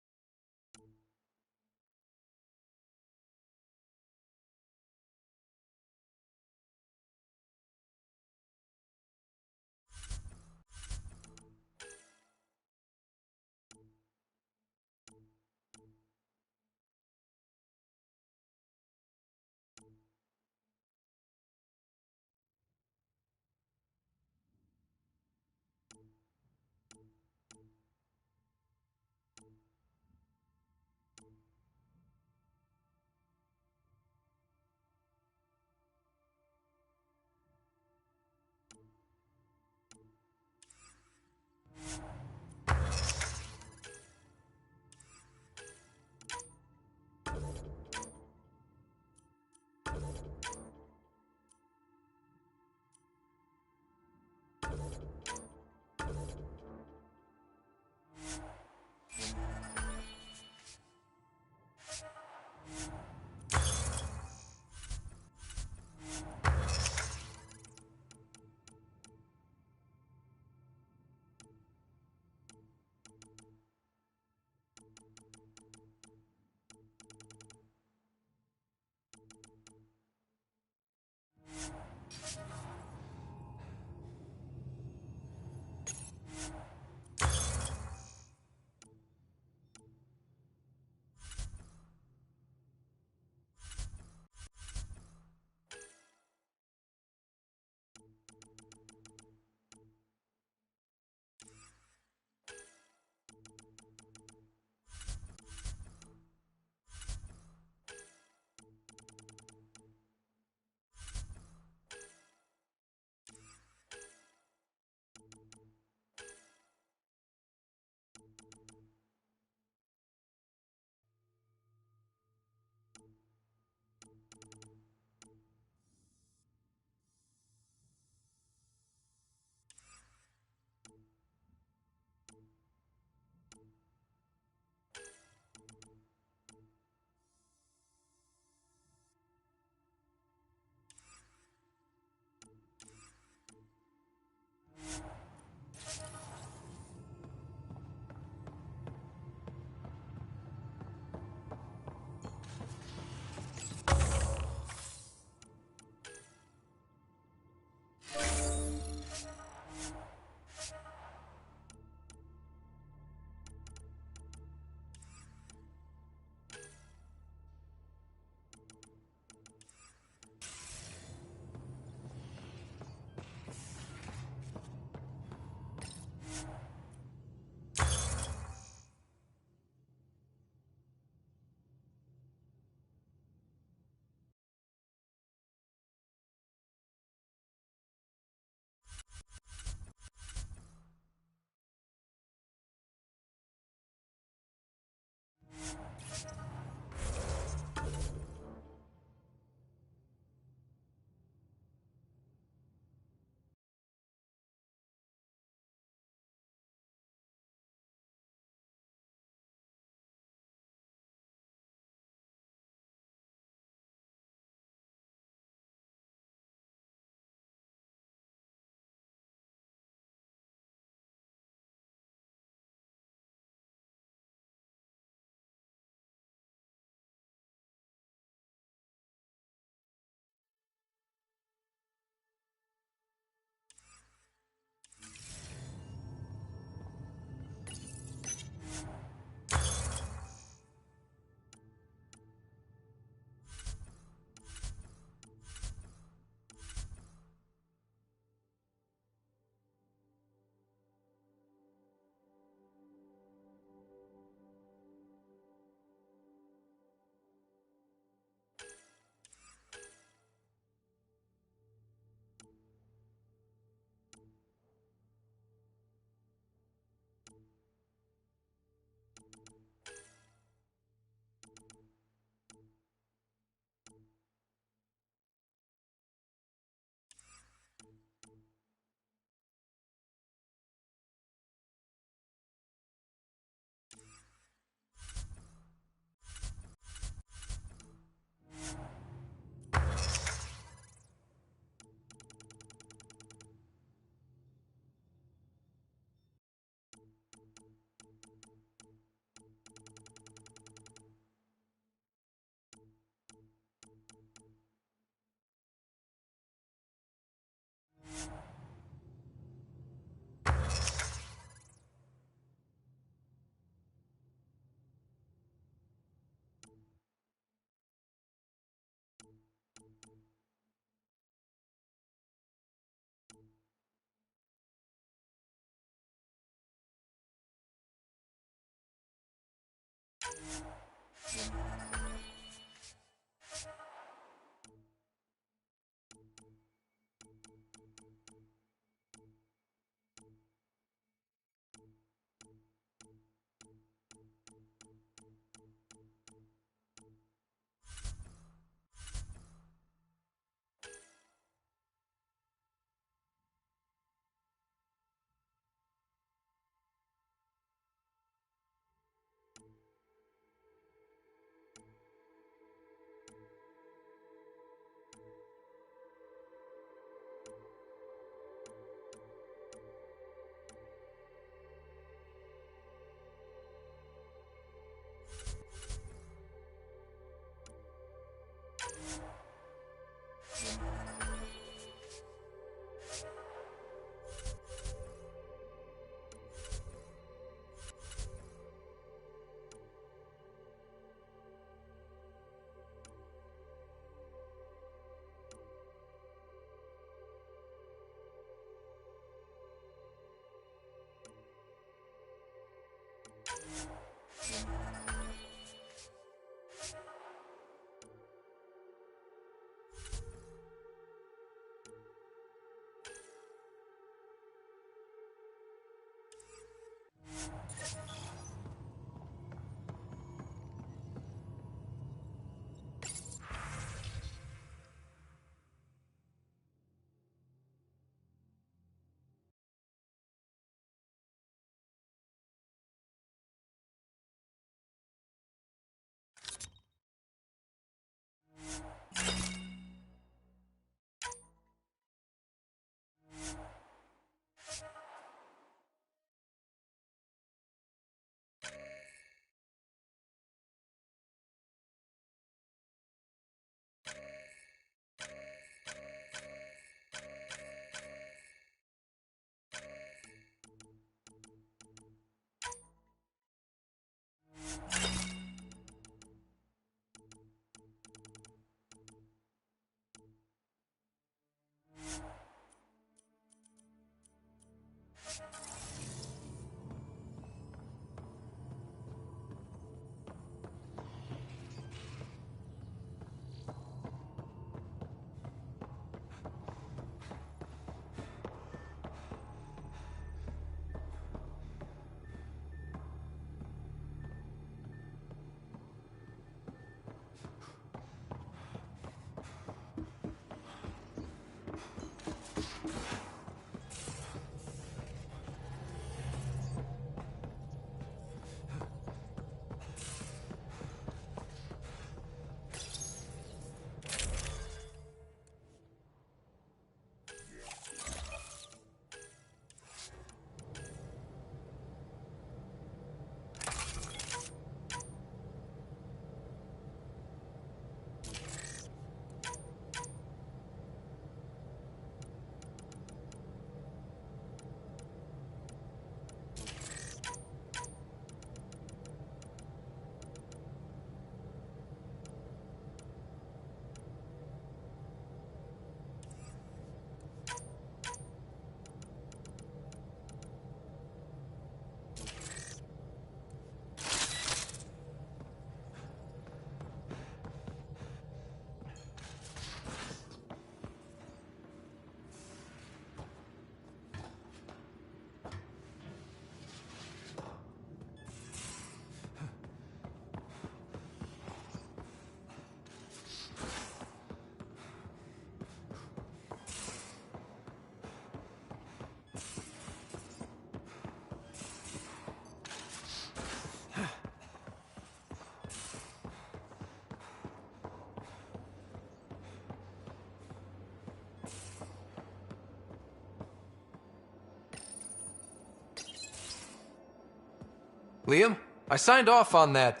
Liam, I signed off on that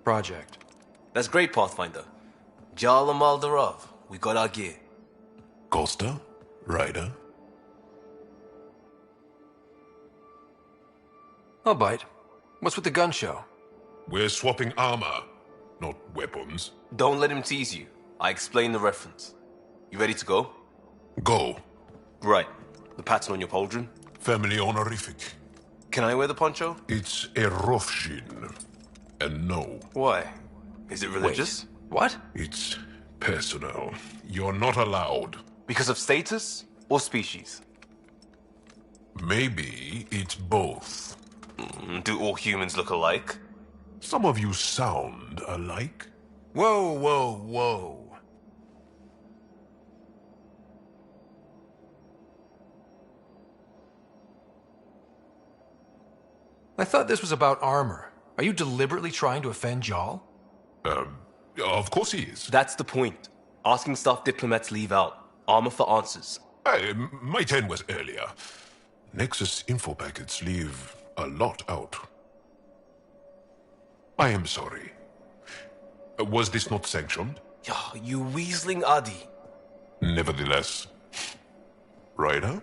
project. That's great, Pathfinder. Jarl and Maldarov, we got our gear. Costa? Ryder? I'll bite. What's with the gun show? We're swapping armor, not weapons. Don't let him tease you. I explained the reference. You ready to go? Go. Right. The pattern on your pauldron? Family honorific. Can I wear the poncho? It's a Rofshin. And no. Why? Is it religious? What? It's personal. You're not allowed. Because of status or species? Maybe it's both. Do all humans look alike? Some of you sound alike. Whoa, whoa, whoa. I thought this was about armor. Are you deliberately trying to offend Jal? Of course he is. That's the point. Asking stuff diplomats leave out. Armor for answers. Hey, my turn was earlier. Nexus info packets leave a lot out. I am sorry. Was this not sanctioned? You weaseling Adi. Nevertheless. Ryder?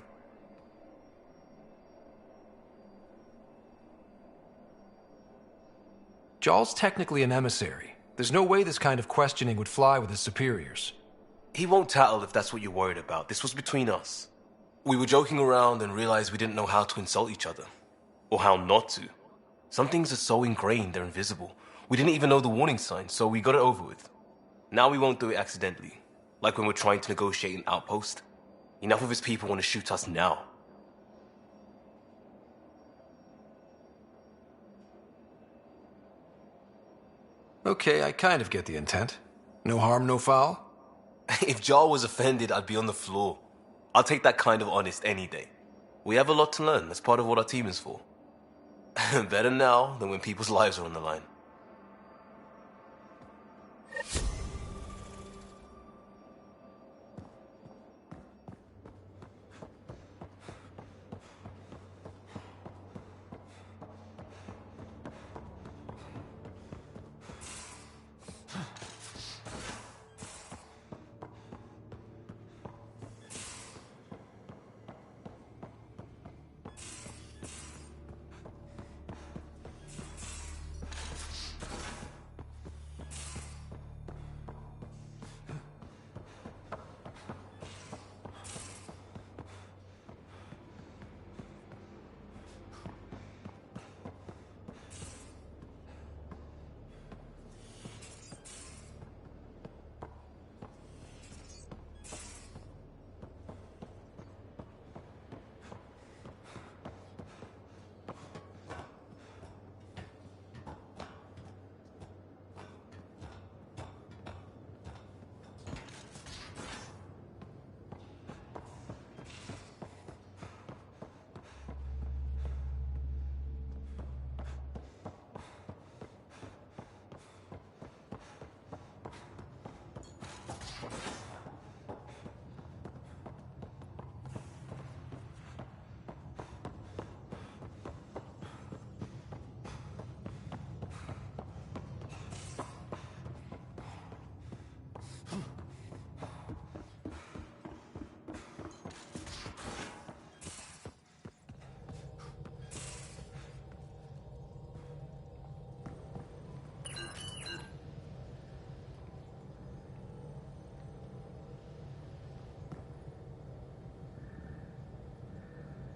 Jal's technically an emissary. There's no way this kind of questioning would fly with his superiors. He won't tattle if that's what you're worried about. This was between us. We were joking around and realized we didn't know how to insult each other. Or how not to. Some things are so ingrained they're invisible. We didn't even know the warning sign, so we got it over with. Now we won't do it accidentally. Like when we're trying to negotiate an outpost. Enough of his people want to shoot us now. Okay, I kind of get the intent. No harm, no foul? If Jar was offended, I'd be on the floor. I'll take that kind of honest any day. We have a lot to learn. That's part of what our team is for. Better now than when people's lives are on the line.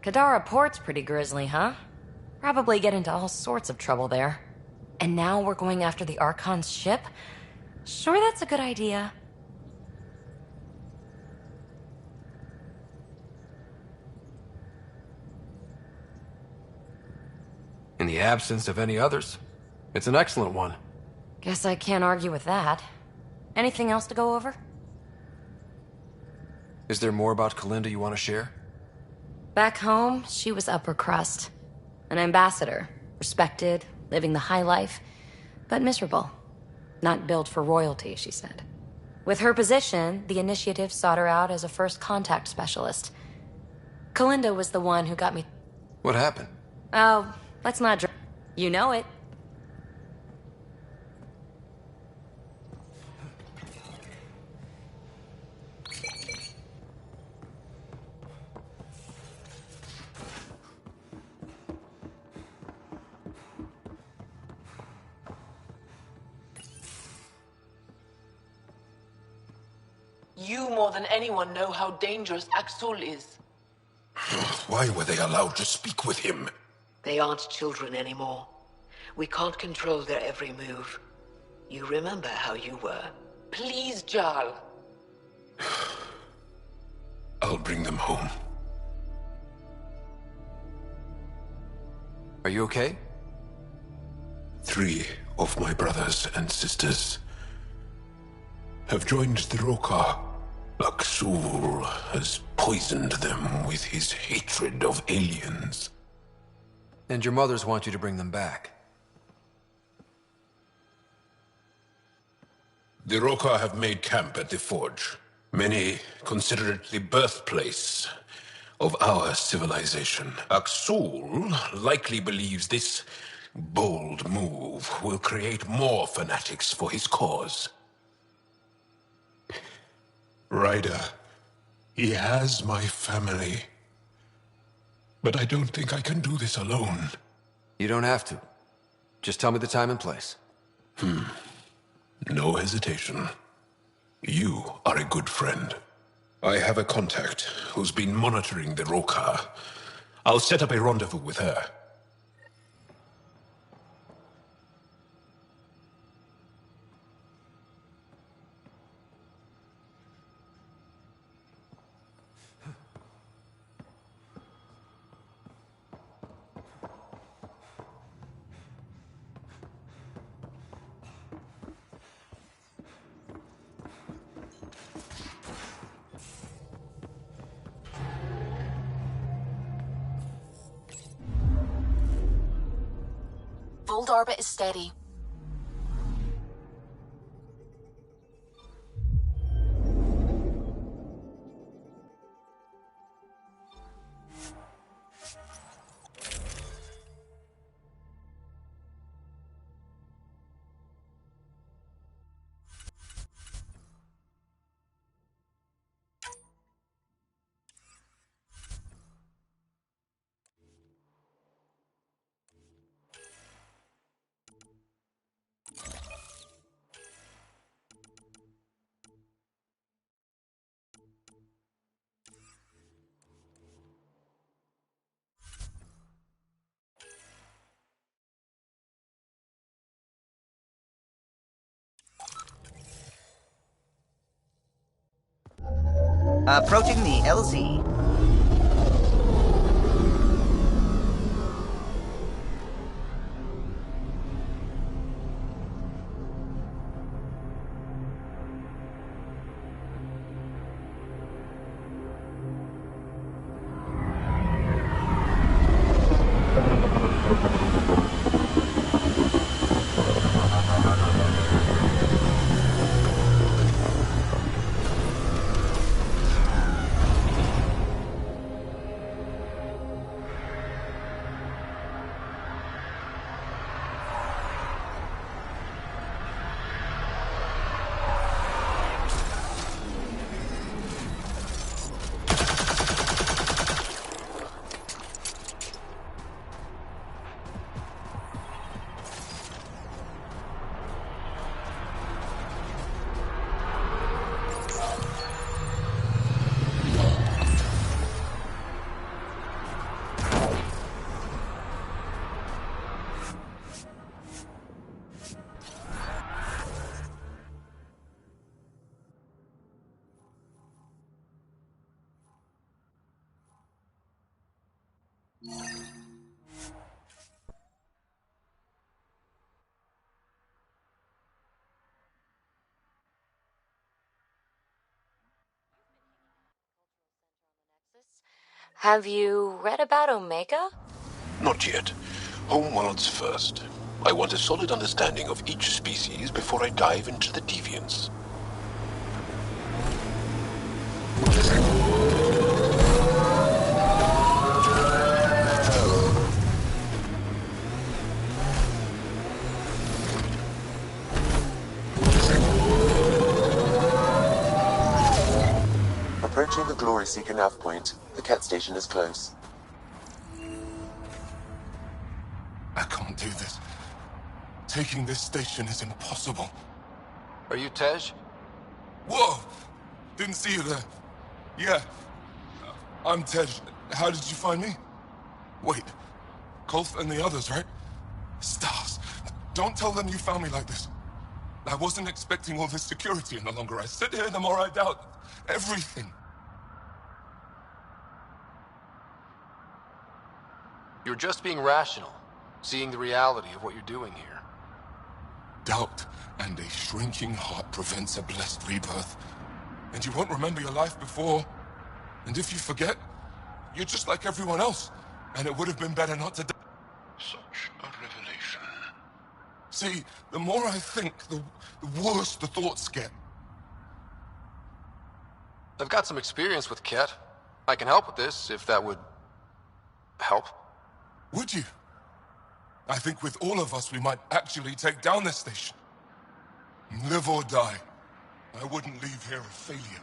Kadara Port's pretty grisly, huh? Probably get into all sorts of trouble there. And now we're going after the Archon's ship? Sure that's a good idea. In the absence of any others, it's an excellent one. Guess I can't argue with that. Anything else to go over? Is there more about Kalinda you want to share? Back home, she was upper crust. An ambassador. Respected, living the high life, but miserable. Not built for royalty, she said. With her position, the initiative sought her out as a first contact specialist. Kalinda was the one who got me... What happened? Oh, let's not dr... You know it. You more than anyone know how dangerous Axul is. Why were they allowed to speak with him? They aren't children anymore. We can't control their every move. You remember how you were. Please, Jarl. I'll bring them home. Are you okay? 3 of my brothers and sisters have joined the Rokar. Aksul has poisoned them with his hatred of aliens. And your mothers want you to bring them back. The Rokar have made camp at the Forge. Many consider it the birthplace of our civilization. Aksul likely believes this bold move will create more fanatics for his cause. Ryder, he has my family. But I don't think I can do this alone. You don't have to. Just tell me the time and place. No hesitation. You are a good friend. I have a contact who's been monitoring the Rokar. I'll set up a rendezvous with her. Fold orbit is steady. Approaching the LZ. Have you read about Omega? Not yet. Homeworlds first. I want a solid understanding of each species before I dive into the deviants. Approaching the Glory Seeker nav point. The Ket station is close. I can't do this. Taking this station is impossible. Are you Tej? Whoa! Didn't see you there. Yeah. I'm Tej. How did you find me? Wait. Kolth and the others, right? Stars. Don't tell them you found me like this. I wasn't expecting all this security any longer. I sit here the more I doubt everything. You're just being rational, seeing the reality of what you're doing here. Doubt and a shrinking heart prevents a blessed rebirth. And you won't remember your life before. And if you forget, you're just like everyone else. And it would have been better not to die. Such a revelation. See, the more I think, the worse the thoughts get. I've got some experience with Ket. I can help with this, if that would... help. Would you? I think with all of us, we might actually take down this station. Live or die. I wouldn't leave here a failure.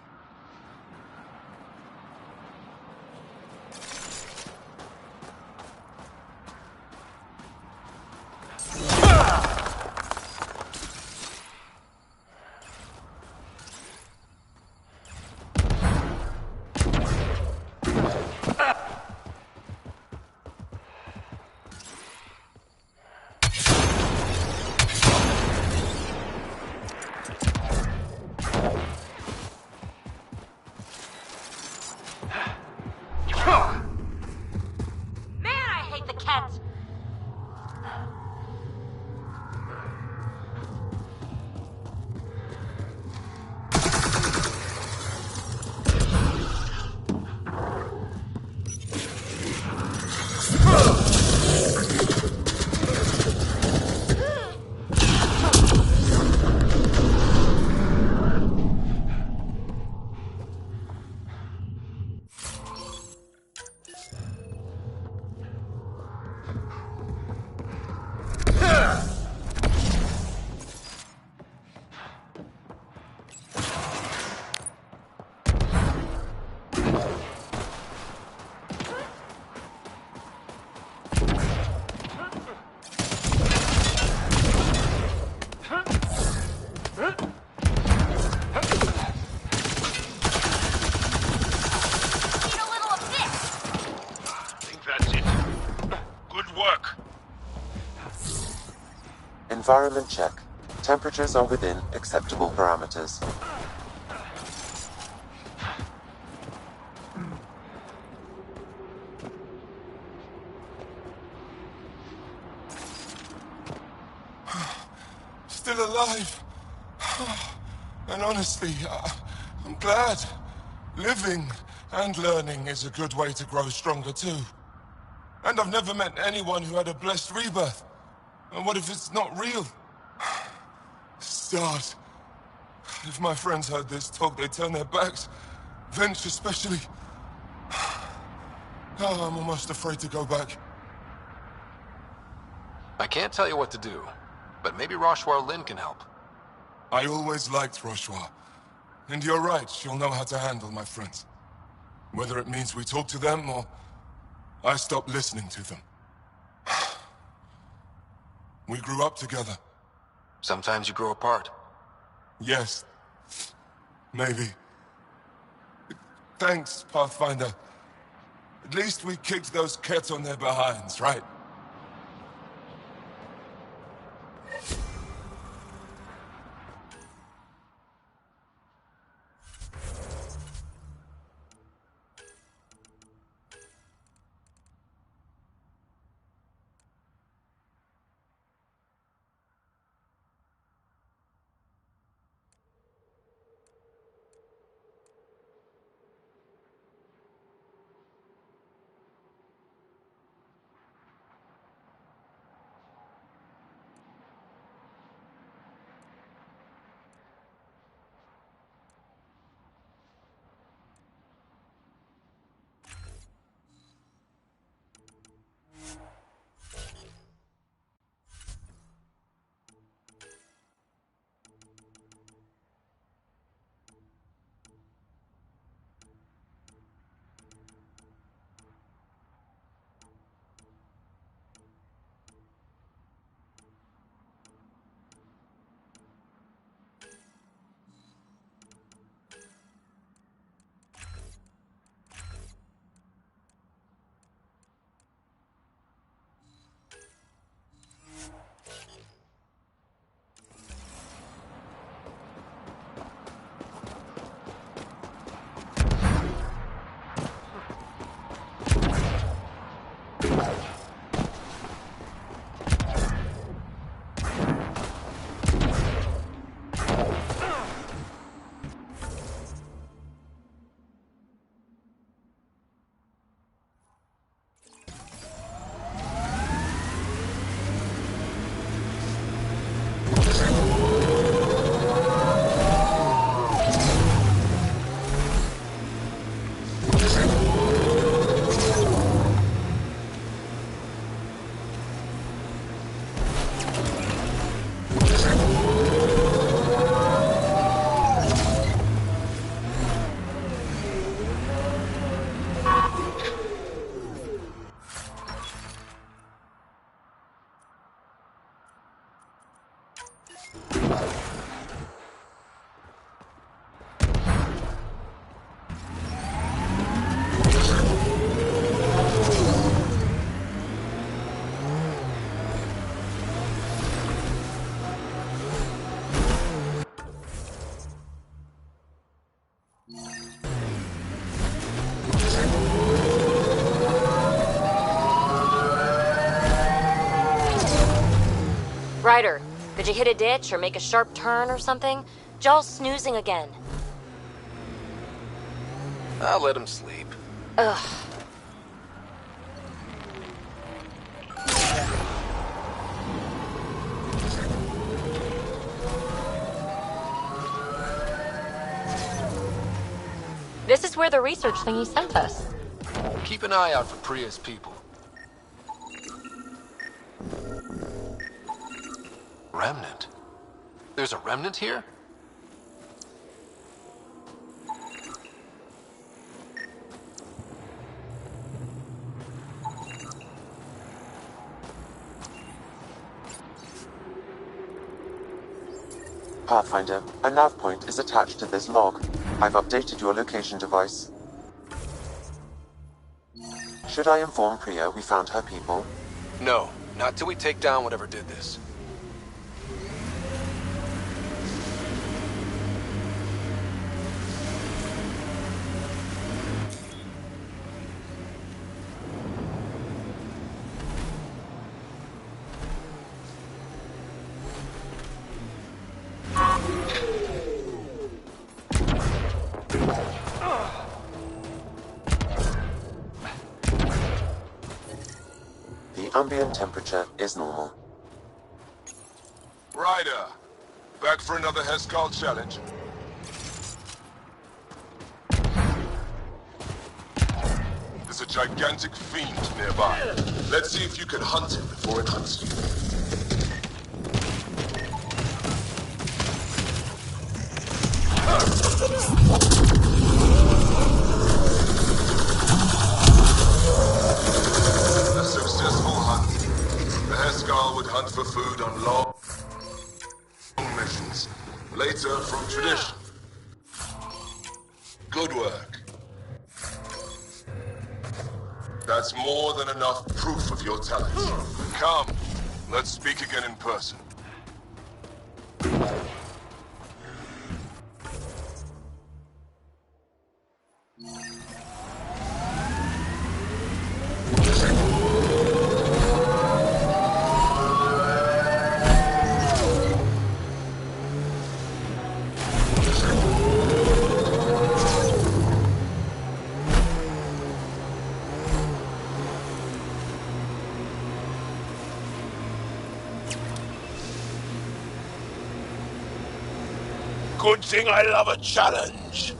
Environment check. Temperatures are within acceptable parameters. Still alive. And honestly, I'm glad. Living and learning is a good way to grow stronger too. And I've never met anyone who had a blessed rebirth. And what if it's not real? Stars. If my friends heard this talk, they'd turn their backs. Venture especially. Oh, I'm almost afraid to go back. I can't tell you what to do, but maybe Roshwar Lin can help. I always liked Roshwar. And you're right, she'll know how to handle my friends. Whether it means we talk to them, or I stop listening to them. We grew up together. Sometimes you grow apart. Yes. Maybe. Thanks, Pathfinder. At least we kicked those Ket on their behinds, right? Ryder, did you hit a ditch or make a sharp turn or something? Jaw's snoozing again. I'll let him sleep. Ugh. This is where the research thingy sent us. Keep an eye out for Priya's people. Remnant? There's a remnant here? Pathfinder, a nav point is attached to this log. I've updated your location device. Should I inform Priya we found her people? No, not till we take down whatever did this. Ambient temperature is normal. Ryder, back for another Heskal challenge. There's a gigantic fiend nearby. Let's see if you can hunt him before it hunts you. A successful hunt. The Heskal would hunt for food on long missions. Later, from tradition. Good work. That's more than enough proof of your talents. Come, let's speak again in person. Good thing I love a challenge.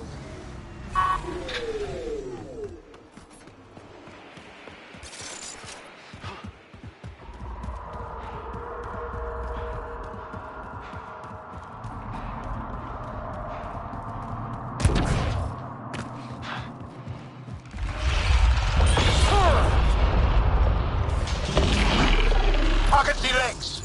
Pocket the legs.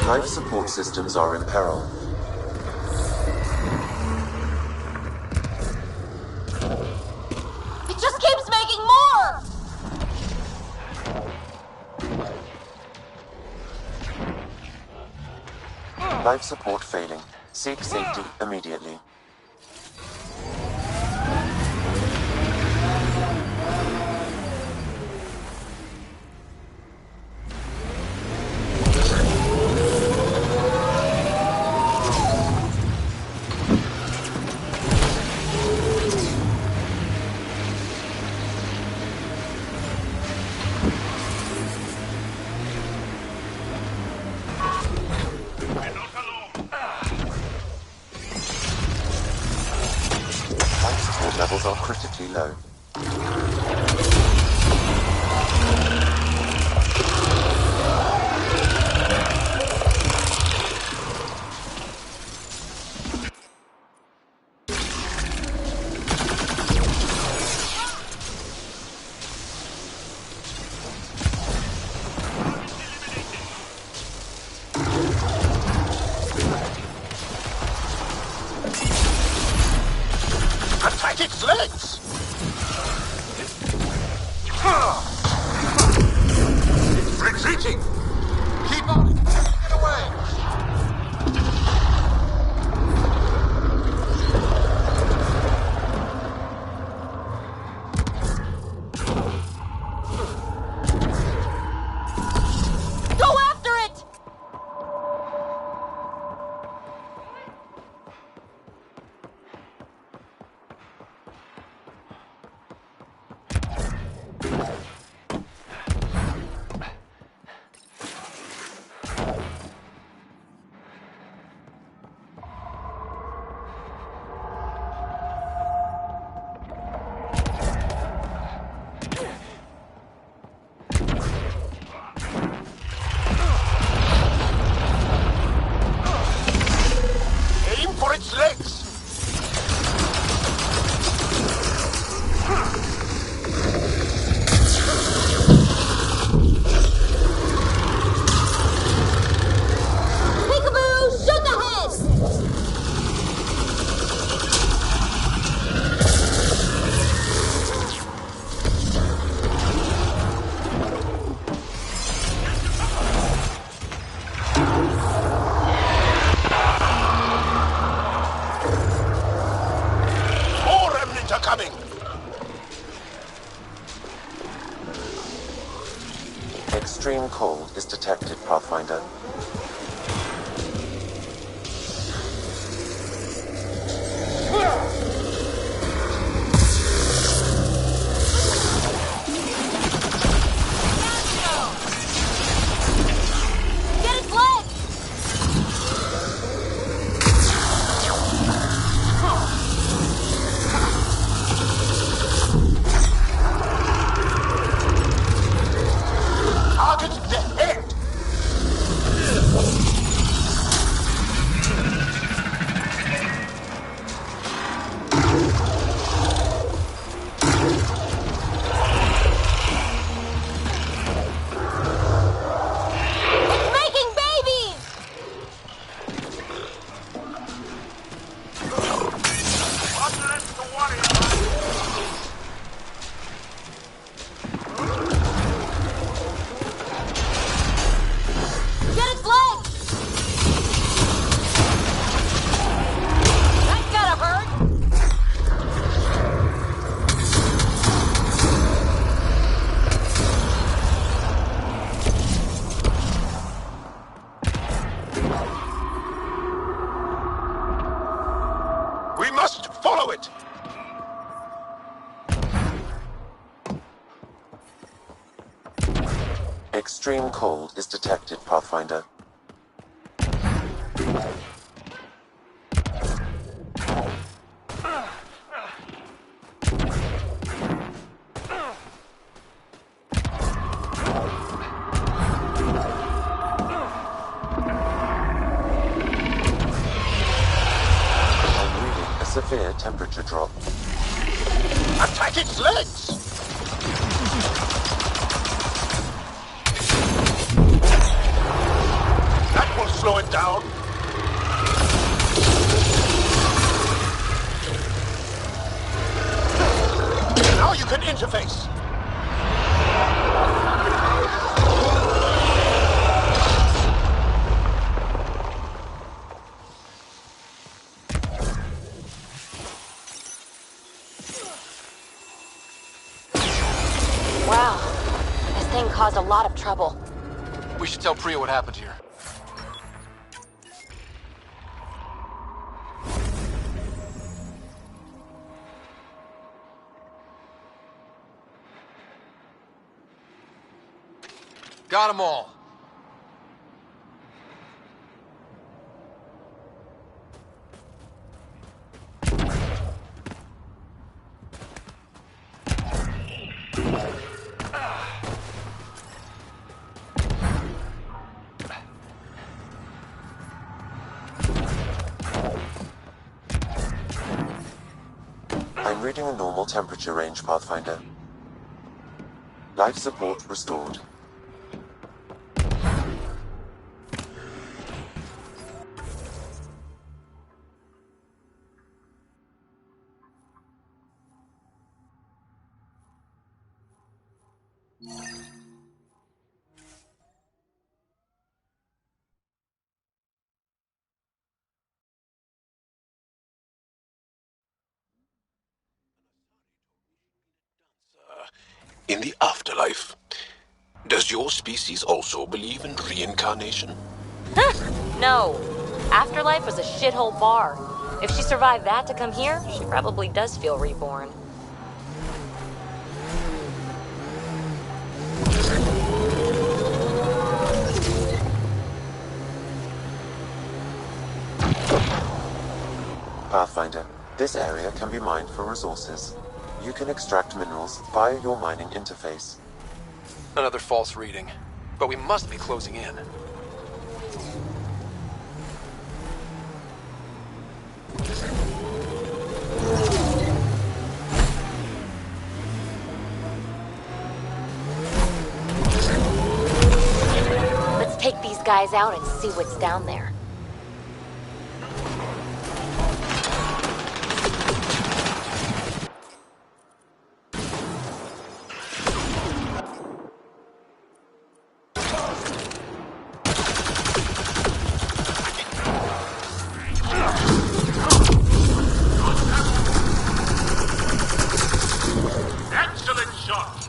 Life support systems are in peril. It just keeps making more! Life support failing. Seek safety immediately. Levels are critically low. its legs! It's retreating! Keep on! Get away! Go after it! Aim for its legs! Peekaboo, shoot ahead! More remnants are coming! Extreme cold is detected, Pathfinder. Get its legs! Target the head! It's making babies! Get its legs! That gotta hurt! We must follow it! Extreme cold is detected, Pathfinder. I'm reading a severe temperature drop. Attack its legs! That will slow it down. Now you can interface. Wow. This thing caused a lot of trouble. We should tell Priya what happened here. Got them all. I'm reading a normal temperature range, Pathfinder. Life support restored. in the afterlife. Does your species also believe in reincarnation? No. Afterlife was a shithole bar. If she survived that to come here, she probably does feel reborn. Pathfinder, this area can be mined for resources. You can extract minerals via your mining interface. Another false reading. But we must be closing in. Let's take these guys out and see what's down there. Excellent shot!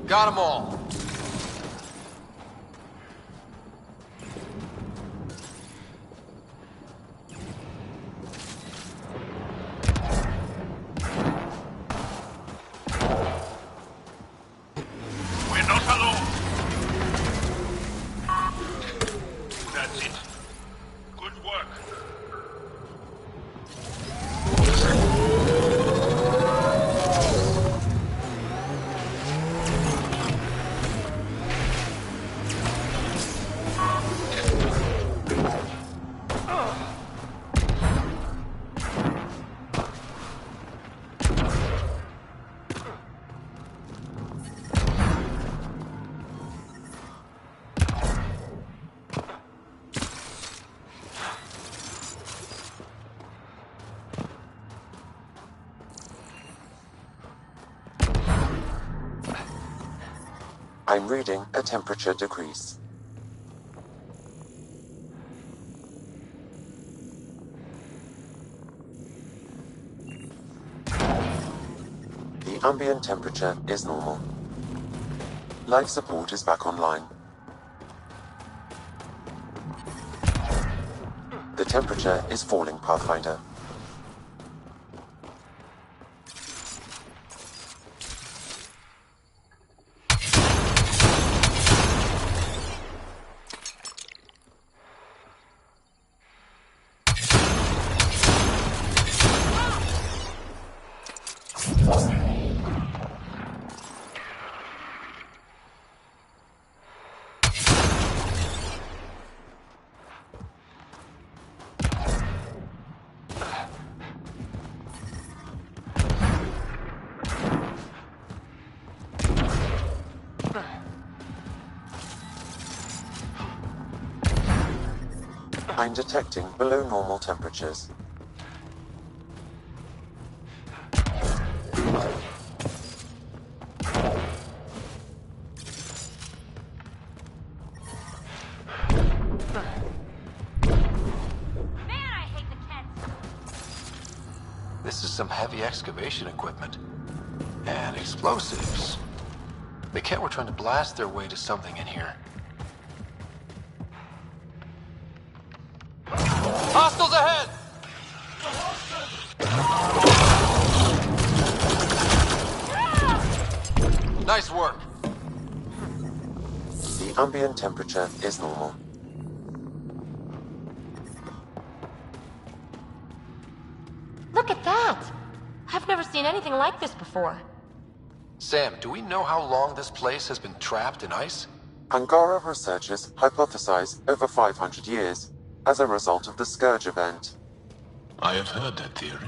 Got them all. We're not alone. That's it. Good work. I'm reading a temperature decrease. The ambient temperature is normal. Life support is back online. The temperature is falling, Pathfinder. I'm detecting below normal temperatures. This is some heavy excavation equipment. And explosives. The Ket were trying to blast their way to something in here. Hostiles ahead! Nice work. The ambient temperature is normal. Look at that! I've never seen anything like this before. Sam, do we know how long this place has been trapped in ice? Angara researchers hypothesize over 500 years, as a result of the Scourge event. I have heard that theory.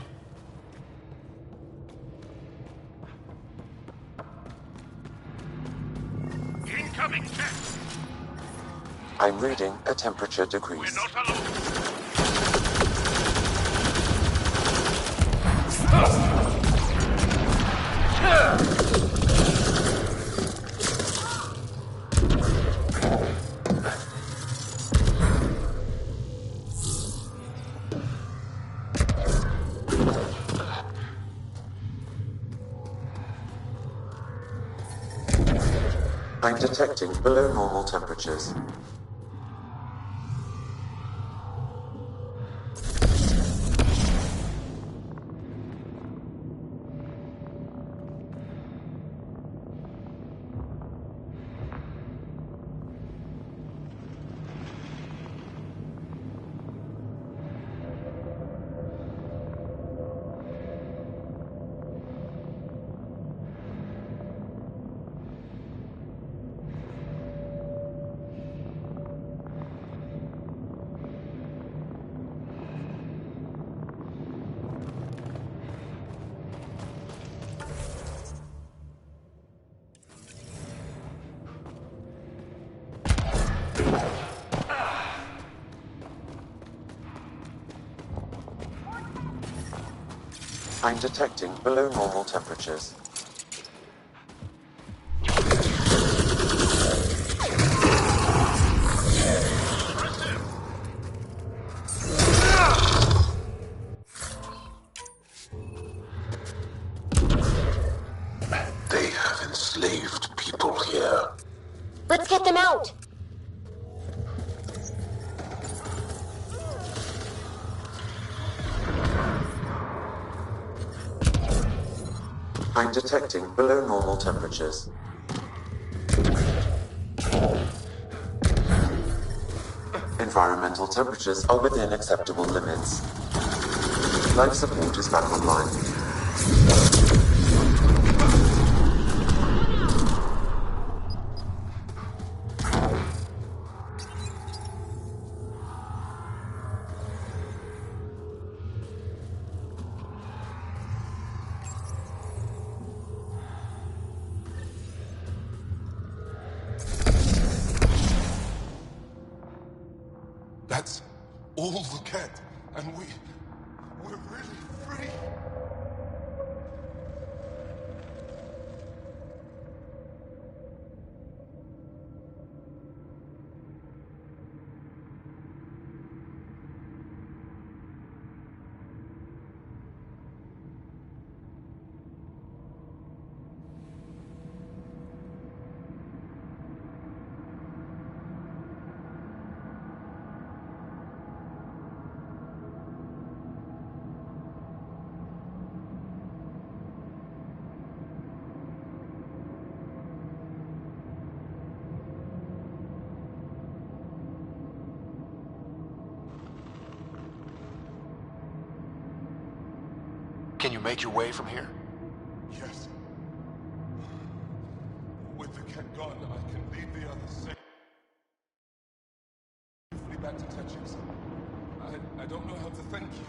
Incoming check! I'm reading a temperature decrease. We're not alone. I'm detecting below normal temperatures. I'm detecting below normal temperatures. They have enslaved people here. Let's get them out! I'm detecting below normal temperatures. Environmental temperatures are within acceptable limits. Life support is back online. That's all the Ket, and we're really free. Can you make your way from here? Yes. With the Ket gone, I can lead the others safely back to Techix. I don't know how to thank you.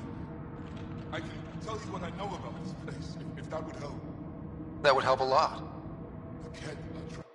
I can tell you what I know about this place, if that would help. That would help a lot. The Ket are